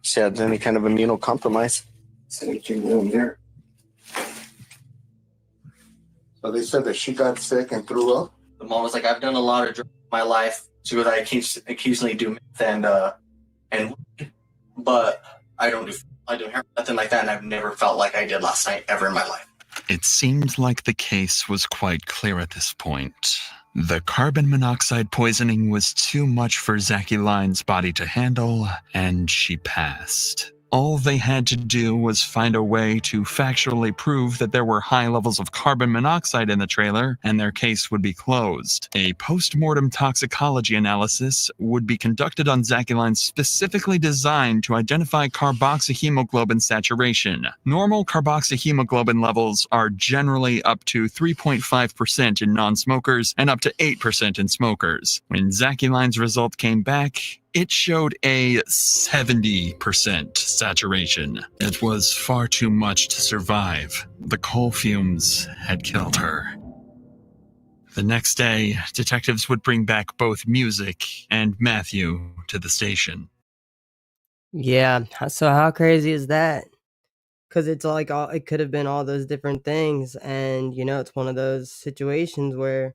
She had any kind of immunocompromise. So they said that she got sick and threw up. The mom was like, "I've done a lot of drugs in my life." She goes, "I occasionally do meth and but I don't do nothing like that, and I've never felt like I did last night ever in my life." It seemed like the case was quite clear at this point. The carbon monoxide poisoning was too much for Zachy Line's body to handle, and she passed. All they had to do was find a way to factually prove that there were high levels of carbon monoxide in the trailer, and their case would be closed. A post-mortem toxicology analysis would be conducted on Zachy Lines specifically designed to identify carboxyhemoglobin saturation. Normal carboxyhemoglobin levels are generally up to 3.5% in non-smokers and up to 8% in smokers. When Zachy Lines' result came back, it showed a 70% saturation. It was far too much to survive. The coal fumes had killed her. The next day, detectives would bring back both Music and Matthew to the station. yeah. So how crazy is that? Because it's like it could have been all those different things, and you know, it's one of those situations where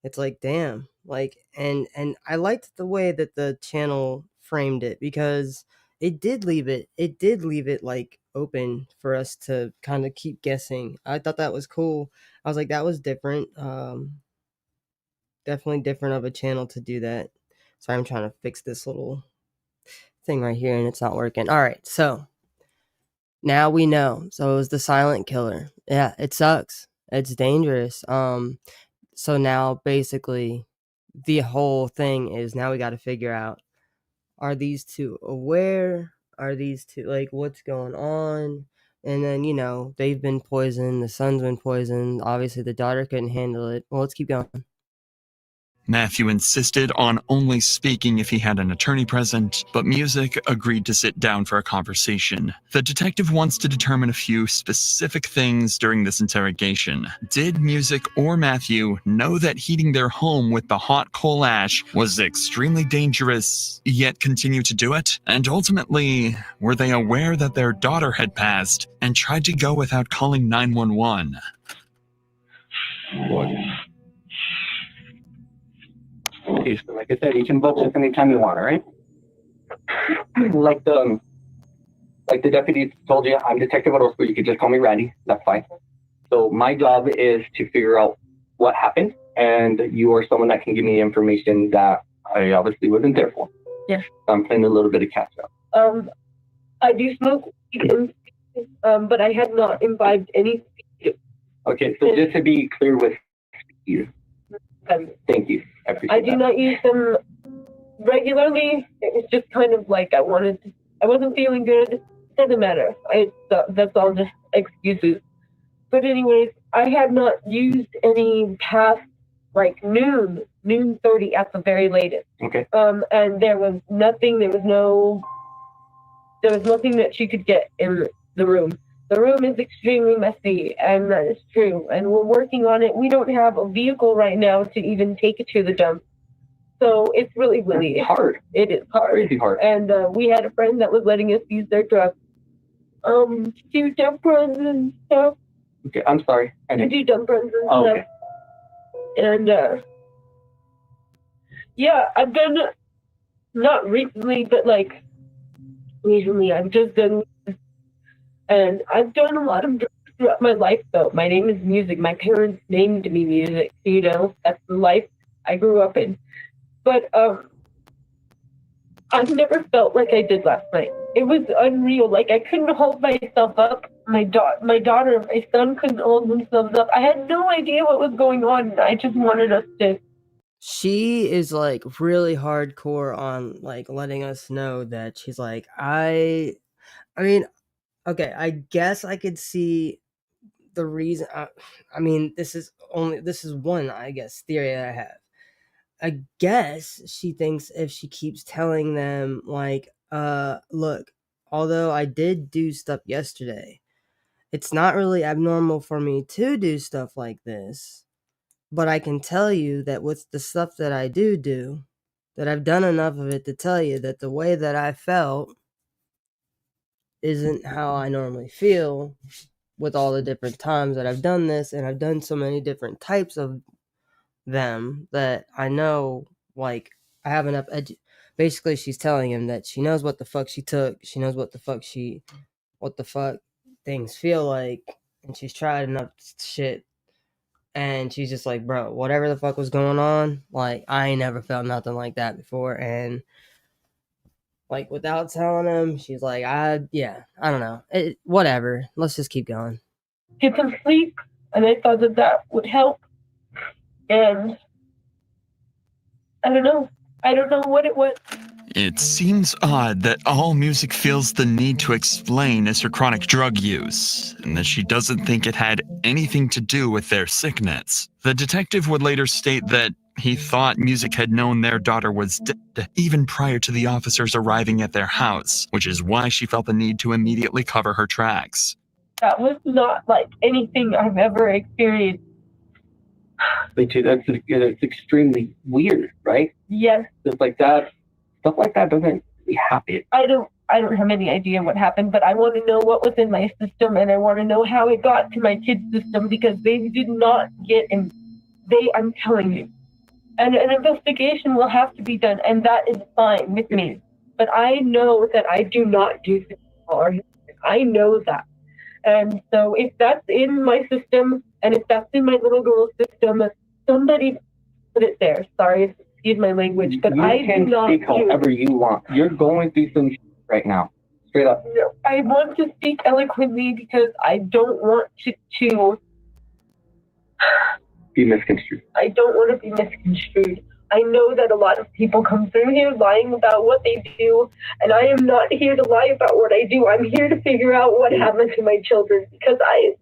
it's like, damn, like, and I liked the way that the channel framed it, because it did leave it like open for us to kind of keep guessing. I thought that was cool. I was like, that was different. Definitely different of a channel to do that. Sorry, I'm trying to fix this little thing right here and it's not working. All right, so now we know. So it was the silent killer. Yeah, it sucks. It's dangerous. So now basically the whole thing is, now we got to figure out, are these two aware? Are these two, like, what's going on? And then, you know, they've been poisoned. The son's been poisoned. Obviously, the daughter couldn't handle it. Well, let's keep going. Matthew insisted on only speaking if he had an attorney present, but Music agreed to sit down for a conversation. The detective wants to determine a few specific things during this interrogation. Did Music or Matthew know that heating their home with the hot coal ash was extremely dangerous, yet continue to do it? And ultimately, were they aware that their daughter had passed and tried to go without calling 911? Okay, so like I said, you can invoke this anytime you want, all right? Like the deputy told you, I'm Detective Orozco. You can just call me Randy. That's fine. So my job is to figure out what happened, and you are someone that can give me information that I obviously wasn't there for. Yeah. I'm playing a little bit of catch up. I do smoke weed, but I had not imbibed any. Okay, so just to be clear with you, thank you. I appreciate I do that. not use them regularly. It's just kind of like I wasn't feeling good. Doesn't matter. That's all just excuses. But anyways, I had not used any past like noon 30 at the very latest. Okay. And there was nothing that she could get in the room. The room is extremely messy, and that is true. And we're working on it. We don't have a vehicle right now to even take it to the dump. So it's really hard. It is hard. Crazy hard. And we had a friend that was letting us use their truck. Do dump runs and stuff. Okay, I'm sorry. I do dump runs and stuff. Okay. And yeah, I've done, not recently, but like recently I've just done, and I've done a lot of drugs throughout my life though. My name is music. My parents named me music, you know, that's the life I grew up in. But I've never felt like I did last night. It was unreal. Like I couldn't hold myself up. My daughter and my son couldn't hold themselves up. I had no idea what was going on. I just wanted us to. She is like really hardcore on like letting us know that she's like, I mean, okay, I guess I could see the reason. I mean, this is one, I guess, theory that I have. I guess she thinks if she keeps telling them like, look, although I did do stuff yesterday, it's not really abnormal for me to do stuff like this, but I can tell you that with the stuff that I do, that I've done enough of it to tell you that the way that I felt isn't how I normally feel with all the different times that I've done this, and I've done so many different types of them that I know, like, I have enough basically she's telling him that she knows what the fuck she took, she knows what the fuck things feel like, and she's tried enough shit, and she's just like, bro, whatever the fuck was going on, like, I ain't never felt nothing like that before. And like, without telling him, she's like, I don't know, whatever, let's just keep going. Get some sleep, and I thought that would help. And I don't know what it was. It seems odd that all music feels the need to explain is her chronic drug use, and that she doesn't think it had anything to do with their sickness. The detective would later state that he thought music had known their daughter was dead even prior to the officers arriving at their house, which is why she felt the need to immediately cover her tracks. That was not like anything I've ever experienced. That's extremely weird, right? Yes. Just like that, stuff like that doesn't happen. I don't have any idea what happened, but I want to know what was in my system, and I want to know how it got to my kids' system, because they did not get in. I'm telling you, and an investigation will have to be done, and that is fine with me. But I know that I do not do this anymore. I know that. And so if that's in my system, and if that's in my little girl's system, somebody put it there. Sorry, excuse my language, but I do not speak however you want. You're going through some shit right now. Straight up. No, I want to speak eloquently because I don't want to be misconstrued. I don't want to be misconstrued. I know that a lot of people come through here lying about what they do, and I am not here to lie about what I do. I'm here to figure out what happened to my children, because I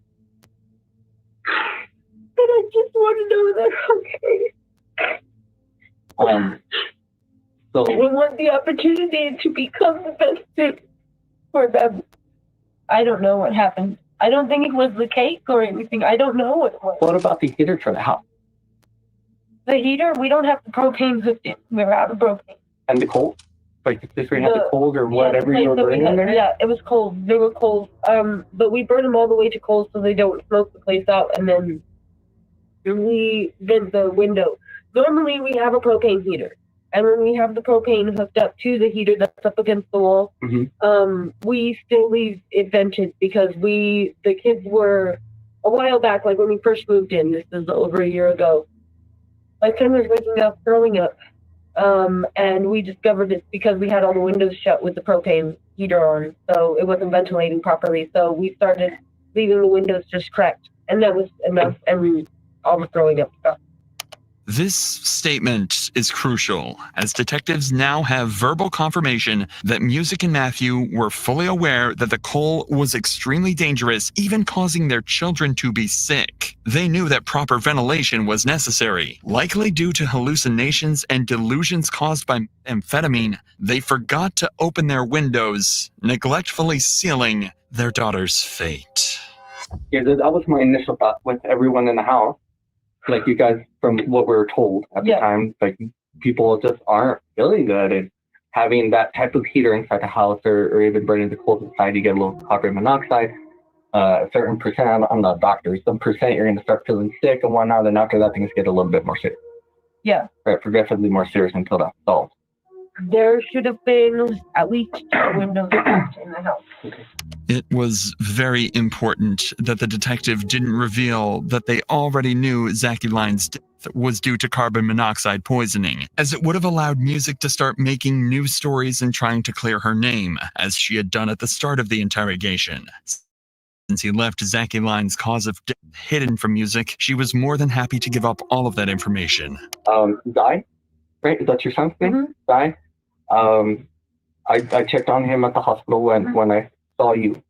just want to know they're okay. So we want the opportunity to become the best suit for them. I don't know what happened. I don't think it was the cake or anything. I don't know what it was. What about the heater for the house? The heater, we don't have the propane hooked. We're out of propane. And the cold? Like if we had the cold or whatever you were burning in there? Yeah, it was cold. They were cold. But we burn them all the way to cold so they don't smoke the place out, and then we vent the window. Normally we have a propane heater, and when we have the propane hooked up to the heater that's up against the wall, we still leave it vented, because the kids were, a while back, like when we first moved in, this is over a year ago, my son was waking up, throwing up, and we discovered it's because we had all the windows shut with the propane heater on, so it wasn't ventilating properly. So we started leaving the windows just cracked, and that was enough, and all the throwing up stuff. This statement is crucial, as detectives now have verbal confirmation that Music and Matthew were fully aware that the coal was extremely dangerous, even causing their children to be sick. They knew that proper ventilation was necessary. Likely due to hallucinations and delusions caused by amphetamine, they forgot to open their windows, neglectfully sealing their daughter's fate. Yeah, that was my initial thought with everyone in the house. Like you guys, from what we were told at the time, like people just aren't feeling good, and having that type of heater inside the house, or even burning the coals inside, you get a little carbon monoxide. A certain percent, I'm not a doctor, some percent you're going to start feeling sick and whatnot, and after that things get a little bit more serious. Yeah. Right, progressively more serious until that's solved. There should have been at least 2 windows in the house. It was very important that the detective didn't reveal that they already knew Zachy Line's death was due to carbon monoxide poisoning, as it would have allowed Music to start making news stories and trying to clear her name, as she had done at the start of the interrogation. Since he left Zachy Line's cause of death hidden from Music, she was more than happy to give up all of that information. Guy, right? Is that your son's name? Guy? I checked on him at the hospital when I saw you.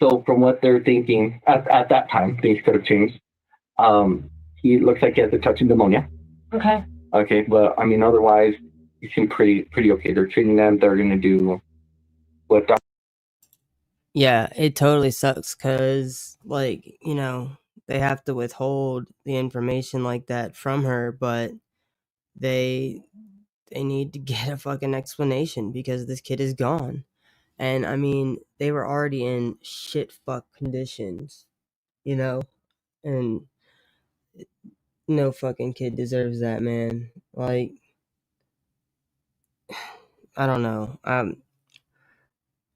So from what they're thinking at that time, things could have changed. He looks like he has a touch of pneumonia. Okay. Okay, but I mean, otherwise, he seemed pretty okay. They're treating them. They're gonna do what. Yeah, it totally sucks because, like, you know, they have to withhold the information like that from her, but they need to get a fucking explanation because this kid is gone. And I mean, they were already in shit fuck conditions, you know? And no fucking kid deserves that, man. Like, I don't know.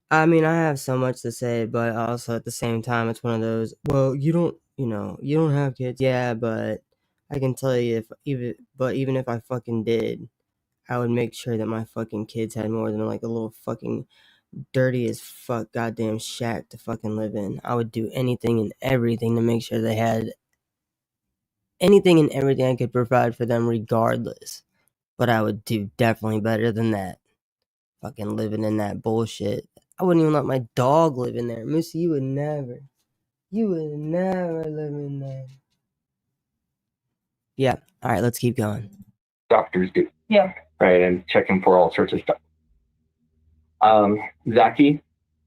I mean, I have so much to say, but also at the same time, it's one of those, well, you don't have kids. Yeah, but I can tell you even if I fucking did, I would make sure that my fucking kids had more than like a little fucking dirty as fuck goddamn shack to fucking live in. I would do anything and everything to make sure they had anything and everything I could provide for them regardless. But I would do definitely better than that. Fucking living in that bullshit. I wouldn't even let my dog live in there. Missy, you would never live in there. Yeah. Alright, let's keep going. Doctors do. Yeah. Right, and checking for all sorts of stuff. Zachy,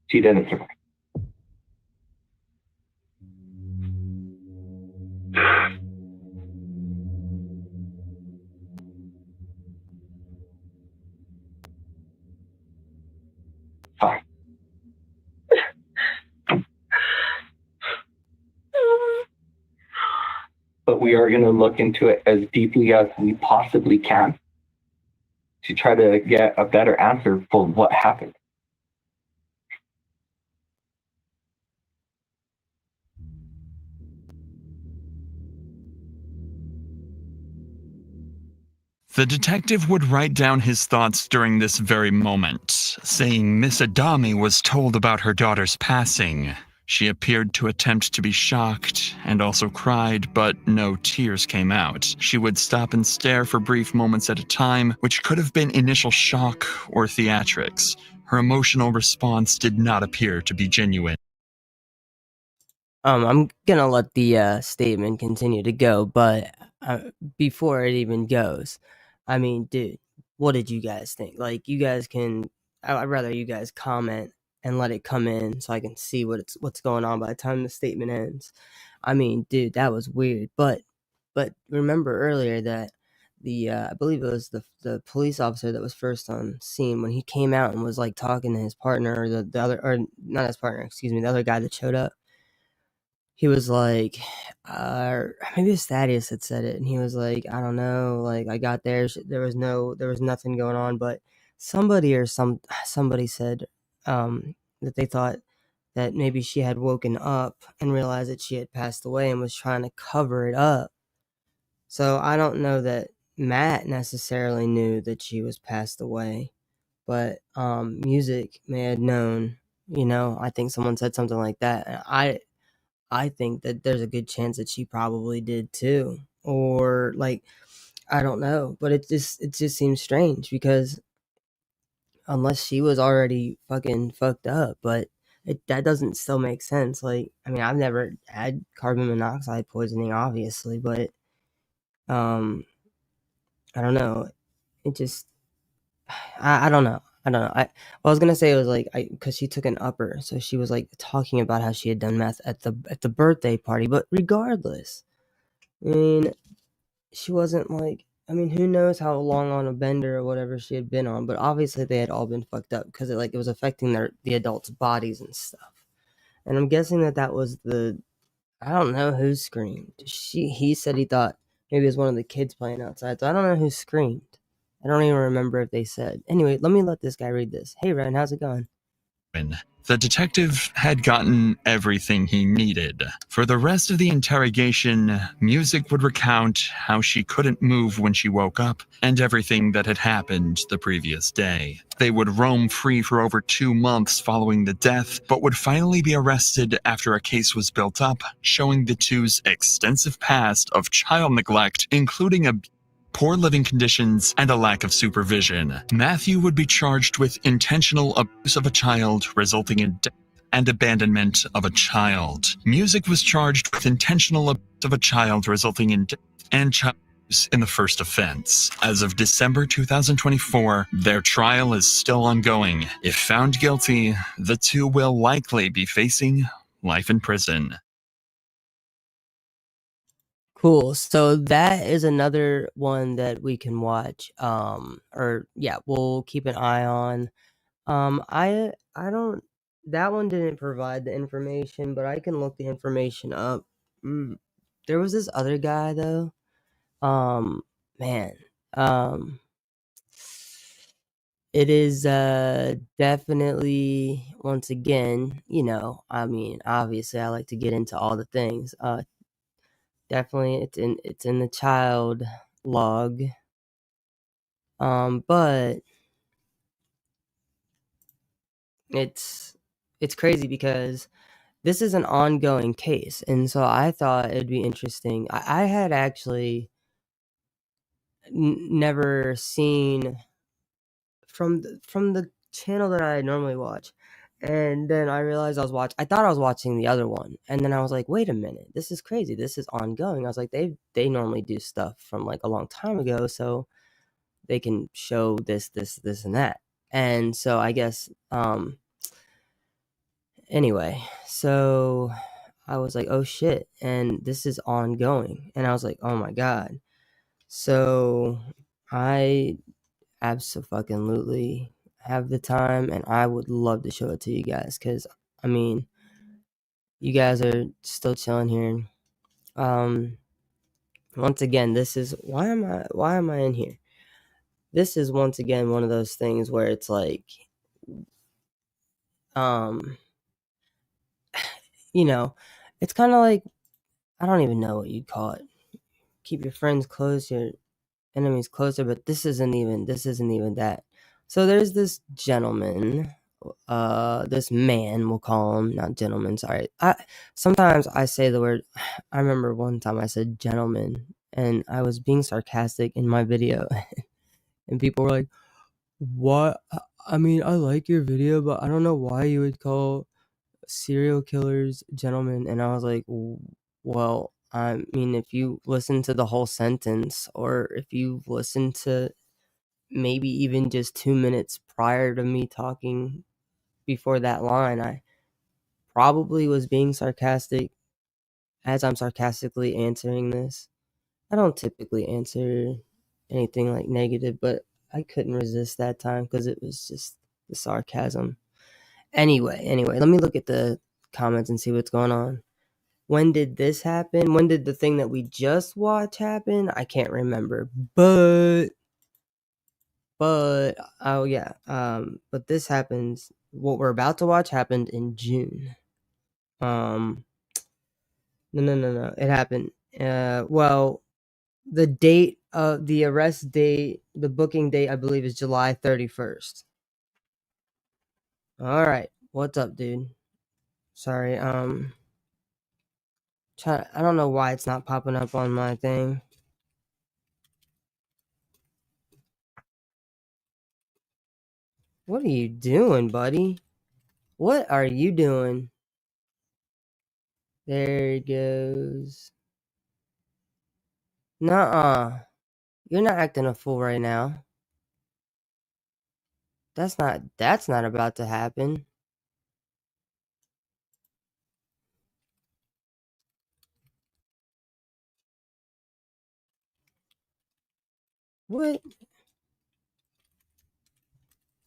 she didn't survive. Fine. But we are going to look into it as deeply as we possibly can to try to get a better answer for what happened. The detective would write down his thoughts during this very moment, saying Miss Adami was told about her daughter's passing. She appeared to attempt to be shocked and also cried, but no tears came out. She would stop and stare for brief moments at a time, which could have been initial shock or theatrics. Her emotional response did not appear to be genuine. I'm gonna let the statement continue to go, but before it even goes, I mean, dude, what did you guys think? Like, you guys can, I'd rather you guys comment and let it come in so I can see what's going on by the time the statement ends. I mean, dude, that was weird. But remember earlier that I believe it was the police officer that was first on scene when he came out and was like talking to his partner, or the other, or not his partner, excuse me, the other guy that showed up. He was like, maybe it was Thaddeus that said it, and he was like, I don't know, like, I got there, there was nothing going on, but somebody said that they thought that maybe she had woken up and realized that she had passed away and was trying to cover it up. So I don't know that Matt necessarily knew that she was passed away, but Music may have known. I think someone said something like that. I think that there's a good chance that she probably did too. or like, I don't know, but it just seems strange because unless she was already fucking fucked up, but that doesn't still make sense. Like, I mean, I've never had carbon monoxide poisoning, obviously, but I don't know. It just, I don't know. I don't know. I was gonna say it was like because she took an upper, so she was like talking about how she had done meth at the birthday party. But regardless, I mean, she wasn't like. I mean, who knows how long on a bender or whatever she had been on, but obviously they had all been fucked up because it was affecting the adults' bodies and stuff. And I'm guessing that was I don't know who screamed. He said he thought maybe it was one of the kids playing outside. So I don't know who screamed. I don't even remember if they said. Anyway, let this guy read this. Hey Ren, how's it going? The detective had gotten everything he needed. For the rest of the interrogation, Music would recount how she couldn't move when she woke up and everything that had happened the previous day. They would roam free for over 2 months following the death, but would finally be arrested after a case was built up, showing the two's extensive past of child neglect, including poor living conditions, and a lack of supervision. Matthew would be charged with intentional abuse of a child resulting in death and abandonment of a child. Music was charged with intentional abuse of a child resulting in death and child abuse in the first offense. As of December 2024, their trial is still ongoing. If found guilty, the two will likely be facing life in prison. Cool. So that is another one that we can watch. Or yeah, we'll keep an eye on. I don't. That one didn't provide the information, but I can look the information up. There was this other guy though. Man. Um. It is definitely once again, I mean, obviously I like to get into all the things. Definitely it's in the child log. But it's crazy because this is an ongoing case, and so I thought it'd be interesting. I had actually never seen from the channel that I normally watch, and then I realized I thought I was watching the other one, and then I was like, wait a minute, this is crazy. This is ongoing. I was like, they normally do stuff from like a long time ago, so they can show this, and that. And so I guess anyway, so I was like, oh shit, and this is ongoing. And I was like, oh my god. So I absolutely have the time, and I would love to show it to you guys because I mean, you guys are still chilling here. Once again, this is why am I in here? This is once again one of those things where it's like, it's kind of like, I don't even know what you'd call it. Keep your friends close, your enemies closer, but this isn't even that. So there's this gentleman, this man, we'll call him, not gentleman, sorry. Sometimes I say the word, I remember one time I said gentleman, and I was being sarcastic in my video, and people were like, what? I mean, I like your video, but I don't know why you would call serial killers gentlemen. And I was like, well, I mean, if you listen to the whole sentence, or if you listen to maybe even just 2 minutes prior to me talking before that line, I probably was being sarcastic as I'm sarcastically answering this. I don't typically answer anything like negative, but I couldn't resist that time because it was just the sarcasm. Anyway, let me look at the comments and see what's going on. When did this happen? When did the thing that we just watched happen? I can't remember. But oh yeah. But this happens, what we're about to watch happened in June. No. It happened. Well, the date of the arrest date, the booking date, I believe, is July 31st. All right. What's up, dude? Sorry. I don't know why it's not popping up on my thing. What are you doing, buddy? What are you doing? There it goes. Nuh-uh. You're not acting a fool right now. That's not about to happen. What?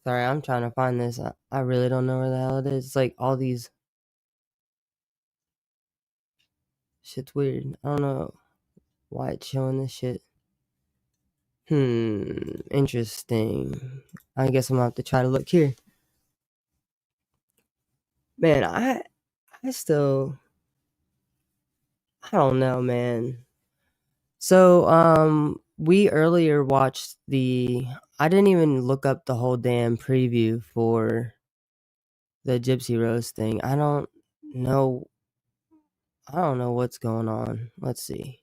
Sorry, I'm trying to find this. I really don't know where the hell it is. It's like all these... Shit's weird. I don't know why it's showing this shit. Interesting. I guess I'm gonna have to try to look here. Man, I don't know, man. So, we earlier watched I didn't even look up the whole damn preview for the Gypsy roast thing. I don't know what's going on. Let's see.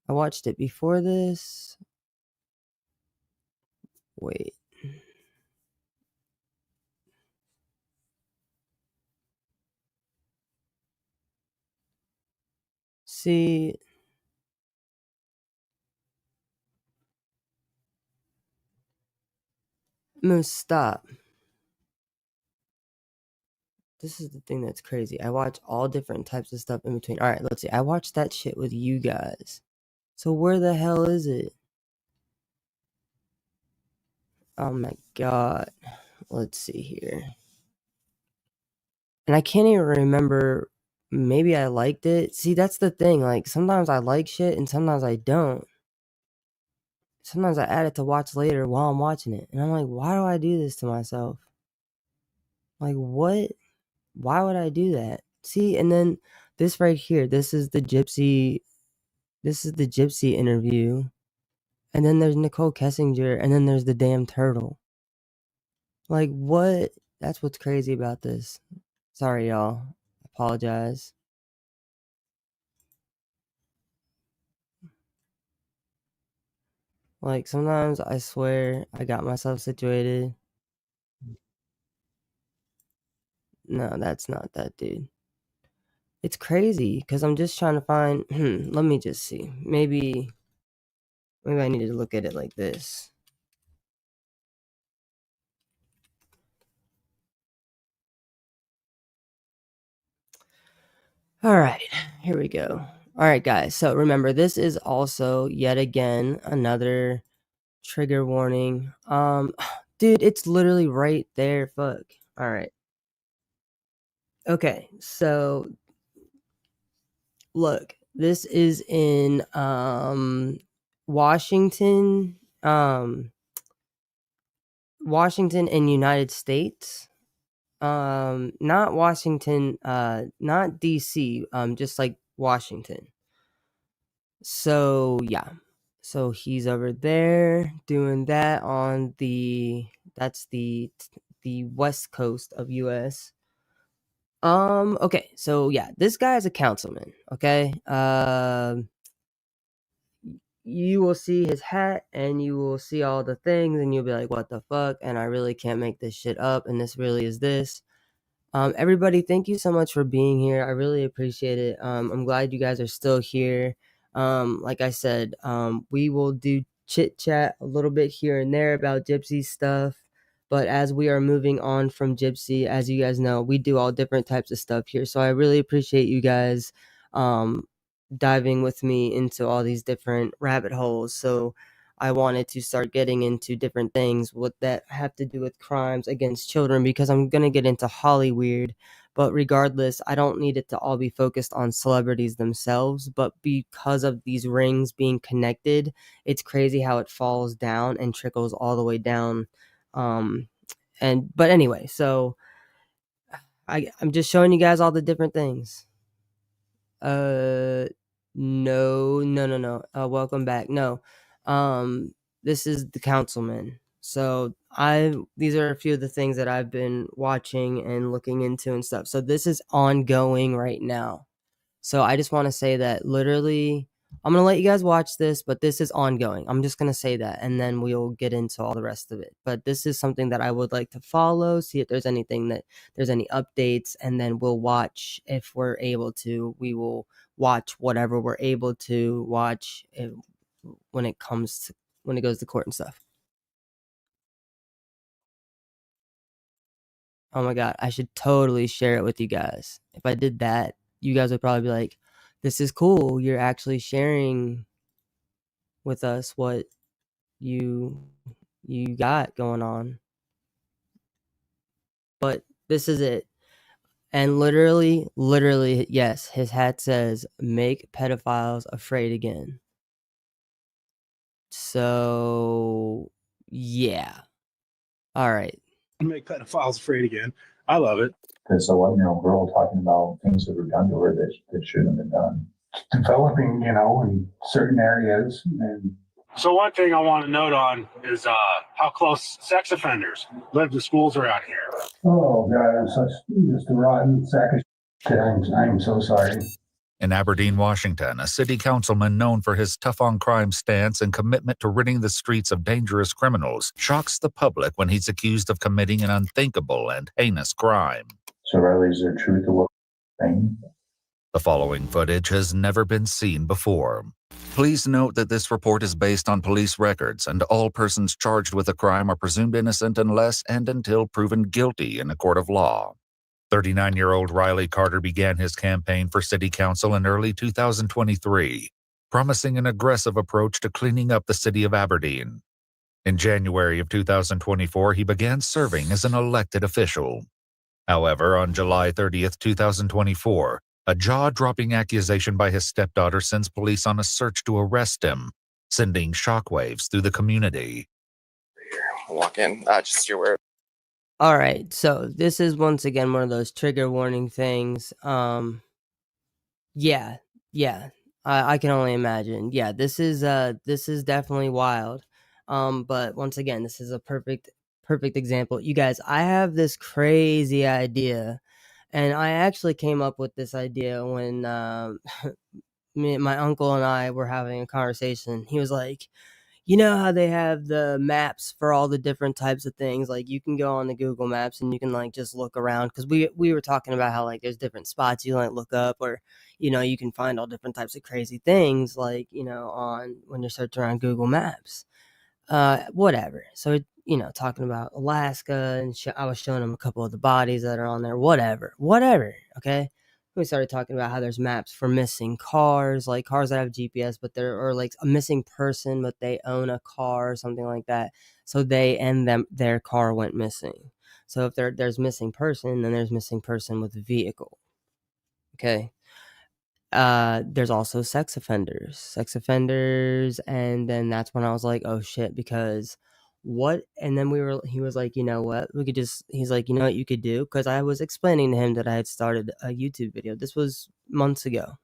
I watched it before this. Wait. See, Moose, stop. This is the thing that's crazy. I watch all different types of stuff in between. All right, let's see. I watched that shit with you guys. So where the hell is it? Oh my god. Let's see here. And I can't even remember. Maybe I liked it. See, that's the thing. Like, sometimes I like shit and sometimes I don't. Sometimes I add it to watch later while I'm watching it. And I'm like, why do I do this to myself? Like, what? Why would I do that? See, and then this right here, this is the Gypsy interview. And then there's Nicole Kessinger, and then there's the damn turtle. Like, what? That's what's crazy about this. Sorry, y'all. Apologize. Like, sometimes I swear I got myself situated. No, that's not that dude. It's crazy, because I'm just trying to find... let me just see. Maybe I needed to look at it like this. Alright, here we go. Alright, guys, so remember, this is also, yet again, another trigger warning. Dude, it's literally right there, fuck. Alright. Okay, so, look, this is in, Washington, Washington in United States. Not Washington, not DC, just like Washington. So, yeah. So he's over there doing that on that's the west coast of US. Okay, so yeah, this guy is a councilman, okay? You will see his hat and you will see all the things and you'll be like, what the fuck? And I really can't make this shit up, and this really is this. Everybody, thank you so much for being here. I really appreciate it. I'm glad you guys are still here. Like I said, we will do chit chat a little bit here and there about Gypsy stuff. But as we are moving on from Gypsy, as you guys know, we do all different types of stuff here. So I really appreciate you guys diving with me into all these different rabbit holes. So I wanted to start getting into different things that have to do with crimes against children, because I'm going to get into Hollyweird. But regardless, I don't need it to all be focused on celebrities themselves. But because of these rings being connected, it's crazy how it falls down and trickles all the way down. But anyway, so I'm just showing you guys all the different things. No. Welcome back. No. This is the councilman. So these are a few of the things that I've been watching and looking into and stuff. So this is ongoing right now. So I just want to say that literally I'm gonna let you guys watch this, but this is ongoing. I'm just gonna say that, and then we'll get into all the rest of it. But this is something that I would like to follow, see if there's anything that there's any updates, and then we'll watch if we're able to. We will watch whatever we're able to watch when it goes to court and stuff. Oh my god, I should totally share it with you guys. If I did that, you guys would probably be like, "This is cool. You're actually sharing with us what you got going on." But this is it. And literally, yes, his hat says, "Make pedophiles afraid again." So, yeah. All right. Make pedophiles afraid again. I love it. There's a 11-year-old girl talking about things that were done to her that shouldn't have been done. Developing, in certain areas. And So one thing I want to note on is how close sex offenders live to schools around here. oh God, I'm such just a rotten sack of shit. I'm so sorry. In Aberdeen, Washington, a city councilman known for his tough-on-crime stance and commitment to ridding the streets of dangerous criminals shocks the public when he's accused of committing an unthinkable and heinous crime. So really, is there truth to what we're saying? The following footage has never been seen before. Please note that this report is based on police records, and all persons charged with a crime are presumed innocent unless and until proven guilty in a court of law. 39-year-old Riley Carter began his campaign for city council in early 2023, promising an aggressive approach to cleaning up the city of Aberdeen. In January of 2024, he began serving as an elected official. However, on July 30th, 2024, a jaw-dropping accusation by his stepdaughter sends police on a search to arrest him, sending shockwaves through the community. Walk in. Just you're aware. All right, so this is once again one of those trigger warning things. Yeah, I can only imagine. Yeah, this is definitely wild. But once again, this is a perfect example. You guys, I have this crazy idea, and I actually came up with this idea when my uncle and I were having a conversation. He was like, you know how they have the maps for all the different types of things? Like, you can go on the Google Maps and you can, like, just look around. Because we were talking about how, like, there's different spots you, like, look up, or, you can find all different types of crazy things, like, on when you're searching around Google Maps. Whatever. So, talking about Alaska, and I was showing him a couple of the bodies that are on there. Whatever. Okay. We started talking about how there's maps for missing cars, like cars that have GPS, but or like a missing person, but they own a car or something like that. So they and their car went missing. So if there's missing person, then there's missing person with a vehicle. Okay. There's also sex offenders, and then that's when I was like, oh shit, because what? And then he was like, you know what, he's like, you know what you could do? Because I was explaining to him that I had started a YouTube video. This was months ago.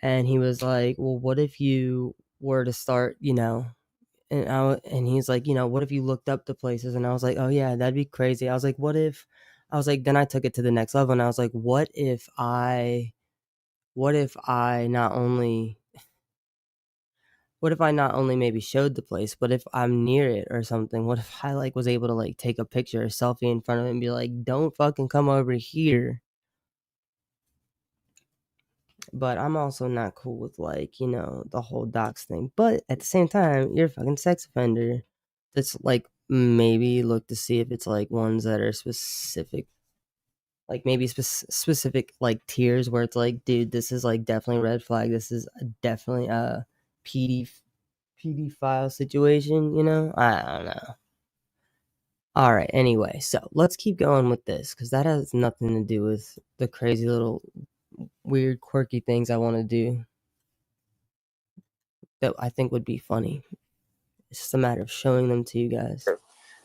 And he was like, well, what if you were to start, and he's like, what if you looked up the places? And I was like, oh yeah, that'd be crazy. I was like, then I took it to the next level, and I was like, what if I not only maybe showed the place, but if I'm near it or something? What if I was able to take a picture or selfie in front of it and be like, don't fucking come over here? But I'm also not cool with the whole docs thing. But at the same time, you're a fucking sex offender. That's maybe look to see if it's ones that are specific, maybe specific tiers where it's dude, this is definitely red flag. This is definitely a PD file situation. I don't know. All right. Anyway, so let's keep going with this because that has nothing to do with the crazy little weird quirky things I want to do that I think would be funny. It's just a matter of showing them to you guys.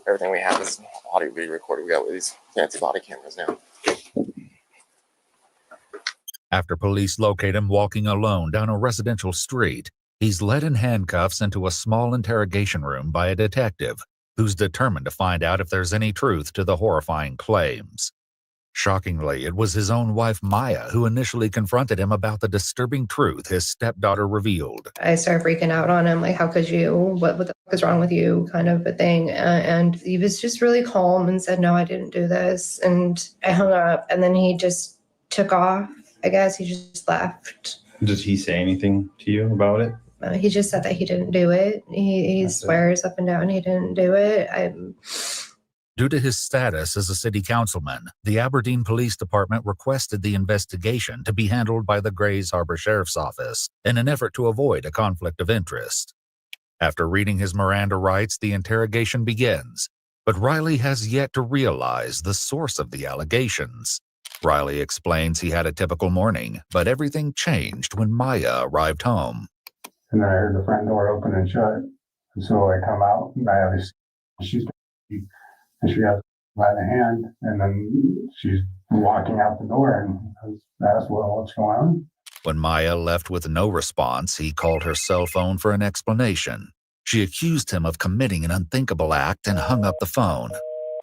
Everything we have is audio video recorded. We got these fancy body cameras now. After police locate him walking alone down a residential street, he's led in handcuffs into a small interrogation room by a detective who's determined to find out if there's any truth to the horrifying claims. Shockingly, it was his own wife, Maya, who initially confronted him about the disturbing truth his stepdaughter revealed. I started freaking out on him, like, how could you? What the fuck is wrong with you? Kind of a thing. And he was just really calm and said, no, I didn't do this. And I hung up, and then he just took off. I guess he just left. Did he say anything to you about it? He just said that he didn't do it. He swears up and down he didn't do it. Due to his status as a city councilman, the Aberdeen Police Department requested the investigation to be handled by the Grays Harbor Sheriff's Office in an effort to avoid a conflict of interest. After reading his Miranda rights, the interrogation begins, but Riley has yet to realize the source of the allegations. Riley explains he had a typical morning, but everything changed when Maya arrived home. And then I heard the front door open and shut. And so I come out and I have this, and she got by the hand, and then she's walking out the door, and I asked, well, what's going on? When Maya left with no response, he called her cell phone for an explanation. She accused him of committing an unthinkable act and hung up the phone.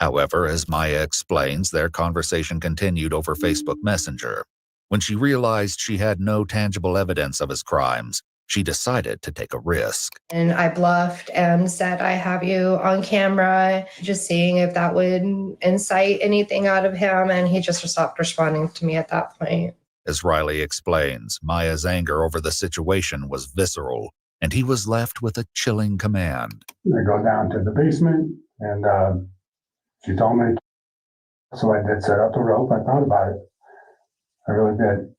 However, as Maya explains, their conversation continued over Facebook Messenger. When she realized she had no tangible evidence of his crimes, she decided to take a risk. And I bluffed and said, I have you on camera, just seeing if that would incite anything out of him. And he just stopped responding to me at that point. As Riley explains, Maya's anger over the situation was visceral, and he was left with a chilling command. I go down to the basement, and she told me. So I did set up the rope. I thought about it. I really did.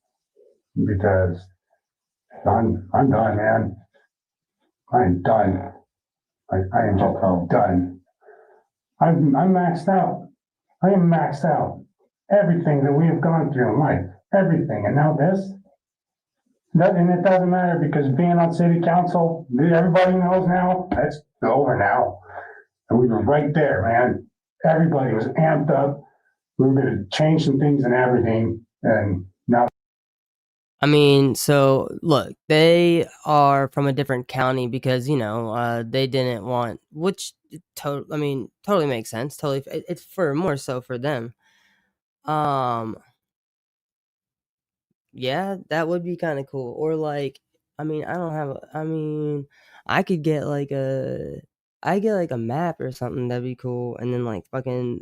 Because I'm done, man. I'm done. I am just done. I'm maxed out. I am maxed out. Everything that we have gone through in life, everything, and now this. And it doesn't matter because being on city council, everybody knows now. That's over now. And we were right there, man. Everybody was amped up. We were going to change some things in Aberdeen, and now. I mean, so look, they are from a different county because, you know, they didn't want, which totally makes sense. Totally. It's for more so for them. Yeah, that would be kind of cool. Or like, I could get like a map or something. That'd be cool. And then like fucking,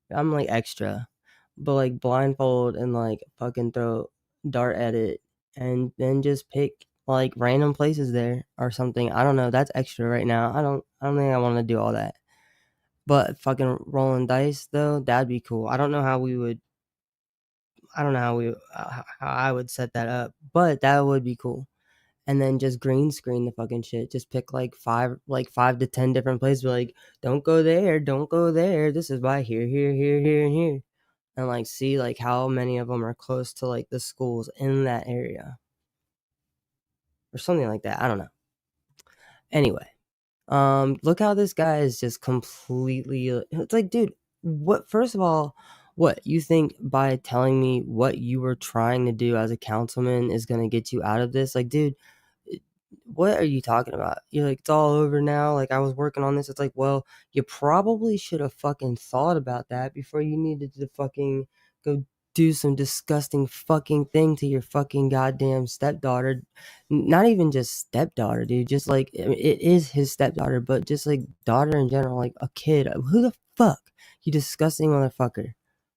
I'm like extra, but like blindfold and like fucking throw dart at it and then just pick like random places there or something. I don't know. That's extra right now. I don't think I want to do all that. But fucking rolling dice though, that'd be cool. I don't know how I would set that up, but that would be cool. And then just green screen the fucking shit. Just pick like 5 to 10 different places. Be like, don't go there, don't go there. This is by here, here, here, here, and here. And like see like how many of them are close to like the schools in that area. Or something like that. I don't know. Anyway. Look how this guy is just completely. It's like, dude, what? First of all, what you think by telling me what you were trying to do as a councilman is gonna get you out of this? Like, dude, what are you talking about? You're like, it's all over now. Like, I was working on this. It's like, well, you probably should have fucking thought about that before you needed to fucking go do some disgusting fucking thing to your fucking goddamn stepdaughter. Not even just stepdaughter, dude. Just like, I mean, it is his stepdaughter, but just like daughter in general, like a kid. Who the fuck? You disgusting motherfucker.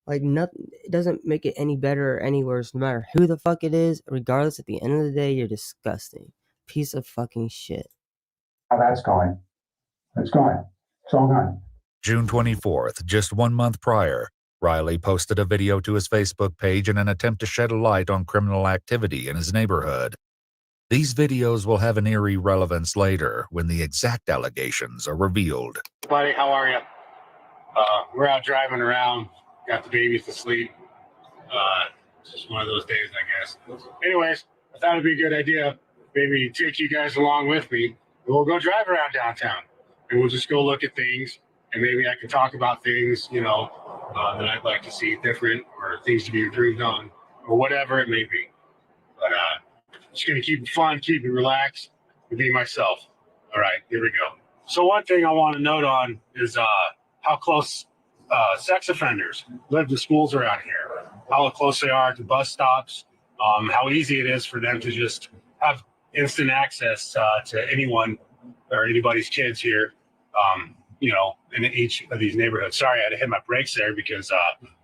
Like, nothing, it doesn't make it any better or any worse, no matter who the fuck it is. Regardless, at the end of the day, you're disgusting. Piece of fucking shit. How that's going. It's gone. It's all gone. June 24th, just 1 month prior, Riley posted a video to his Facebook page in an attempt to shed a light on criminal activity in his neighborhood. These videos will have an eerie relevance later when the exact allegations are revealed. Buddy, how are you? We're out driving around, got the babies to sleep. It's just one of those days, I guess. Anyways, I thought it'd be a good idea, maybe take you guys along with me. We'll go drive around downtown, and we'll just go look at things, and maybe I can talk about things, you know, that I'd like to see different, or things to be improved on, or whatever it may be. But just gonna keep it fun, keep it relaxed, and be myself. All right, here we go. So one thing I want to note on is how close sex offenders live to schools around here, how close they are to bus stops, how easy it is for them to just have instant access to anyone or anybody's kids here, in each of these neighborhoods. Sorry, I had to hit my brakes there because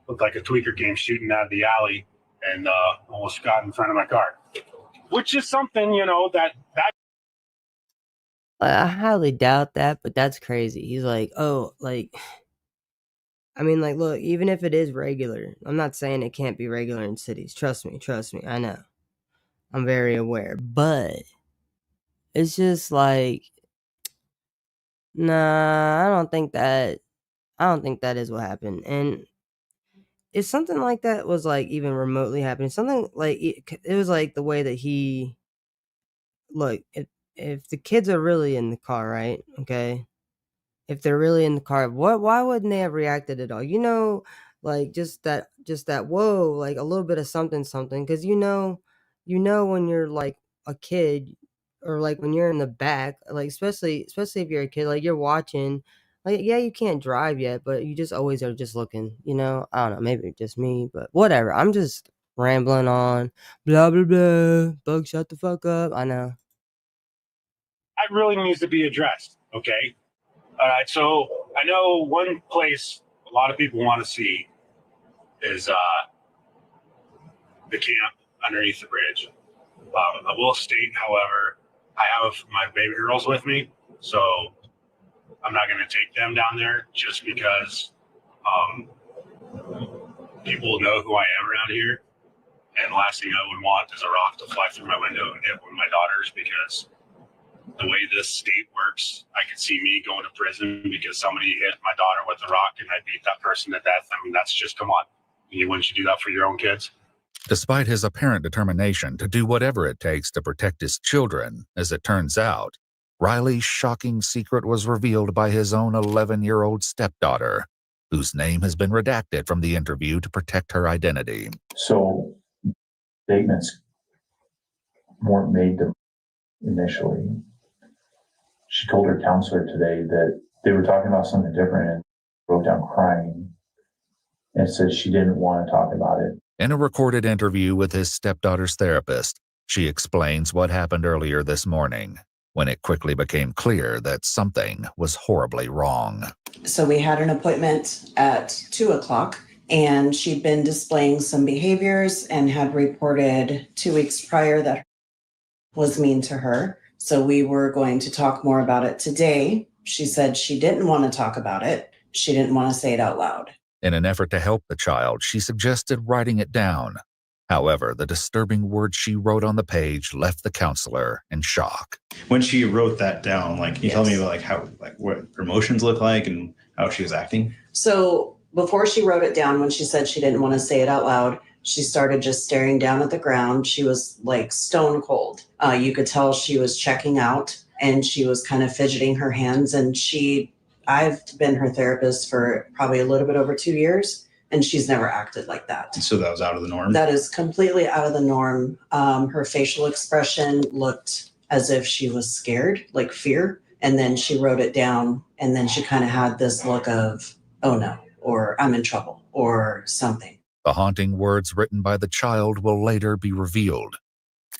looked like a tweaker came shooting out of the alley and almost got in front of my car, which is something, that I highly doubt that, but that's crazy. He's like, oh, like, I mean, like, look, even if it is regular, I'm not saying it can't be regular in cities. Trust me, I know. I'm very aware, but it's just like, nah, I don't think that is what happened. And if something like that was like even remotely happening, something like it was like the way that he look, if the kids are really in the car, right? Okay. If they're really in the car, why wouldn't they have reacted at all? Like just that whoa, like a little bit of something something, because when you're like a kid, or like when you're in the back, like especially if you're a kid, like you're watching, like yeah, you can't drive yet, but you just always are just looking, I don't know, maybe it's just me, but whatever. I'm just rambling on, blah blah blah. Bug, shut the fuck up. I know. that really needs to be addressed. Okay. All right. So I know one place a lot of people want to see is the camp underneath the bridge. I will state, however, I have my baby girls with me, so I'm not going to take them down there just because people know who I am around here. And the last thing I would want is a rock to fly through my window and hit one of my daughters, because the way this state works, I could see me going to prison because somebody hit my daughter with a rock and I beat that person to death. I mean, that's just, come on. Wouldn't you do that for your own kids? Despite his apparent determination to do whatever it takes to protect his children, as it turns out, Riley's shocking secret was revealed by his own 11-year-old stepdaughter, whose name has been redacted from the interview to protect her identity. So statements weren't made to initially. She told her counselor today that they were talking about something different and broke down crying and said she didn't want to talk about it. In a recorded interview with his stepdaughter's therapist, she explains what happened earlier this morning, when it quickly became clear that something was horribly wrong. So we had an appointment at 2:00, and she'd been displaying some behaviors and had reported 2 weeks prior that was mean to her. So we were going to talk more about it today. She said she didn't want to talk about it. She didn't want to say it out loud. In an effort to help the child, she suggested writing it down. However, the disturbing words she wrote on the page left the counselor in shock. When she wrote that down, can you tell me about what her emotions look like and how she was acting? So before she wrote it down, when she said she didn't want to say it out loud, she started just staring down at the ground. She was like stone cold. You could tell she was checking out, and she was kind of fidgeting her hands. And I've been her therapist for probably a little bit over 2 years, and she's never acted like that. So that was out of the norm? That is completely out of the norm. Her facial expression looked as if she was scared, like fear. And then she wrote it down, and then she kind of had this look of, oh no, or I'm in trouble, or something. The haunting words written by the child will later be revealed.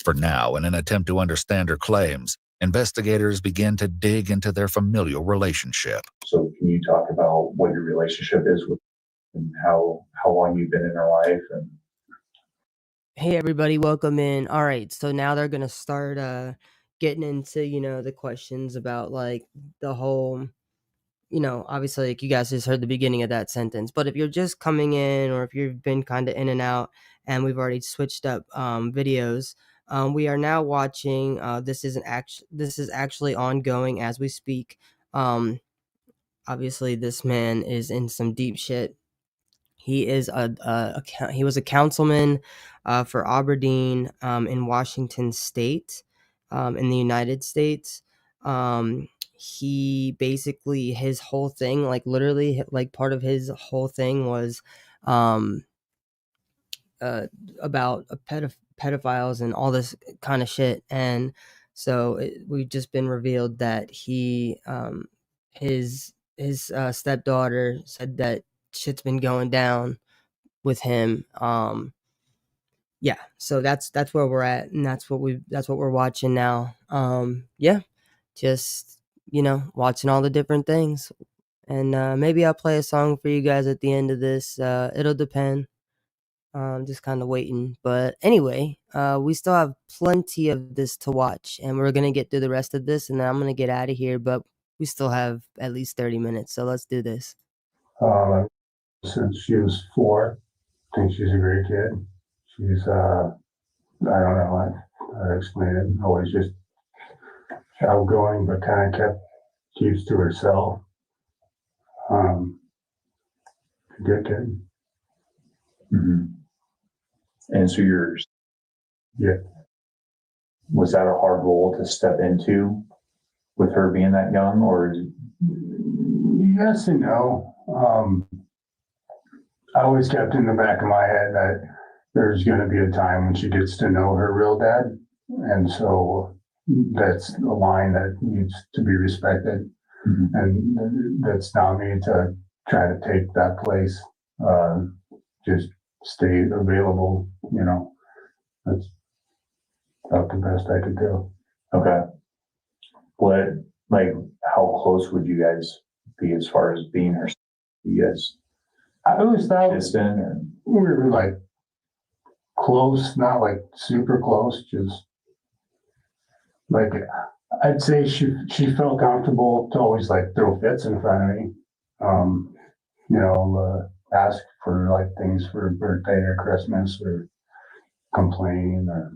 For now, in an attempt to understand her claims, investigators begin to dig into their familial relationship. So can you talk about what your relationship is with and how long you've been in her life? And Hey everybody, welcome in. All right, so now they're gonna start getting into the questions about like the whole, obviously like you guys just heard the beginning of that sentence, but if you're just coming in, or if you've been kind of in and out, and we've already switched up videos, we are now watching. This is actually ongoing as we speak. Obviously this man is in some deep shit. He is he was a councilman for Aberdeen in Washington State, in the United States. He basically, his whole thing, like literally, like part of his whole thing was about pedophiles and all this kind of shit. And so we've just been revealed that his stepdaughter said that shit's been going down with him. Yeah, so that's where we're at, and that's what we're watching now. Yeah, just watching all the different things, and maybe I'll play a song for you guys at the end of this. It'll depend. Just kind of waiting, but anyway, we still have plenty of this to watch, and we're gonna get through the rest of this, and then I'm gonna get out of here. But we still have at least 30 minutes, so let's do this. Since she was 4, I think she's a great kid. She's I don't know how to explain it. Always just outgoing, but kind of keeps to herself. Good kid. And so Yeah. was that a hard role to step into with her being that young, or Yes and no. I always kept in the back of my head that there's going to be a time when she gets to know her real dad. And so that's a line that needs to be respected. And that's not me to try to take that place. Just stay available, That's about the best I could do. okay? How close would you guys be as far as being her? You guys I always thought distant, or we were like close, not like super close, just like I'd say she felt comfortable to always like throw fits in front of me. Ask for like things for her birthday or Christmas, or complain, or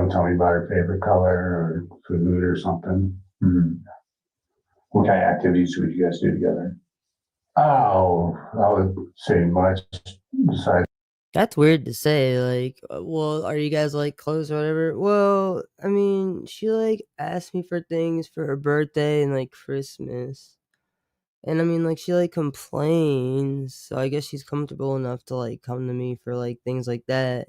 tell me about her favorite color or food or something. what kind of activities would you guys do together? Oh, I would say much besides. That's weird to say, like, well, are you guys like close or whatever? Well, I mean, she like asked me for things for her birthday and like Christmas. And I mean, like, she like complains, so I guess she's comfortable enough to like come to me for like things like that.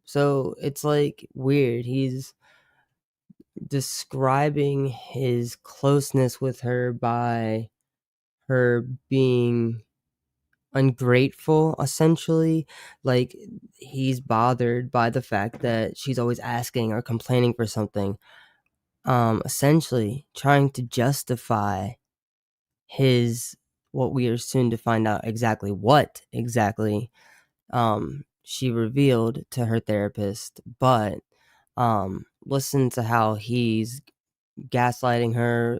So it's like weird. He's describing his closeness with her by her being ungrateful, essentially. Like, he's bothered by the fact that she's always asking or complaining for something, essentially trying to justify his, what we are soon to find out exactly what exactly she revealed to her therapist. But listen to how he's gaslighting her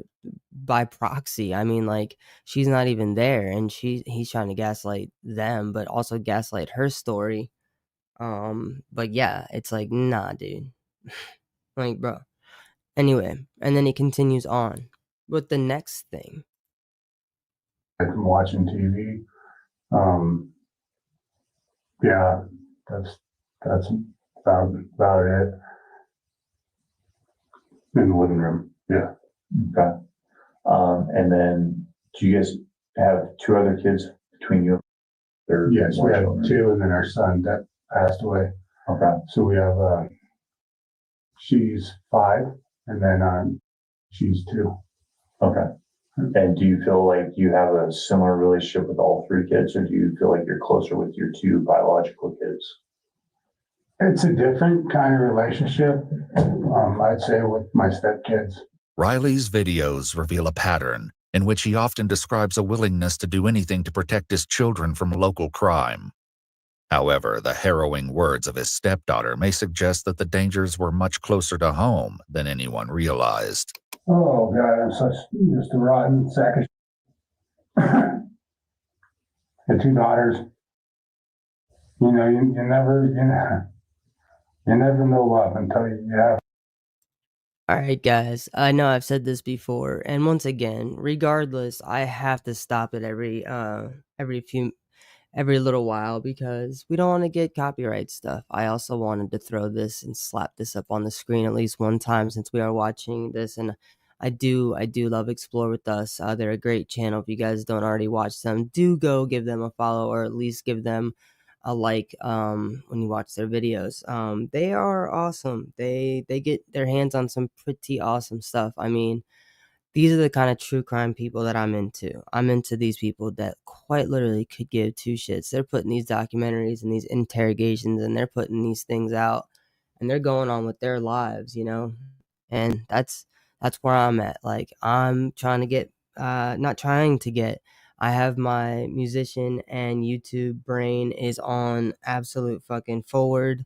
by proxy. I mean, like, she's not even there, and he's trying to gaslight them, but also gaslight her story. But yeah, it's like, nah, dude. Like, bro. Anyway, and then he continues on with the next thing. From watching TV. Yeah, that's about it. In the living room. Yeah. Okay. And then do you guys have 2 other kids between you? Yes, we have 2, and then our son that passed away. Okay. So we have she's 5, and then she's 2. Okay. And do you feel like you have a similar relationship with all 3 kids, or do you feel like you're closer with your 2 biological kids? It's a different kind of relationship, I'd say, with my stepkids. Riley's videos reveal a pattern in which he often describes a willingness to do anything to protect his children from local crime. However, the harrowing words of his stepdaughter may suggest that the dangers were much closer to home than anyone realized. Oh God, I'm just a rotten sack of shit. The 2 daughters. You never know love until you have. Alright, guys, I know I've said this before, and once again, regardless, I have to stop it every little while because we don't want to get copyright stuff. I also wanted to throw this and slap this up on the screen at least one time since we are watching this, and I do love Explore With Us. They're a great channel. If you guys don't already watch them, do go give them a follow, or at least give them a like when you watch their videos. They are awesome. They get their hands on some pretty awesome stuff. I mean, these are the kind of true crime people that I'm into. I'm into these people that quite literally could give two shits. They're putting these documentaries and these interrogations and they're putting these things out and they're going on with their lives, you know? And that's where I'm at. Like, I'm trying to get, not trying to get, I have my musician and YouTube brain is on absolute fucking forward,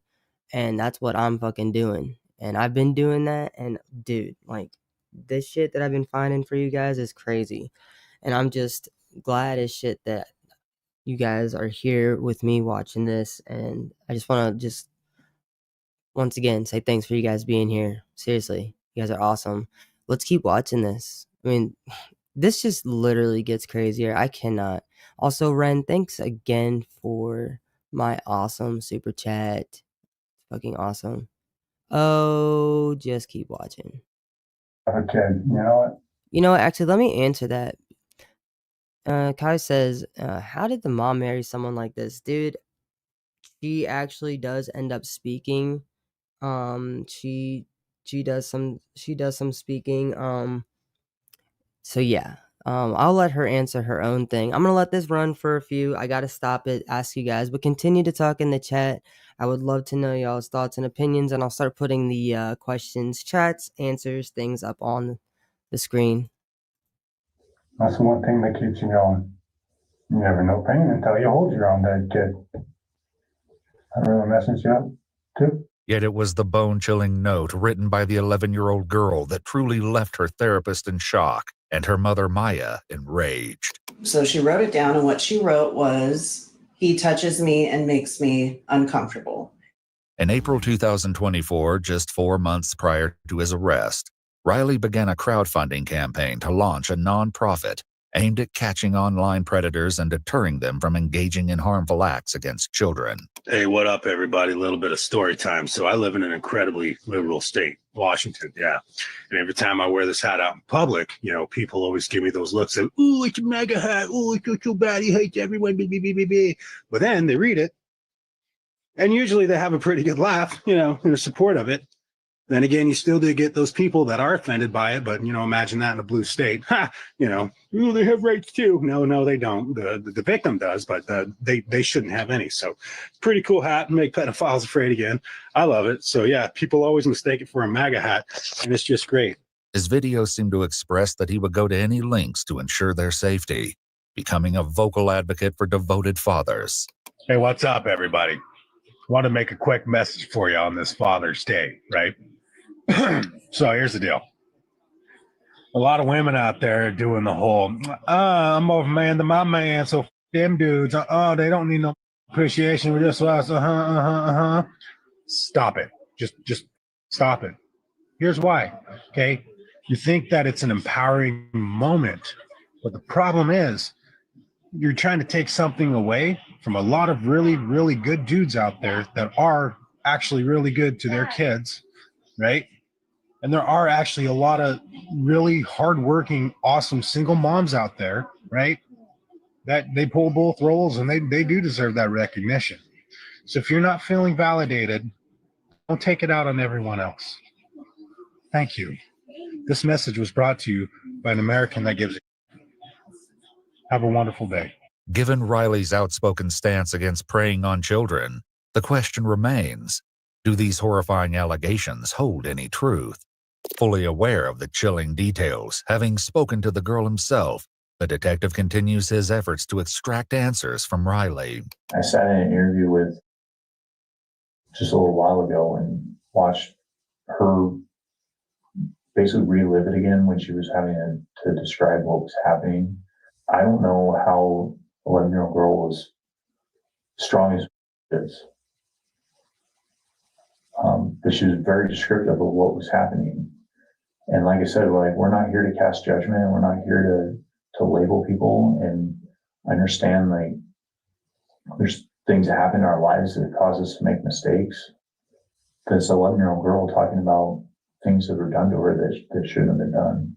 and that's what I'm fucking doing. And I've been doing that, and dude, like, this shit that I've been finding for you guys is crazy. And I'm just glad as shit that you guys are here with me watching this. And I just want to just once again say thanks for you guys being here. Seriously, you guys are awesome. Let's keep watching this. I mean, this just literally gets crazier. I cannot. Also, Ren, thanks again for my awesome super chat. Fucking awesome. Oh, just keep watching. Okay, you know what? You know what? Actually, let me answer that. Kai says, how did the mom marry someone like this? Dude, she actually does end up speaking. She does some speaking. So yeah. I'll let her answer her own thing. I'm gonna let this run for a few. I gotta stop it, ask you guys, but continue to talk in the chat. I would love to know y'all's thoughts and opinions, and I'll start putting the questions, chats, answers, things up on the screen. That's the one thing that keeps you going. You never know pain until you hold your own dead kid. That really messes you up, too. Yet it was the bone-chilling note written by the 11-year-old girl that truly left her therapist in shock and her mother, Maya, enraged. So she wrote it down, and what she wrote was, "He touches me and makes me uncomfortable." In April 2024, just 4 months prior to his arrest, Riley began a crowdfunding campaign to launch a nonprofit aimed at catching online predators and deterring them from engaging in harmful acts against children. Hey, what up, everybody? A little bit of story time. So I live in an incredibly liberal state, Washington, yeah. And every time I wear this hat out in public, you know, people always give me those looks of, ooh, it's a MAGA hat. Ooh, it's so bad. He hates everyone. But then they read it, and usually they have a pretty good laugh, you know, in support of it. Then again, you still do get those people that are offended by it, but, you know, imagine that in a blue state. Ha! You know, ooh, they have rights too. No, they don't. The victim does, but they shouldn't have any. So pretty cool hat, make pedophiles afraid again. I love it. So yeah, people always mistake it for a MAGA hat, and it's just great. His videos seem to express that he would go to any lengths to ensure their safety, becoming a vocal advocate for devoted fathers. Hey, what's up, everybody? Want to make a quick message for you on this Father's Day, right? So here's the deal. A lot of women out there are doing the whole, I'm more of a man than my man, so them dudes, they don't need no appreciation with this us, Stop it. Just stop it. Here's why, okay? You think that it's an empowering moment, but the problem is you're trying to take something away from a lot of really, really good dudes out there that are actually really good to their kids, right? And there are actually a lot of really hardworking, awesome single moms out there, right? That they pull both roles, and they do deserve that recognition. So if you're not feeling validated, don't take it out on everyone else. Thank you. This message was brought to you by an American that gives. Have a wonderful day. Given Riley's outspoken stance against preying on children, the question remains, do these horrifying allegations hold any truth? Fully aware of the chilling details, having spoken to the girl himself, the detective continues his efforts to extract answers from Riley. I sat in an interview with just a little while ago and watched her basically relive it again when she was having to describe what was happening. I don't know how 11-year-old girl was strong as is. But she was very descriptive of what was happening. And like I said, like, we're not here to cast judgment. We're not here to label people. And I understand, like, there's things that happen in our lives that cause us to make mistakes. But it's an 11-year-old girl talking about things that were done to her that shouldn't have been done.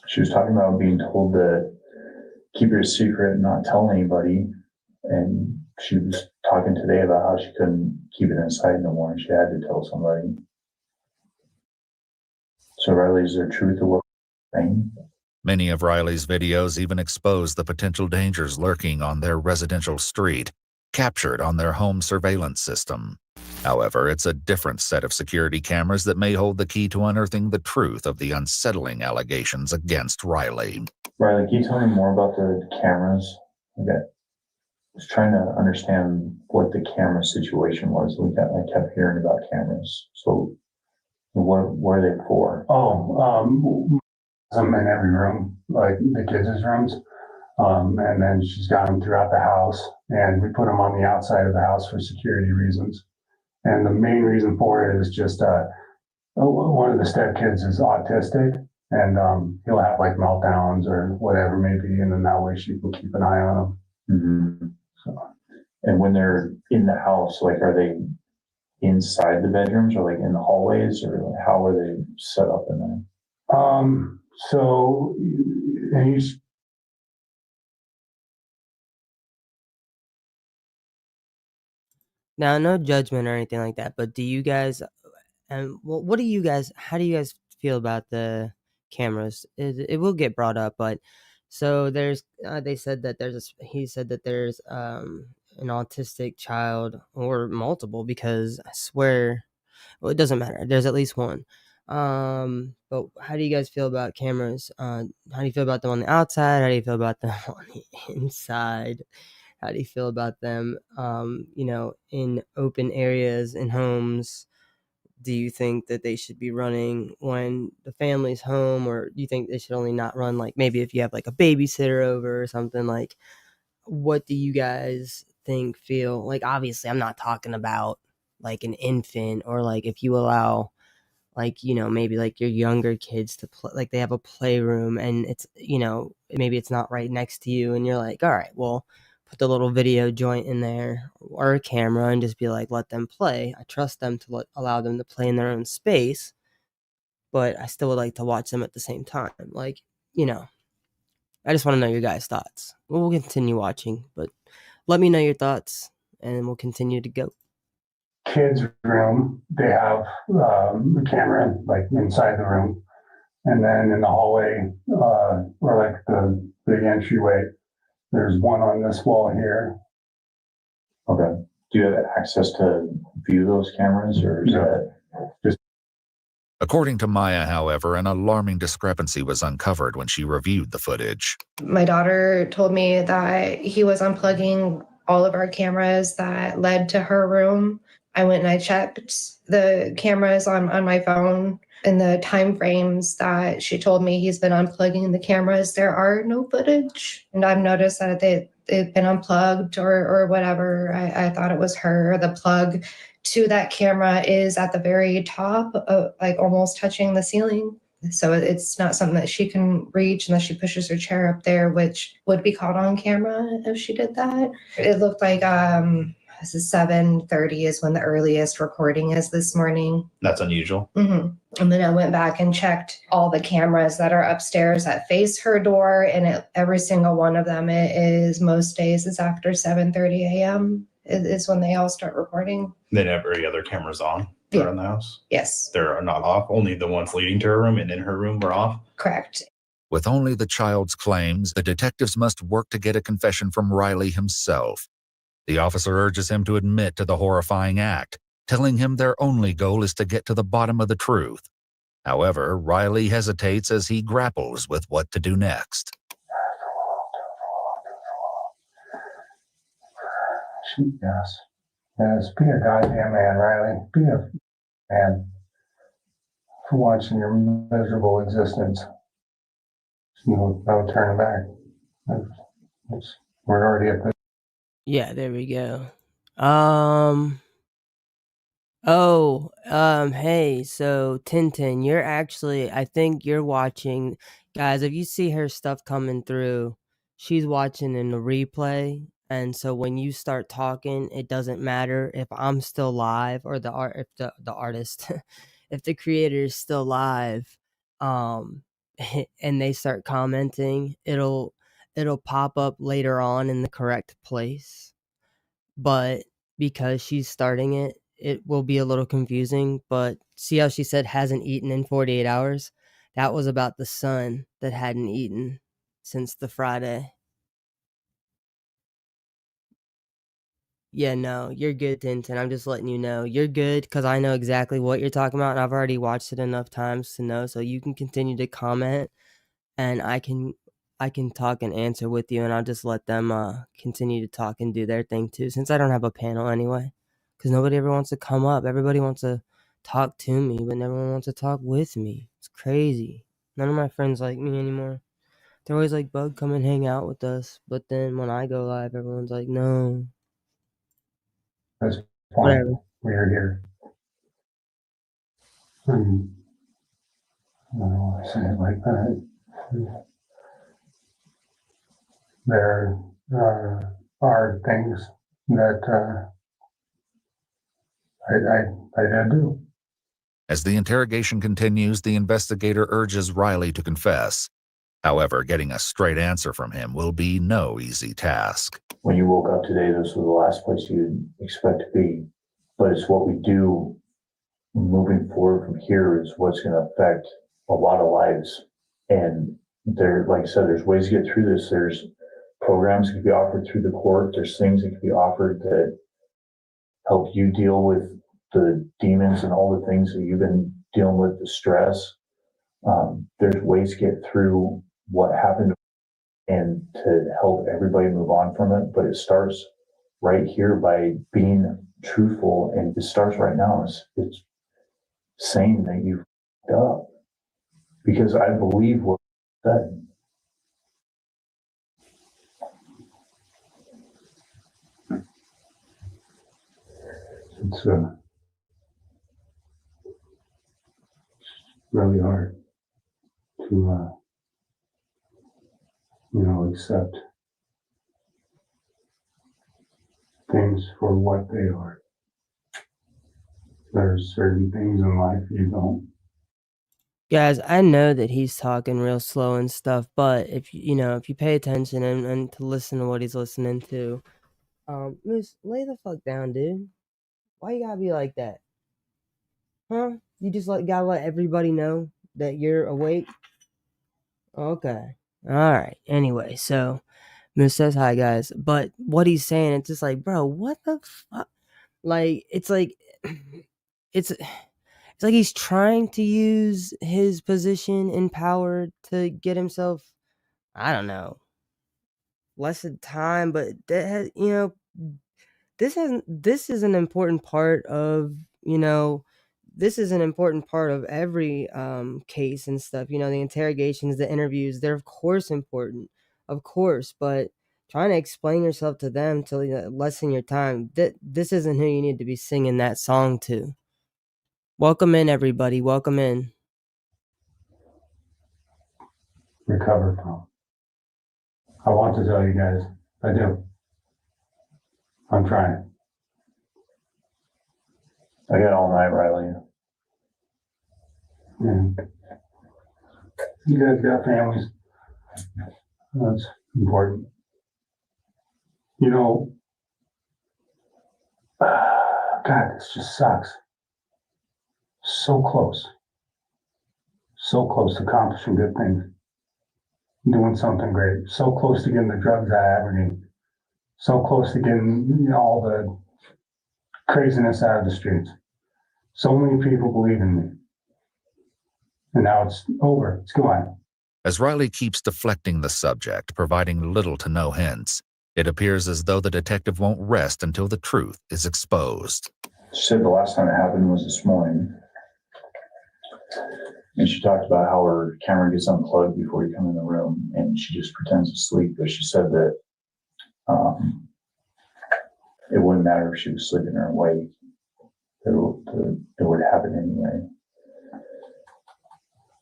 She was talking about being told that keep it a secret and not tell anybody. And she was talking today about how she couldn't keep it inside no more and she had to tell somebody. So Riley, is there truth to what we're saying? Many of Riley's videos even expose the potential dangers lurking on their residential street, captured on their home surveillance system. However, it's a different set of security cameras that may hold the key to unearthing the truth of the unsettling allegations against Riley. Riley, can you tell me more about the cameras? I was trying to understand what the camera situation was. I kept hearing about cameras. So what are they for? Them in every room, like the kids' rooms. And then she's got them throughout the house, and we put them on the outside of the house for security reasons. And the main reason for it is just one of the stepkids is autistic, and he'll have like meltdowns or whatever maybe, and then that way she can keep an eye on him. Mm-hmm. So, and when they're in the house, like, are they inside the bedrooms or like in the hallways, or how are they set up in there? So he's Now, no judgment or anything like that, but do you guys, what do you guys, how do you guys feel about the cameras? It will get brought up, but so there's, they said that he said that there's an autistic child or multiple, because I swear, well, it doesn't matter. There's at least one. But how do you guys feel about cameras? How do you feel about them on the outside? How do you feel about them on the inside? How do you feel about them, in open areas, in homes? Do you think that they should be running when the family's home, or do you think they should only not run, like, maybe if you have like a babysitter over or something? Like, what do you guys feel? Like, obviously, I'm not talking about like an infant, or like if you allow, like, maybe like your younger kids to play, like they have a playroom and it's, maybe it's not right next to you, and you're like, all right, well, put the little video joint in there or a camera and just be like, let them play. I trust them to allow them to play in their own space, but I still would like to watch them at the same time. Like, I just want to know your guys' thoughts. We'll continue watching, but let me know your thoughts and we'll continue to go. kids' room. They have a camera like inside the room, and then in the hallway or like the entryway, there's one on this wall here. Okay. Do you have access to view those cameras, or is that just? According to Maya, however, an alarming discrepancy was uncovered when she reviewed the footage. My daughter told me that he was unplugging all of our cameras that led to her room. I went and I checked the cameras on my phone, and the time frames that she told me he's been unplugging the cameras, there are no footage. And I've noticed that they've been unplugged or whatever. I thought it was her. The plug to that camera is at the very top, of, like almost touching the ceiling. So it's not something that she can reach unless she pushes her chair up there, which would be caught on camera if she did that. It looked like this is 7:30 is when the earliest recording is this morning. That's unusual. Mm-hmm. And then I went back and checked all the cameras that are upstairs that face her door, and every single one of them most days is after 7:30 a.m. is when they all start recording. Then every other camera's on around the house? Yes. They're not off. Only the ones leading to her room and in her room were off? Correct. With only the child's claims, the detectives must work to get a confession from Riley himself. The officer urges him to admit to the horrifying act, telling him their only goal is to get to the bottom of the truth. However, Riley hesitates as he grapples with what to do next. Yes. Yes, be a goddamn man, Riley. Be a man for once in your miserable existence. No turning back. We're already at the. Yeah, there we go. Hey, so Tintin, you're actually, I think you're watching, guys, if you see her stuff coming through, she's watching in the replay, and so when you start talking, it doesn't matter if I'm still live or if the artist, if the creator is still live, and they start commenting, it'll pop up later on in the correct place. But because she's starting it, it will be a little confusing. But see how she said hasn't eaten in 48 hours? That was about the son that hadn't eaten since the Friday. Yeah, no, you're good, Tintin. I'm just letting you know. You're good because I know exactly what you're talking about, and I've already watched it enough times to know. So you can continue to comment, and I can talk and answer with you, and I'll just let them continue to talk and do their thing too, since I don't have a panel anyway. Because nobody ever wants to come up. Everybody wants to talk to me, but no one wants to talk with me. It's crazy. None of my friends like me anymore. They're always like, "Bug, come and hang out with us," but then when I go live, everyone's like, "No." That's fine. Whatever. We're here. I don't know why I say it like that. There are things that I did do. As the interrogation continues, the investigator urges Riley to confess. However, getting a straight answer from him will be no easy task. When you woke up today, this was the last place you'd expect to be. But it's what we do moving forward from here is what's going to affect a lot of lives. And there, like I said, there's ways to get through this. There's programs that can be offered through the court. There's things that can be offered that help you deal with the demons and all the things that you've been dealing with, the stress. There's ways to get through what happened and to help everybody move on from it. But it starts right here by being truthful, and it starts right now. It's saying that you f***ed up, because I believe what you said. It's really hard to accept things for what they are. There's certain things in life you don't. Guys, I know that he's talking real slow and stuff, but if you pay attention and to listen to what he's listening to, Moose, lay the fuck down, dude. Why you gotta be like that? Huh? You just gotta let everybody know that you're awake? Okay. Alright. Anyway, so Moose says hi, guys. But what he's saying, it's just like, bro, what the fuck? Like, it's like it's like he's trying to use his position in power to get himself, I don't know, less of time, but that has, this is an important part of, this is an important part of every case and stuff. The interrogations, the interviews, they're of course important, of course, but trying to explain yourself to them to lessen your time, this isn't who you need to be singing that song to. Welcome in, everybody. Welcome in. Recover from. I want to tell you guys, I do. I'm trying. I got all night, Riley. And you guys got families. That's important. God, this just sucks. So close. So close to accomplishing good things. Doing something great. So close to getting the drugs out of Aberdeen. So close to getting all the craziness out of the streets. So many people believe in me. And now it's over. It's gone. As Riley keeps deflecting the subject, providing little to no hints, it appears as though the detective won't rest until the truth is exposed. She said the last time it happened was this morning. And she talked about how her camera gets unplugged before you come in the room, and she just pretends to sleep. But she said that it wouldn't matter if she was sleeping or awake. It would happen anyway.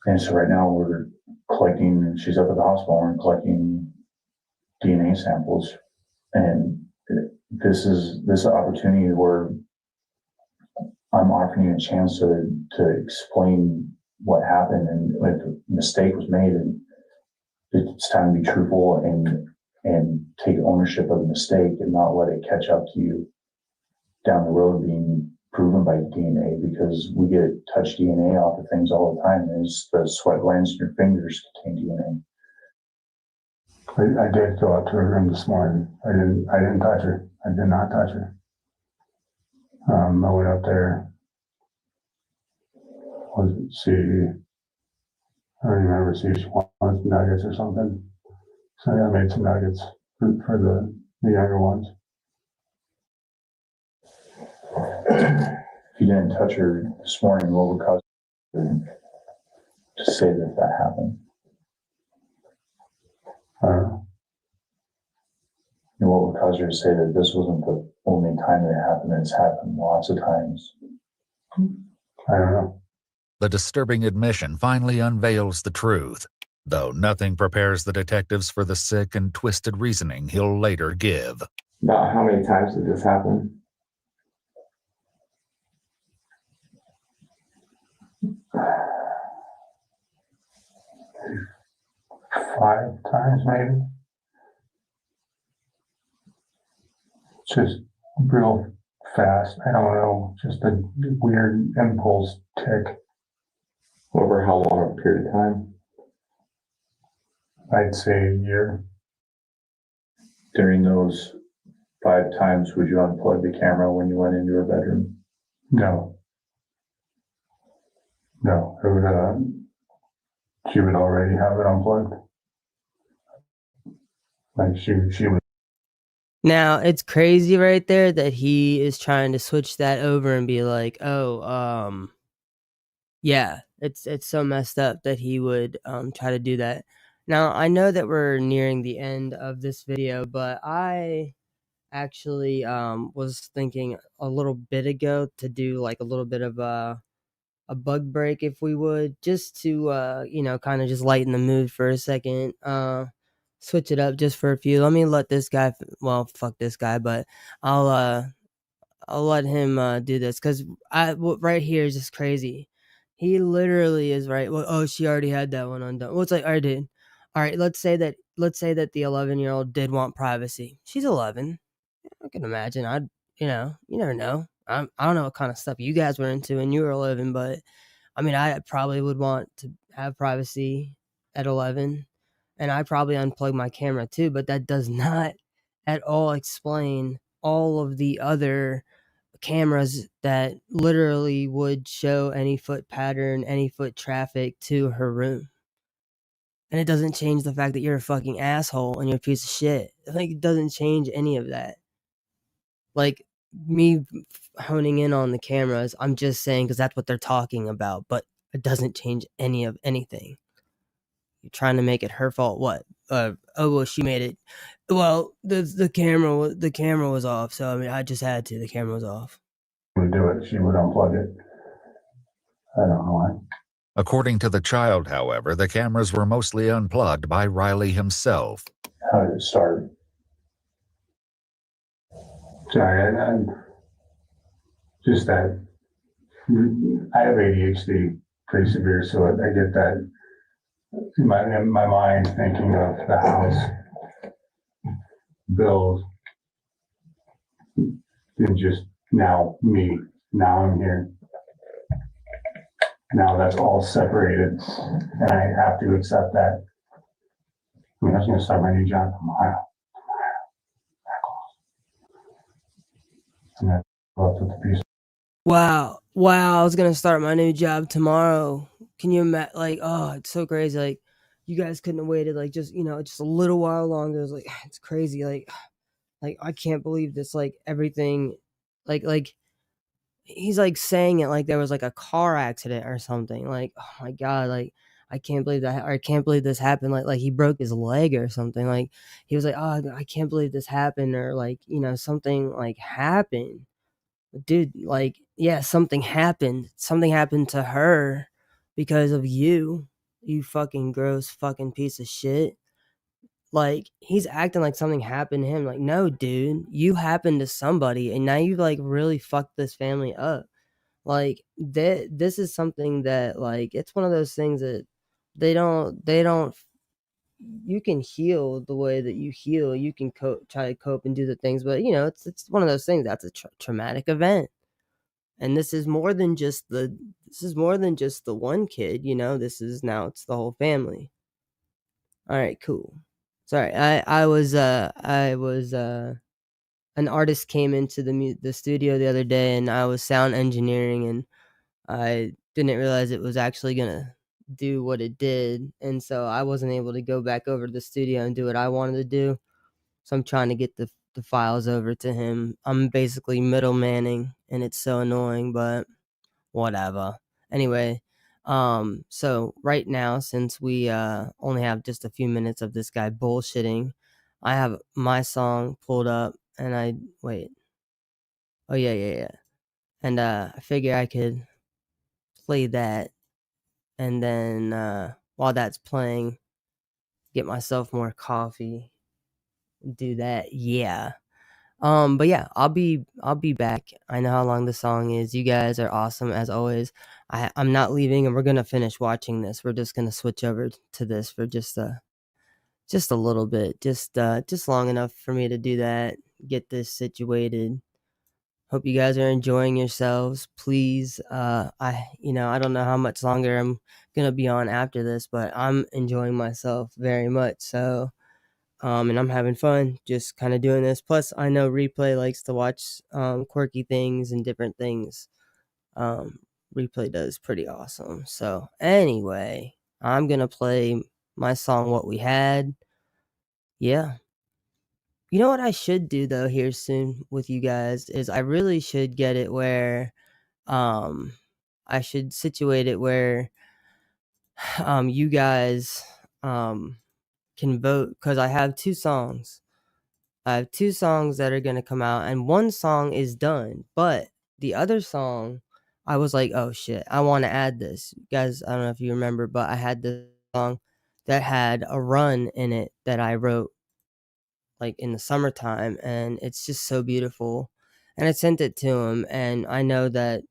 And so right now we're collecting, she's up at the hospital and collecting DNA samples. And this is an opportunity where I'm offering you a chance to explain what happened and if a mistake was made. And it's time to be truthful and take ownership of the mistake and not let it catch up to you down the road being proven by DNA, because we get touch DNA off of things all the time. Is the sweat glands in your fingers contain DNA. I did go out to her room this morning. I didn't touch her. I did not touch her. I went up there. I don't remember, see if she wanted nuggets or something. So I made some nuggets for the younger ones. If you didn't touch her this morning, what would cause you to say that happened? And what would cause her to say that this wasn't the only time that it happened? It's happened lots of times. I don't know. The disturbing admission finally unveils the truth, though nothing prepares the detectives for the sick and twisted reasoning he'll later give. About how many times did this happen? Five times maybe. Just real fast. I don't know, just a weird impulse tick. Over how long a period of time? I'd say a year. During those 5 times, would you unplug the camera when you went into her bedroom? No. No, it would, she would already have it unplugged. Like she would. Now it's crazy right there that he is trying to switch that over and be like, oh, yeah, it's so messed up that he would try to do that. Now I know that we're nearing the end of this video, but I actually was thinking a little bit ago to do like a little bit of a bug break, if we would, just to kind of just lighten the mood for a second, switch it up just for a few. Let me let this guy, well, fuck this guy, but I'll let him do this, because right here is just crazy. He literally is right. Well, oh, she already had that one undone. Well, it's like, all right, dude. All right, let's say that the 11-year-old did want privacy. She's 11. I can imagine. You never know. I don't know what kind of stuff you guys were into when you were 11, but I mean, I probably would want to have privacy at 11, and I probably unplug my camera too, but that does not at all explain all of the other cameras that literally would show any foot pattern, any foot traffic to her room. And it doesn't change the fact that you're a fucking asshole and you're a piece of shit. Like, it doesn't change any of that. Like, me honing in on the cameras, I'm just saying because that's what they're talking about, but it doesn't change any of anything. You're trying to make it her fault. What? Oh, well, she made it. Well, the camera was off, so I mean, I just had to. The camera was off. Would do it. She would unplug it. I don't know why. According to the child, however, the cameras were mostly unplugged by Riley himself. How did it start? Sorry, I'm just that I have ADHD pretty severe, so I get that in my mind thinking of the house, bills, and just now me. Now I'm here. Now that's all separated, and I have to accept that. I mean, I was going to start my new job tomorrow. And I left with the piece. Wow, I was gonna start my new job tomorrow. Can you imagine? Like, oh, it's so crazy. Like, you guys couldn't have waited, like, just just a little while longer. It's like, it's crazy. Like I can't believe this. Like, everything, like he's like saying it like there was like a car accident or something. Like, oh my god, like I can't believe that, or I can't believe this happened. Like he broke his leg or something. Like he was like, oh, I can't believe this happened, or like something like happened. Dude, like, yeah, something happened. Something happened to her because of you. You fucking gross fucking piece of shit. Like, he's acting like something happened to him. Like, no, dude, you happened to somebody, and now you like really fucked this family up. Like, this is something that, like, it's one of those things that they don't you can heal the way that you heal. You can try to cope and do the things, but you know, it's one of those things that's a traumatic event. And this is more than just the one kid, you know, it's the whole family. All right, cool. Sorry, I was an artist came into the studio the other day, and I was sound engineering, and I didn't realize it was actually gonna do what it did, and so I wasn't able to go back over to the studio and do what I wanted to do. So I'm trying to get the files over to him. I'm basically middlemaning, and it's so annoying, but whatever. Anyway, so right now, since we only have just a few minutes of this guy bullshitting, I have my song pulled up, and I wait. Oh yeah. And I figure I could play that, and then while that's playing, get myself more coffee, do that. Yeah. But yeah, I'll be back. I know how long the song is. You guys are awesome as always. I'm not leaving, and we're gonna finish watching this. We're just gonna switch over to this for just a little bit, just long enough for me to do that, get this situated. Hope you guys are enjoying yourselves. Please, I don't know how much longer I'm gonna be on after this, but I'm enjoying myself very much. So, and I'm having fun just kind of doing this. Plus, I know Replay likes to watch quirky things and different things. Replay does pretty awesome. So, anyway, I'm gonna play my song "What We Had." Yeah. You know what I should do though here soon with you guys is I really should get it where um I should situate it where you guys can vote, cuz I have two songs. I have two songs that are going to come out, and one song is done, but the other song I was like, "Oh shit, I want to add this." Guys, I don't know if you remember, but I had this song that had a run in it that I wrote like in the summertime, and it's just so beautiful. And I sent it to him, and I know that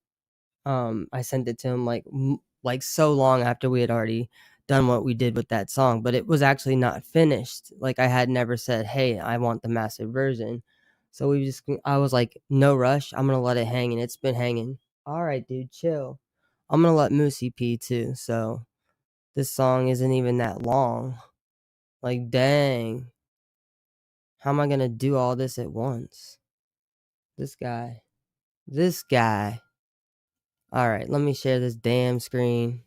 I sent it to him like so long after we had already done what we did with that song, but it was actually not finished. Like I had never said, "Hey, I want the mastered version." So I was like, "No rush. I'm gonna let it hang," and it's been hanging. All right, dude, chill. I'm gonna let Moosey pee too. So this song isn't even that long. Like, dang. How am I gonna do all this at once? This guy. All right, let me share this damn screen.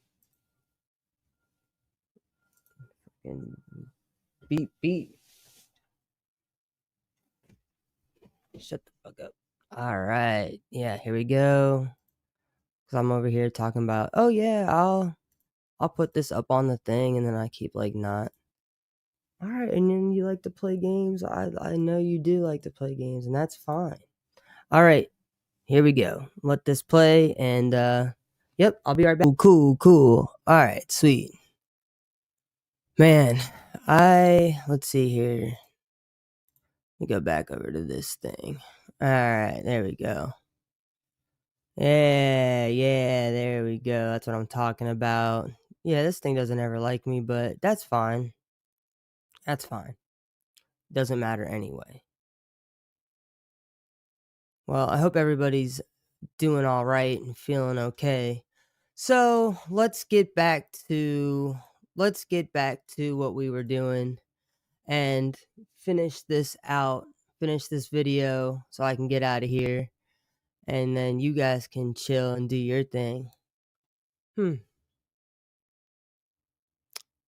And beep. Shut the fuck up. All right. Yeah, here we go. Cuz I'm over here talking about, "Oh yeah, I'll put this up on the thing," and then I keep like not. All right, and then you like to play games. I know you do like to play games, and that's fine. All right. Here we go. Let this play, and yep, I'll be right back. Cool. All right, sweet. Man, let's see here. Let me go back over to this thing. All right, there we go. Yeah, there we go. That's what I'm talking about. Yeah, this thing doesn't ever like me, but that's fine. Doesn't matter anyway. Well, I hope everybody's doing all right and feeling okay. So let's get back to what we were doing and finish this video so I can get out of here, and then you guys can chill and do your thing.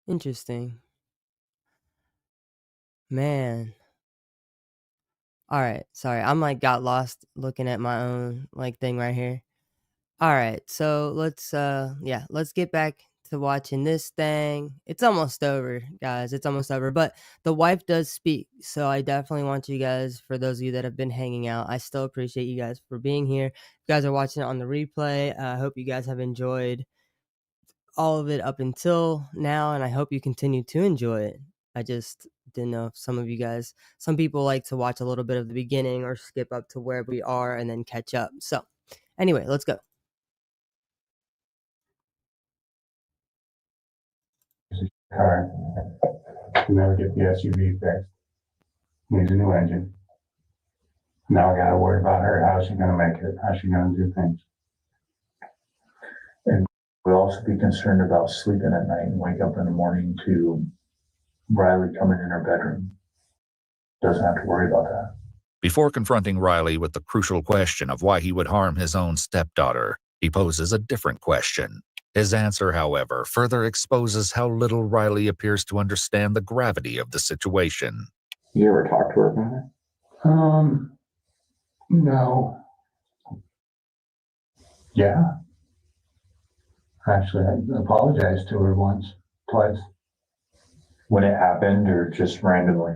Interesting. Man. All right, sorry. I'm like got lost looking at my own like thing right here. All right, so let's get back to watching this thing. It's almost over, guys. It's almost over, but the wife does speak. So I definitely want you guys, for those of you that have been hanging out, I still appreciate you guys for being here. If you guys are watching it on the replay, I hope you guys have enjoyed all of it up until now, and I hope you continue to enjoy it. I just didn't know if some people like to watch a little bit of the beginning or skip up to where we are and then catch up. So anyway, let's go. Car. Can never get the SUV fixed. Needs a new engine. Now I gotta worry about her. How's she gonna make it? How's she gonna do things? And we'll also be concerned about sleeping at night and wake up in the morning to Riley coming in her bedroom. Doesn't have to worry about that. Before confronting Riley with the crucial question of why he would harm his own stepdaughter, he poses a different question. His answer, however, further exposes how little Riley appears to understand the gravity of the situation. You ever talk to her about it? No. Yeah. Actually, I apologized to her once, twice. When it happened or just randomly?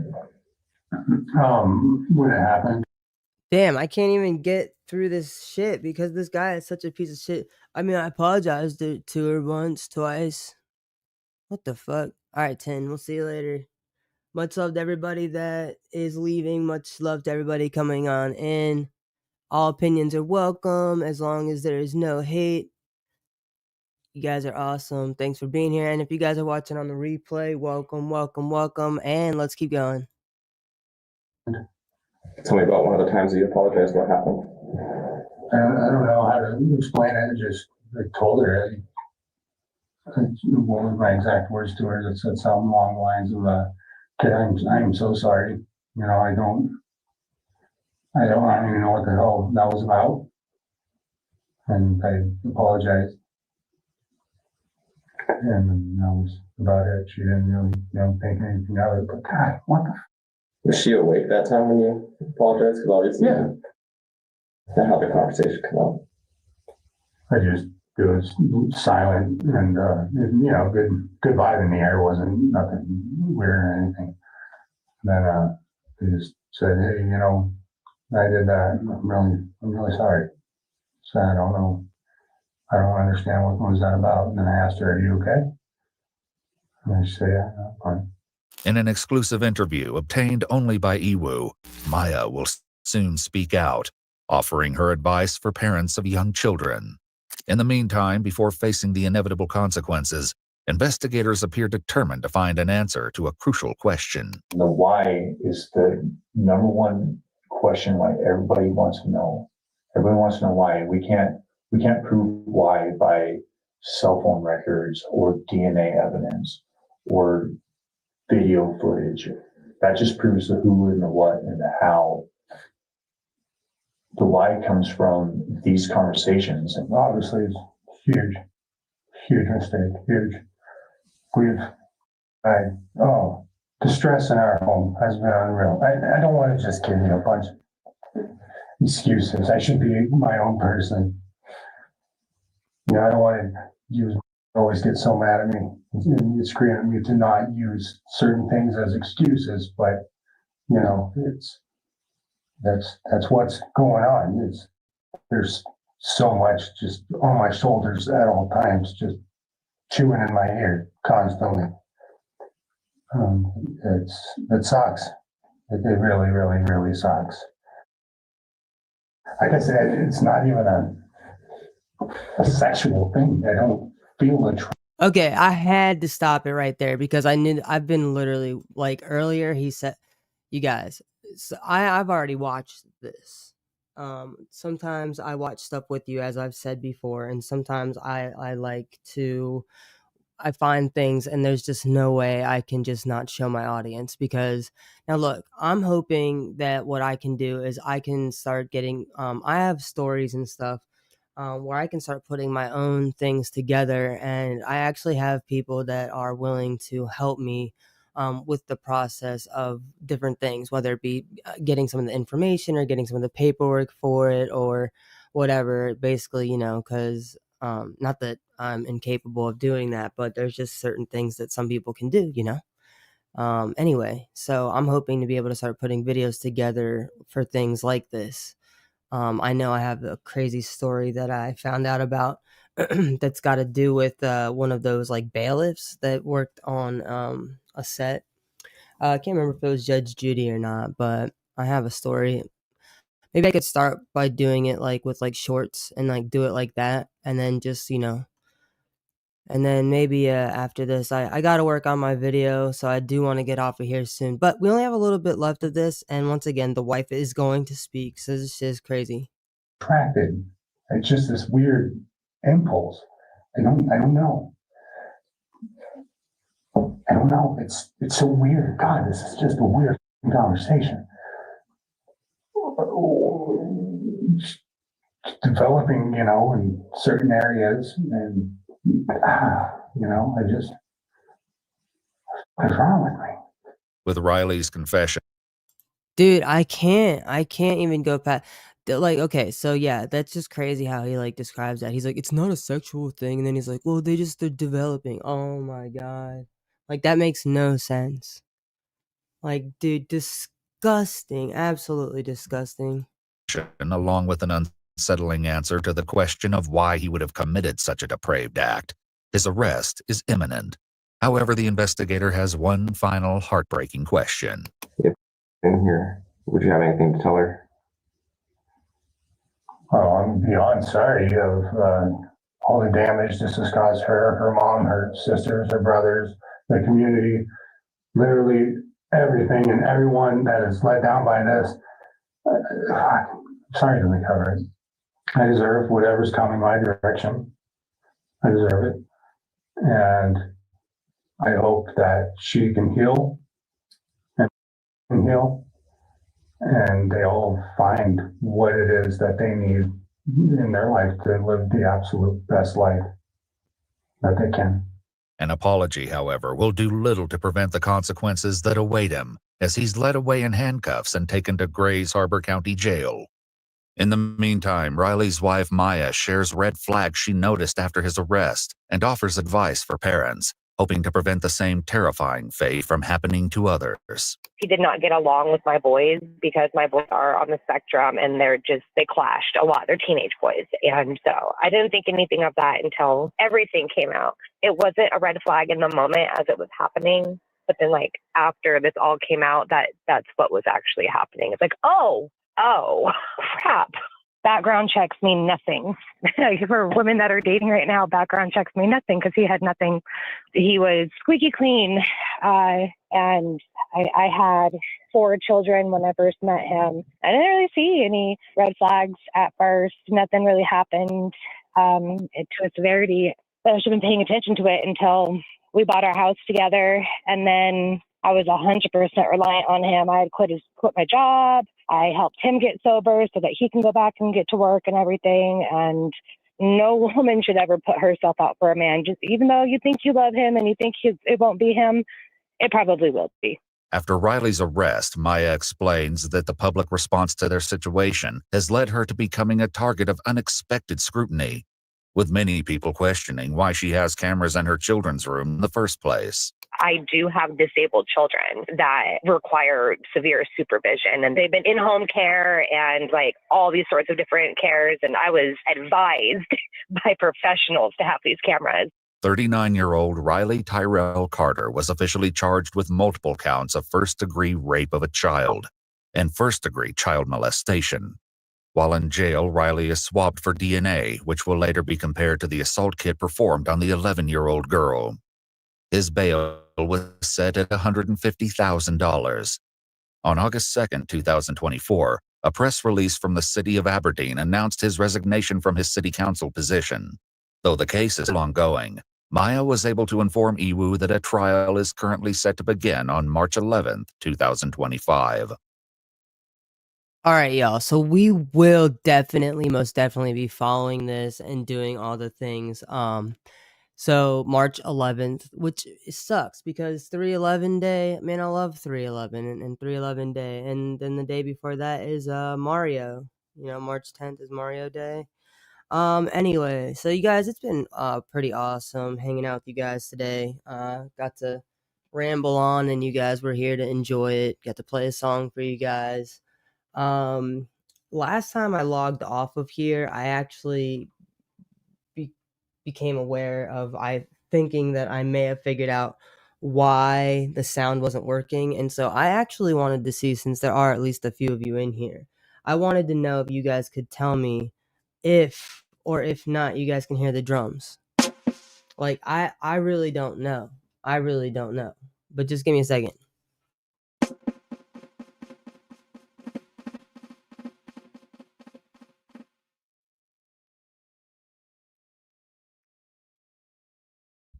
When it happened. Damn, I can't even get through this shit because this guy is such a piece of shit. I mean, I apologized to her once, twice. What the fuck? All right, 10. We'll see you later. Much love to everybody that is leaving. Much love to everybody coming on in. All opinions are welcome as long as there is no hate. You guys are awesome. Thanks for being here. And if you guys are watching on the replay, welcome, welcome, welcome. And let's keep going. Tell me about one of the times that you apologized. What happened? I don't know how to explain it. I told her. What were my exact words to her? It said something along the lines of, "Kid, I'm so sorry. You know, I don't even know what the hell that was about." And I apologized. And that was about it. She didn't really, think anything of it. But God, what the? Was she awake that time when you apologized? Because obviously, yeah. That how the conversation come up. It was silent and good vibe in the air. Wasn't nothing weird or anything. Then he just said, "Hey, I did that. I'm really sorry." So I don't know. I don't understand what was that about. And then I asked her, "Are you okay?" And she said, "Yeah, I'm fine." In an exclusive interview obtained only by Iwu, Maya will soon speak out, offering her advice for parents of young children. In the meantime, before facing the inevitable consequences, investigators appear determined to find an answer to a crucial question. The why is the number one question why everybody wants to know. Everybody wants to know why. We can't prove why by cell phone records or DNA evidence or video footage. That just proves the who and the what and the how. The why comes from these conversations. And Obviously, it's huge mistake, huge. The stress in our home has been unreal. I don't want to just give you a bunch of excuses. I should be my own person. I don't want to always get so mad at me. You scream at me to not use certain things as excuses, but that's what's going on. There's so much just on my shoulders at all times, just chewing in my ear constantly. It sucks. It really, really, really sucks. Like I said, it's not even a sexual thing. I don't feel the. Okay, I had to stop it right there because I've been literally like earlier. He said, "You guys, so I've already watched this. Sometimes I watch stuff with you, as I've said before, and sometimes I like to." I find things and there's just no way I can just not show my audience because now look, I'm hoping that what I can do is I can start getting I have stories and stuff where I can start putting my own things together, and I actually have people that are willing to help me with the process of different things, whether it be getting some of the information or getting some of the paperwork for it or whatever, basically, because not that I'm incapable of doing that, but there's just certain things that some people can do, anyway, so I'm hoping to be able to start putting videos together for things like this. I know I have a crazy story that I found out about that's got to do with one of those like bailiffs that worked on a set. I can't remember if it was Judge Judy or not, but I have a story. Maybe I could start by doing it like with like shorts and like do it like that, and then just And then maybe after this, I got to work on my video, so I do want to get off of here soon. But we only have a little bit left of this, and once again, the wife is going to speak, so this is crazy. Attracted. It's just this weird impulse. I don't know. I don't know. It's so weird. God, this is just a weird conversation. Developing, in certain areas, and what's wrong with me? With Riley's confession, Dude, I can't even go past. Like, okay, so yeah, that's just crazy how he like describes that. He's like, it's not a sexual thing, and then he's like, well, they're developing. Oh my god, like that makes no sense. Like, dude, disgusting, absolutely disgusting. along with an unsettling answer to the question of why he would have committed such a depraved act. His arrest is imminent. However, the investigator has one final heartbreaking question. If in here, would you have anything to tell her? Oh, I'm beyond sorry of all the damage this has caused her, her mom, her sisters, her brothers, the community, literally everything and everyone that is let down by this. Sorry to recover it. I deserve whatever's coming my direction. I deserve it. And I hope that she can heal and they all find what it is that they need in their life to live the absolute best life that they can. An apology, however, will do little to prevent the consequences that await him, as he's led away in handcuffs and taken to Grays Harbor County Jail. In the meantime, Riley's wife Maya shares red flags she noticed after his arrest and offers advice for parents, hoping to prevent the same terrifying fate from happening to others. He did not get along with my boys because my boys are on the spectrum and they clashed a lot. They're teenage boys. And so I didn't think anything of that until everything came out. It wasn't a red flag in the moment as it was happening. But then after this all came out, that's what was actually happening. It's like, oh, crap. Background checks mean nothing. For women that are dating right now, background checks mean nothing because he had nothing. He was squeaky clean. And I had 4 children when I first met him. I didn't really see any red flags at first. Nothing really happened to a severity that I should have been paying attention to it until we bought our house together. And then I was 100% reliant on him. I had quit my job. I helped him get sober so that he can go back and get to work and everything. And no woman should ever put herself out for a man. Just even though you think you love him and you think it won't be him, it probably will be. After Riley's arrest, Maya explains that the public response to their situation has led her to becoming a target of unexpected scrutiny, with many people questioning why she has cameras in her children's room in the first place. I do have disabled children that require severe supervision, and they've been in home care and all these sorts of different cares. And I was advised by professionals to have these cameras. 39-year-old Riley Tyrell Carter was officially charged with multiple counts of first-degree rape of a child and first-degree child molestation. While in jail, Riley is swabbed for DNA, which will later be compared to the assault kit performed on the 11-year-old girl. His bail was set at $150,000. On August 2, 2024, a press release from the city of Aberdeen announced his resignation from his city council position. Though the case is still ongoing, Maya was able to inform Iwu that a trial is currently set to begin on March 11, 2025. All right, y'all. So we will most definitely be following this and doing all the things. So March 11th, which sucks because 3/11 day, man, I love 3/11 and 3/11 day. And then the day before that is Mario. March 10th is Mario Day. Anyway, so you guys, it's been pretty awesome hanging out with you guys today. Got to ramble on and you guys were here to enjoy it. Got to play a song for you guys. Last time I logged off of here, I actually became aware of thinking that I may have figured out why the sound wasn't working. And so I actually wanted to see, since there are at least a few of you in here, I wanted to know if you guys could tell me if or if not you guys can hear the drums. Like, I really don't know. I really don't know. But just give me a second.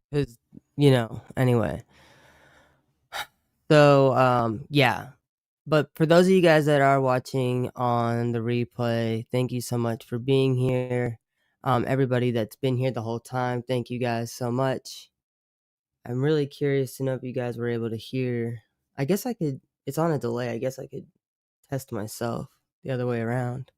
Because, anyway. So, yeah. But for those of you guys that are watching on the replay, thank you so much for being here. Everybody that's been here the whole time, thank you guys so much. I'm really curious to know if you guys were able to hear. I guess I could, it's on a delay. I guess I could test myself the other way around.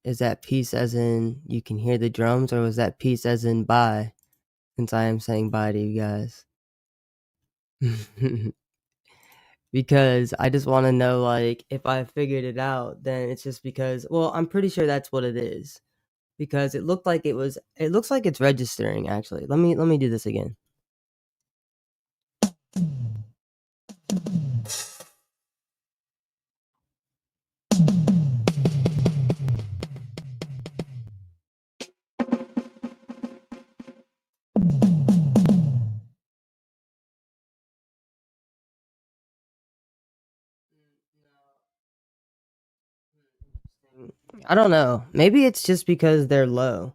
Is that peace as in you can hear the drums, or was that peace as in bye? Since I am saying bye to you guys. Because I just want to know, like, if I figured it out, then it's just because, well, I'm pretty sure that's what it is. Because it looks like it's registering, actually. Let me do this again. I don't know. Maybe it's just because they're low.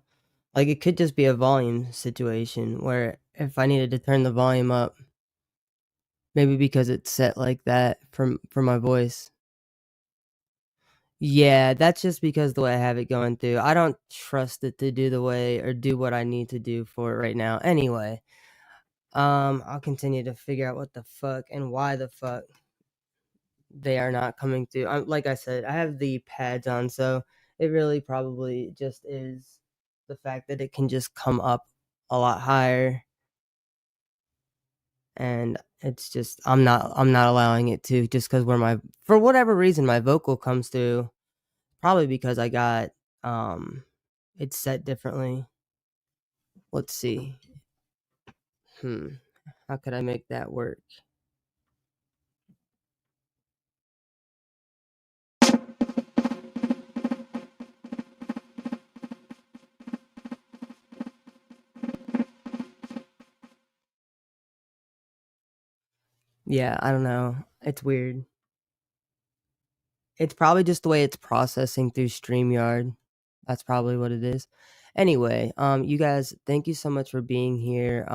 Like, it could just be a volume situation where if I needed to turn the volume up, maybe because it's set like that for my voice. Yeah, that's just because the way I have it going through. I don't trust it to do the way or do what I need to do for it right now. Anyway, I'll continue to figure out what the fuck and why the fuck they are not coming through. Like I said, I have the pads on, so it really probably just is the fact that it can just come up a lot higher, and it's just I'm not allowing it to, just because for whatever reason my vocal comes through, probably because I got it's set differently. Let's see. How could I make that work? Yeah, I don't know. It's weird. It's probably just the way it's processing through StreamYard. That's probably what it is. Anyway, you guys, thank you so much for being here.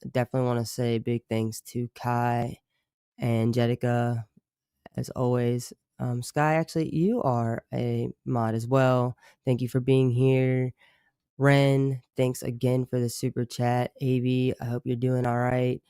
Definitely want to say big thanks to Kai and Jetica, as always. Sky, actually, you are a mod as well. Thank you for being here. Ren, thanks again for the super chat. Avi, I hope you're doing all right.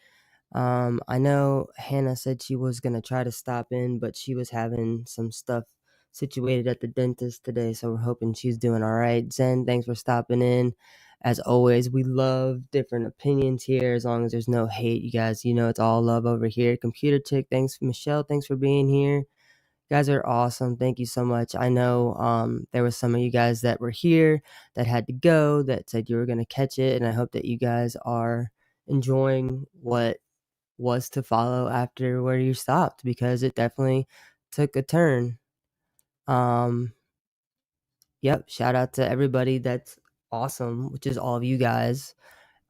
I know Hannah said she was gonna try to stop in, but she was having some stuff situated at the dentist today, so we're hoping she's doing all right. Zen, thanks for stopping in. As always, we love different opinions here, as long as there's no hate. You guys, it's all love over here. Computer Chick, thanks. Michelle, thanks for being here. You guys are awesome. Thank you so much. I know there were some of you guys that were here that had to go, that said you were gonna catch it, and I hope that you guys are enjoying what was to follow after where you stopped, because it definitely took a turn. Yep, shout out to everybody that's awesome, which is all of you guys.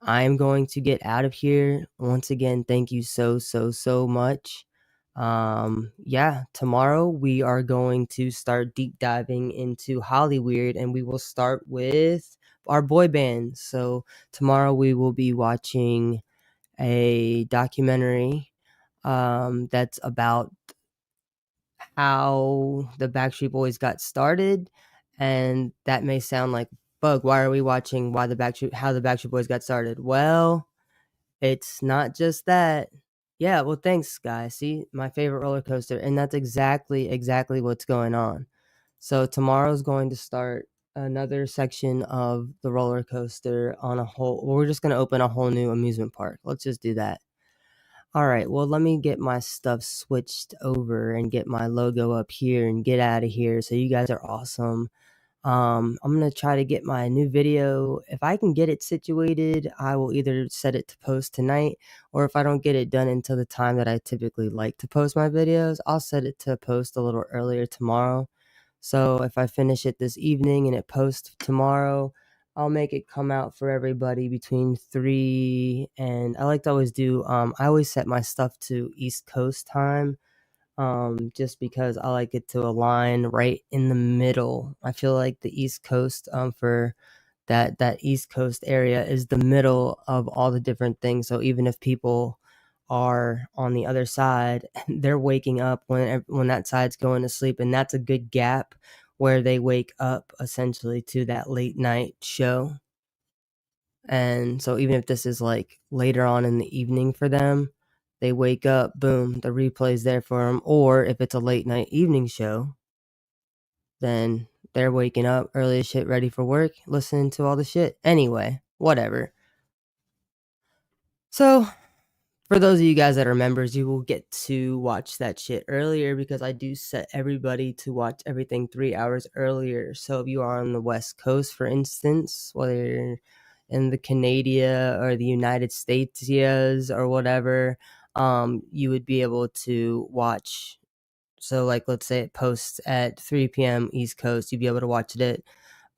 I'm going to get out of here. Once again, thank you so much. Yeah, tomorrow we are going to start deep diving into Hollyweird, and we will start with our boy bands. So tomorrow we will be watching a documentary that's about how the Backstreet Boys got started, and that may sound like, Bug, why are we watching how the Backstreet Boys got started? Well, it's not just that. Yeah, well, thanks, guys. See, my favorite roller coaster, and that's exactly what's going on. So tomorrow's going to start another section of the roller coaster on a whole. We're just going to open a whole new amusement park. Let's just do that. All right, well, let me get my stuff switched over and get my logo up here and get out of here. So you guys are awesome. I'm going to try to get my new video. If I can get it situated, I will either set it to post tonight, or if I don't get it done until the time that I typically like to post my videos, I'll set it to post a little earlier tomorrow. So if I finish it this evening and it posts tomorrow, I'll make it come out for everybody between 3 and I like to always do I always set my stuff to East Coast time, just because I like it to align right in the middle. I feel like the East Coast for that East Coast area is the middle of all the different things. So even if people are on the other side, they're waking up when that side's going to sleep, and that's a good gap where they wake up essentially to that late night show. And so even if this is like later on in the evening for them, they wake up, boom, the replay's there for them. Or if it's a late night evening show, then they're waking up early as shit, ready for work, listening to all the shit. Anyway, whatever. So, for those of you guys that are members, you will get to watch that shit earlier because I do set everybody to watch everything 3 hours earlier. So, if you are on the West Coast, for instance, whether you're in the Canada or the United States or whatever, you would be able to watch. So, like, let's say it posts at 3 p.m. East Coast, you'd be able to watch it at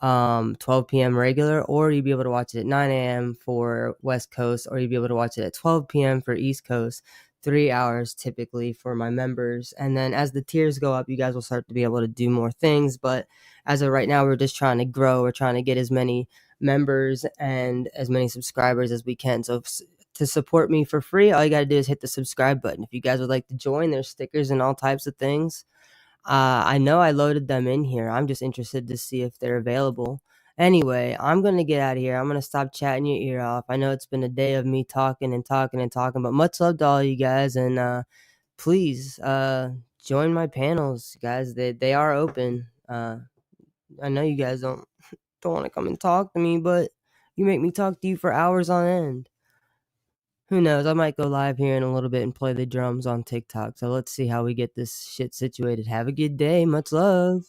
12 p.m. regular, or you'd be able to watch it at 9 a.m. for West Coast, or you'd be able to watch it at 12 p.m. for East Coast. 3 hours typically for my members. And then as the tiers go up, you guys will start to be able to do more things. But as of right now, we're just trying to grow. We're trying to get as many members and as many subscribers as we can. So to support me for free, all you got to do is hit the subscribe button. If you guys would like to join, there's stickers and all types of things. I know I loaded them in here. I'm just interested to see if they're available. Anyway, I'm going to get out of here. I'm going to stop chatting your ear off. I know it's been a day of me talking and talking and talking, but much love to all you guys. And please join my panels, guys. They are open. I know you guys don't want to come and talk to me, but you make me talk to you for hours on end. Who knows? I might go live here in a little bit and play the drums on TikTok. So let's see how we get this shit situated. Have a good day. Much love.